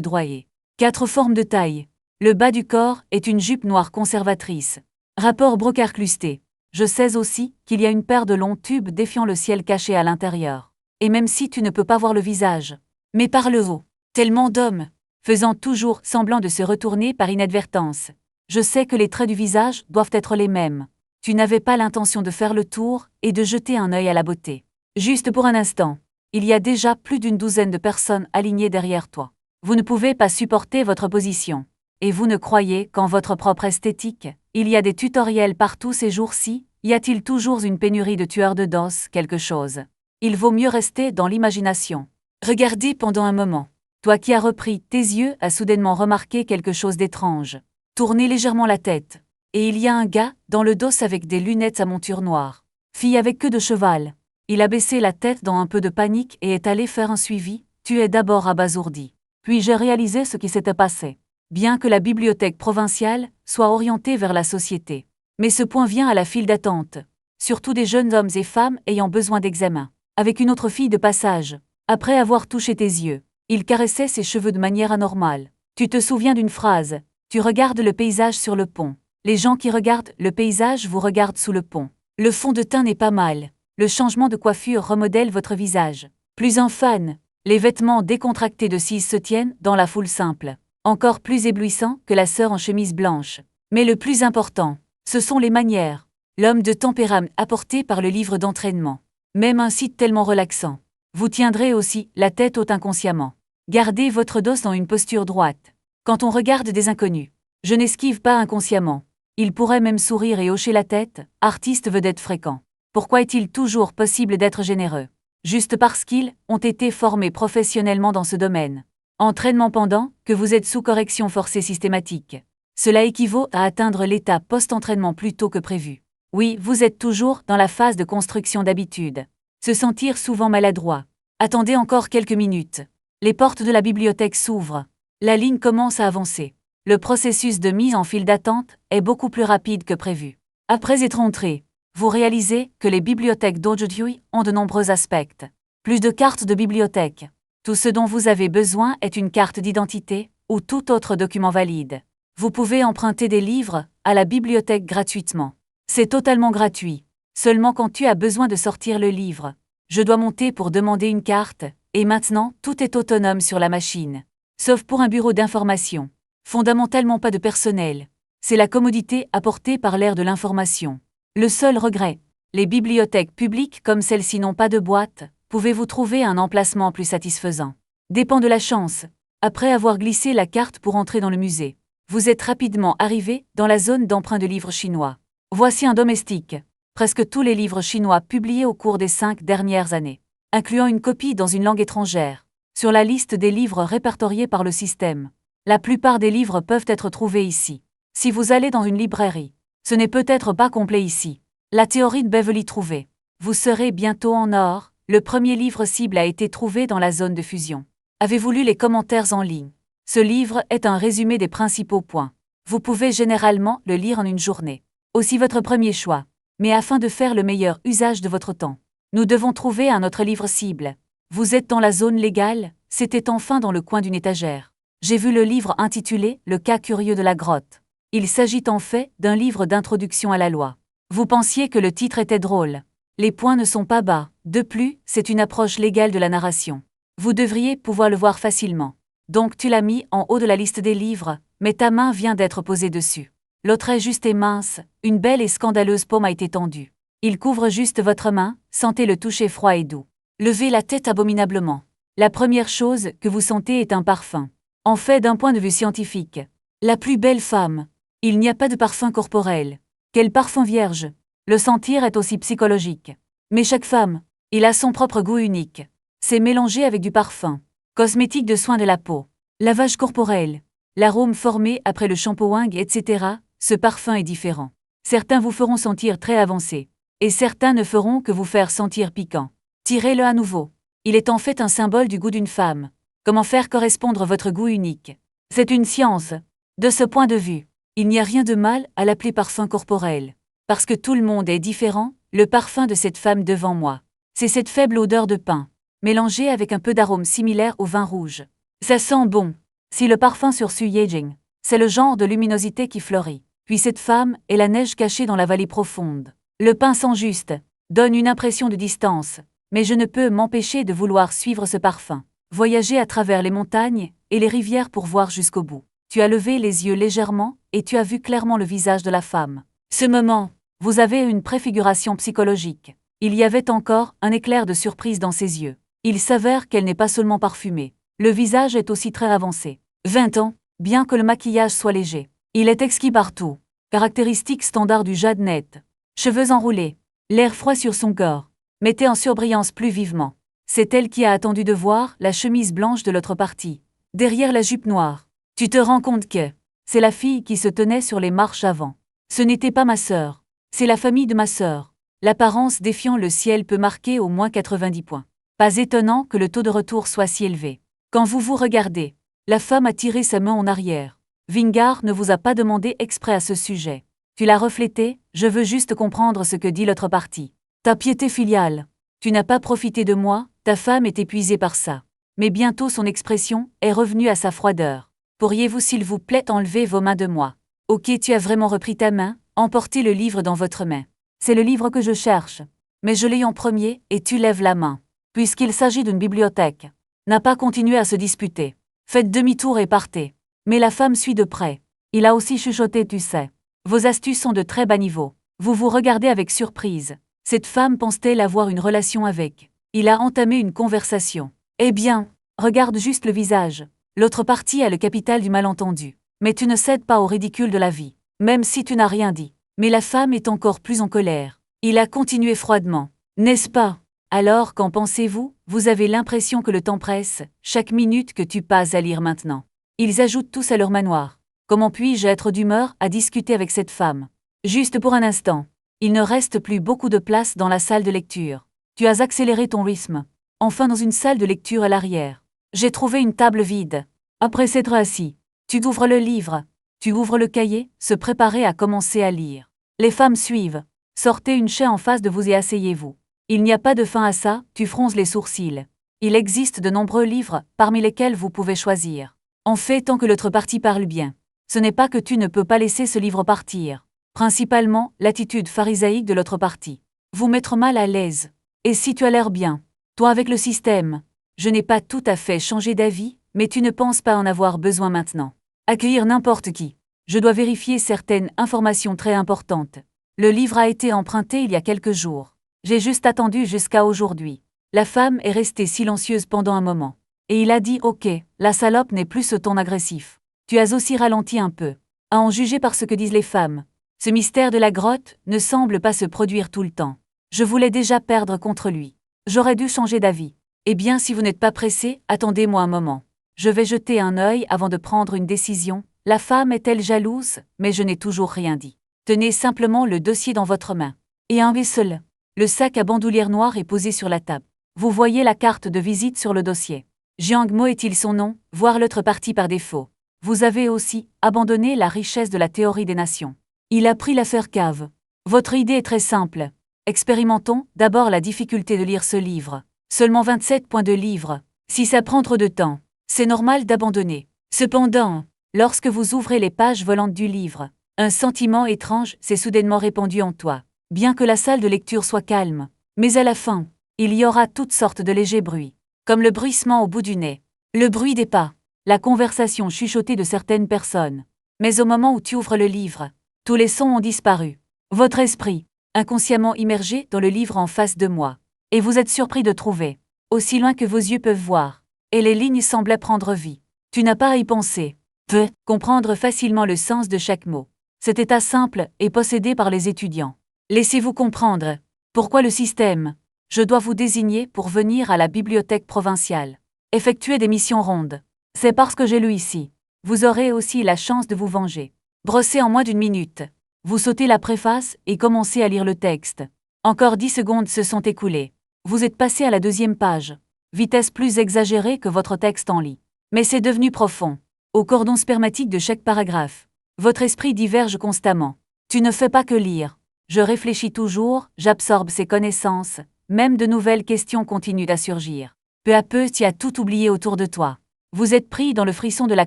droyé. 4 formes de taille. Le bas du corps est une jupe noire conservatrice. Rapport brocart-clusté. Je sais aussi qu'il y a une paire de longs tubes défiant le ciel caché à l'intérieur. Et même si tu ne peux pas voir le visage, mais par le haut, tellement d'hommes, faisant toujours semblant de se retourner par inadvertance. Je sais que les traits du visage doivent être les mêmes. Tu n'avais pas l'intention de faire le tour et de jeter un œil à la beauté. Juste pour un instant, il y a déjà plus d'une douzaine de personnes alignées derrière toi. Vous ne pouvez pas supporter votre position. Et vous ne croyez qu'en votre propre esthétique? Il y a des tutoriels partout ces jours-ci. Y a-t-il toujours une pénurie de tueurs de danse, quelque chose? Il vaut mieux rester dans l'imagination. Regardez pendant un moment. Toi qui as repris tes yeux as soudainement remarqué quelque chose d'étrange. Tournez légèrement la tête. Et il y a un gars dans le dos avec des lunettes à monture noire. Fille avec queue de cheval. Il a baissé la tête dans un peu de panique et est allé faire un suivi. Tu es d'abord abasourdi. Puis j'ai réalisé ce qui s'était passé. Bien que la bibliothèque provinciale soit orientée vers la société. Mais ce point vient à la file d'attente. Surtout des jeunes hommes et femmes ayant besoin d'examen. Avec une autre fille de passage. Après avoir touché tes yeux, il caressait ses cheveux de manière anormale. Tu te souviens d'une phrase. Tu regardes le paysage sur le pont. Les gens qui regardent le paysage vous regardent sous le pont. Le fond de teint n'est pas mal. Le changement de coiffure remodèle votre visage. Plus un fan. Les vêtements décontractés de Cise se tiennent dans la foule simple. Encore plus éblouissant que la sœur en chemise blanche. Mais le plus important, ce sont les manières. L'homme de tempérament apporté par le livre d'entraînement. Même un site tellement relaxant. Vous tiendrez aussi la tête haute inconsciemment. Gardez votre dos dans une posture droite. Quand on regarde des inconnus, je n'esquive pas inconsciemment. Il pourrait même sourire et hocher la tête, artiste vedette fréquent. Pourquoi est-il toujours possible d'être généreux? Juste parce qu'ils ont été formés professionnellement dans ce domaine. Entraînement pendant que vous êtes sous correction forcée systématique. Cela équivaut à atteindre l'état post-entraînement plus tôt que prévu. Oui, vous êtes toujours dans la phase de construction d'habitude. Se sentir souvent maladroit. Attendez encore quelques minutes. Les portes de la bibliothèque s'ouvrent. La ligne commence à avancer. Le processus de mise en file d'attente est beaucoup plus rapide que prévu. Après être entré, vous réalisez que les bibliothèques d'aujourd'hui ont de nombreux aspects. Plus de cartes de bibliothèque. Tout ce dont vous avez besoin est une carte d'identité ou tout autre document valide. Vous pouvez emprunter des livres à la bibliothèque gratuitement. C'est totalement gratuit. Seulement quand tu as besoin de sortir le livre. Je dois monter pour demander une carte, et maintenant tout est autonome sur la machine. Sauf pour un bureau d'information. Fondamentalement pas de personnel. C'est la commodité apportée par l'ère de l'information. Le seul regret, les bibliothèques publiques comme celle-ci n'ont pas de boîte. Pouvez-vous trouver un emplacement plus satisfaisant? Dépend de la chance. Après avoir glissé la carte pour entrer dans le musée, vous êtes rapidement arrivé dans la zone d'emprunt de livres chinois. Voici un domestique. Presque tous les livres chinois publiés au cours des 5 dernières années, incluant une copie dans une langue étrangère, sur la liste des livres répertoriés par le système. La plupart des livres peuvent être trouvés ici. Si vous allez dans une librairie, ce n'est peut-être pas complet ici. La théorie de Beverly trouvée. Vous serez bientôt en or. Le premier livre cible a été trouvé dans la zone de fusion. Avez-vous lu les commentaires en ligne? Ce livre est un résumé des principaux points. Vous pouvez généralement le lire en une journée. Aussi votre premier choix. Mais afin de faire le meilleur usage de votre temps, nous devons trouver un autre livre cible. Vous êtes dans la zone légale, c'était enfin dans le coin d'une étagère. J'ai vu le livre intitulé « Le cas curieux de la grotte ». Il s'agit en fait d'un livre d'introduction à la loi. Vous pensiez que le titre était drôle. Les points ne sont pas bas. De plus, c'est une approche légale de la narration. Vous devriez pouvoir le voir facilement. Donc tu l'as mis en haut de la liste des livres, mais ta main vient d'être posée dessus. L'autre est juste et mince, une belle et scandaleuse paume a été tendue. Il couvre juste votre main, sentez le toucher froid et doux. Levez la tête abominablement. La première chose que vous sentez est un parfum. En fait, d'un point de vue scientifique, la plus belle femme. Il n'y a pas de parfum corporel. Quel parfum vierge. Le sentir est aussi psychologique. Mais chaque femme, il a son propre goût unique. C'est mélangé avec du parfum, cosmétique de soins de la peau, lavage corporel, l'arôme formé après le shampooing, etc. Ce parfum est différent. Certains vous feront sentir très avancé, et certains ne feront que vous faire sentir piquant. Tirez-le à nouveau. Il est en fait un symbole du goût d'une femme. Comment faire correspondre votre goût unique? C'est une science. De ce point de vue, il n'y a rien de mal à l'appeler parfum corporel. Parce que tout le monde est différent, le parfum de cette femme devant moi, c'est cette faible odeur de pain, mélangée avec un peu d'arôme similaire au vin rouge. Ça sent bon. Si le parfum sur Su Yejing, c'est le genre de luminosité qui fleurit. Puis cette femme est la neige cachée dans la vallée profonde. Le pain sent juste, donne une impression de distance, mais je ne peux m'empêcher de vouloir suivre ce parfum. Voyager à travers les montagnes et les rivières pour voir jusqu'au bout. Tu as levé les yeux légèrement et tu as vu clairement le visage de la femme. Ce moment, vous avez une préfiguration psychologique. Il y avait encore un éclair de surprise dans ses yeux. Il s'avère qu'elle n'est pas seulement parfumée. Le visage est aussi très avancé. 20 ans, bien que le maquillage soit léger. Il est exquis partout. Caractéristique standard du jade net. Cheveux enroulés. L'air froid sur son corps. Mettez en surbrillance plus vivement. C'est elle qui a attendu de voir la chemise blanche de l'autre partie. Derrière la jupe noire. Tu te rends compte que c'est la fille qui se tenait sur les marches avant. Ce n'était pas ma sœur. C'est la famille de ma sœur. L'apparence défiant le ciel peut marquer au moins 90 points. Pas étonnant que le taux de retour soit si élevé. Quand vous vous regardez, la femme a tiré sa main en arrière. Vingar ne vous a pas demandé exprès à ce sujet. Tu l'as reflété, je veux juste comprendre ce que dit l'autre partie. Ta piété filiale. Tu n'as pas profité de moi, ta femme est épuisée par ça. Mais bientôt son expression est revenue à sa froideur. Pourriez-vous s'il vous plaît enlever vos mains de moi? Ok, tu as vraiment repris ta main, emportez le livre dans votre main. C'est le livre que je cherche. Mais je l'ai en premier, et tu lèves la main. Puisqu'il s'agit d'une bibliothèque. N'a pas continué à se disputer. Faites demi-tour et partez. Mais la femme suit de près. Il a aussi chuchoté, tu sais. Vos astuces sont de très bas niveau. Vous vous regardez avec surprise. Cette femme pense-t-elle avoir une relation avec? Il a entamé une conversation. Eh bien, regarde juste le visage. L'autre partie a le capital du malentendu. Mais tu ne cèdes pas au ridicule de la vie, même si tu n'as rien dit. Mais la femme est encore plus en colère. Il a continué froidement. N'est-ce pas? Alors, qu'en pensez-vous? Vous avez l'impression que le temps presse, chaque minute que tu passes à lire maintenant. Ils ajoutent tous à leur manoir. Comment puis-je être d'humeur à discuter avec cette femme? Juste pour un instant. Il ne reste plus beaucoup de place dans la salle de lecture. Tu as accéléré ton rythme. Enfin dans une salle de lecture à l'arrière. J'ai trouvé une table vide. Après s'être assis, tu ouvres le livre. Tu ouvres le cahier, se préparer à commencer à lire. Les femmes suivent. Sortez une chaise en face de vous et asseyez-vous. Il n'y a pas de fin à ça, tu fronces les sourcils. Il existe de nombreux livres, parmi lesquels vous pouvez choisir. En fait, tant que l'autre partie parle bien. Ce n'est pas que tu ne peux pas laisser ce livre partir. Principalement, l'attitude pharisaïque de l'autre partie. Vous mettre mal à l'aise. Et si tu as l'air bien, toi avec le système, je n'ai pas tout à fait changé d'avis, mais tu ne penses pas en avoir besoin maintenant. accueillir n'importe qui. Je dois vérifier certaines informations très importantes. Le livre a été emprunté il y a quelques jours. J'ai juste attendu jusqu'à aujourd'hui. La femme est restée silencieuse pendant un moment. Et il a dit « Ok, la salope n'est plus ce ton agressif. Tu as aussi ralenti un peu. » À en juger par ce que disent les femmes. Ce mystère de la grotte ne semble pas se produire tout le temps. Je voulais déjà perdre contre lui. J'aurais dû changer d'avis. Eh bien, si vous n'êtes pas pressé, attendez-moi un moment. Je vais jeter un œil avant de prendre une décision. La femme est-elle jalouse? Mais je n'ai toujours rien dit. Tenez simplement le dossier dans votre main. Et un seul. Le sac à bandoulière noire est posé sur la table. Vous voyez la carte de visite sur le dossier. Jiang Mo est-il son nom, voire l'autre partie par défaut. Vous avez aussi abandonné la richesse de la théorie des nations. Il a pris l'affaire cave. Votre idée est très simple. Expérimentons d'abord la difficulté de lire ce livre. Seulement 27 points de livre. Si ça prend trop de temps, c'est normal d'abandonner. Cependant, lorsque vous ouvrez les pages volantes du livre, un sentiment étrange s'est soudainement répandu en toi. Bien que la salle de lecture soit calme, mais à la fin, il y aura toutes sortes de légers bruits, comme le bruissement au bout du nez, le bruit des pas, la conversation chuchotée de certaines personnes. Mais au moment où tu ouvres le livre, tous les sons ont disparu. Votre esprit, inconsciemment immergé dans le livre en face de moi, et vous êtes surpris de trouver, aussi loin que vos yeux peuvent voir, et les lignes semblaient prendre vie. Tu n'as pas à y penser. Peut comprendre facilement le sens de chaque mot. Cet état simple est possédé par les étudiants. Laissez-vous comprendre. Pourquoi le système? Je dois vous désigner pour venir à la bibliothèque provinciale. Effectuer des missions rondes. C'est parce que j'ai lu ici. Vous aurez aussi la chance de vous venger. Brosser en moins d'une minute. Vous sautez la préface et commencez à lire le texte. Encore 10 secondes se sont écoulées. Vous êtes passé à la 2e page. Vitesse plus exagérée que votre texte en lit. Mais c'est devenu profond. Au cordon spermatique de chaque paragraphe. Votre esprit diverge constamment. Tu ne fais pas que lire. Je réfléchis toujours, j'absorbe ces connaissances. Même de nouvelles questions continuent à surgir. Peu à peu, tu as tout oublié autour de toi. Vous êtes pris dans le frisson de la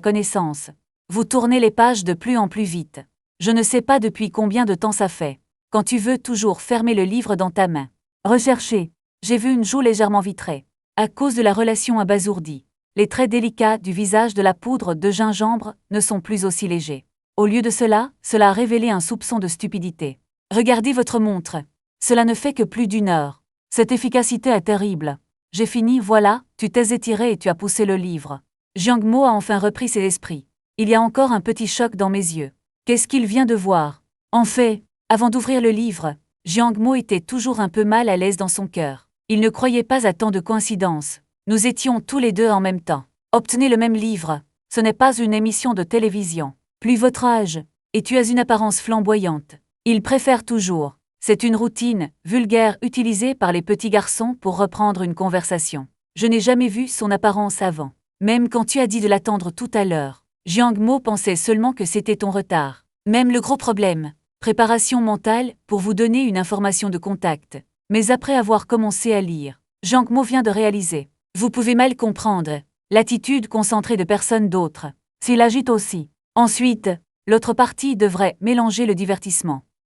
connaissance. Vous tournez les pages de plus en plus vite. Je ne sais pas depuis combien de temps ça fait. Quand tu veux toujours fermer le livre dans ta main. Rechercher. J'ai vu une joue légèrement vitrée. À cause de la relation abasourdie. Les traits délicats du visage de la poudre de gingembre ne sont plus aussi légers. Au lieu de cela, cela a révélé un soupçon de stupidité. Regardez votre montre. Cela ne fait que plus d'1 heure. Cette efficacité est terrible. J'ai fini, voilà, tu t'es étiré et tu as poussé le livre. Jiang Mo a enfin repris ses esprits. Il y a encore un petit choc dans mes yeux. Qu'est-ce qu'il vient de voir? En fait, avant d'ouvrir le livre, Jiang Mo était toujours un peu mal à l'aise dans son cœur. Il ne croyait pas à tant de coïncidences. Nous étions tous les deux en même temps. Obtenez le même livre. Ce n'est pas une émission de télévision. Plus votre âge. Et tu as une apparence flamboyante. Il préfère toujours. C'est une routine vulgaire utilisée par les petits garçons pour reprendre une conversation. Je n'ai jamais vu son apparence avant. Même quand tu as dit de l'attendre tout à l'heure. Jiang Mo pensait seulement que c'était ton retard. Même le gros problème. Préparation mentale pour vous donner une information de contact. Mais après avoir commencé à lire, Jiang Mo vient de réaliser. Vous pouvez mal comprendre. L'attitude concentrée de personne d'autre. S'il agite aussi. Ensuite, l'autre partie devrait mélanger le divertissement.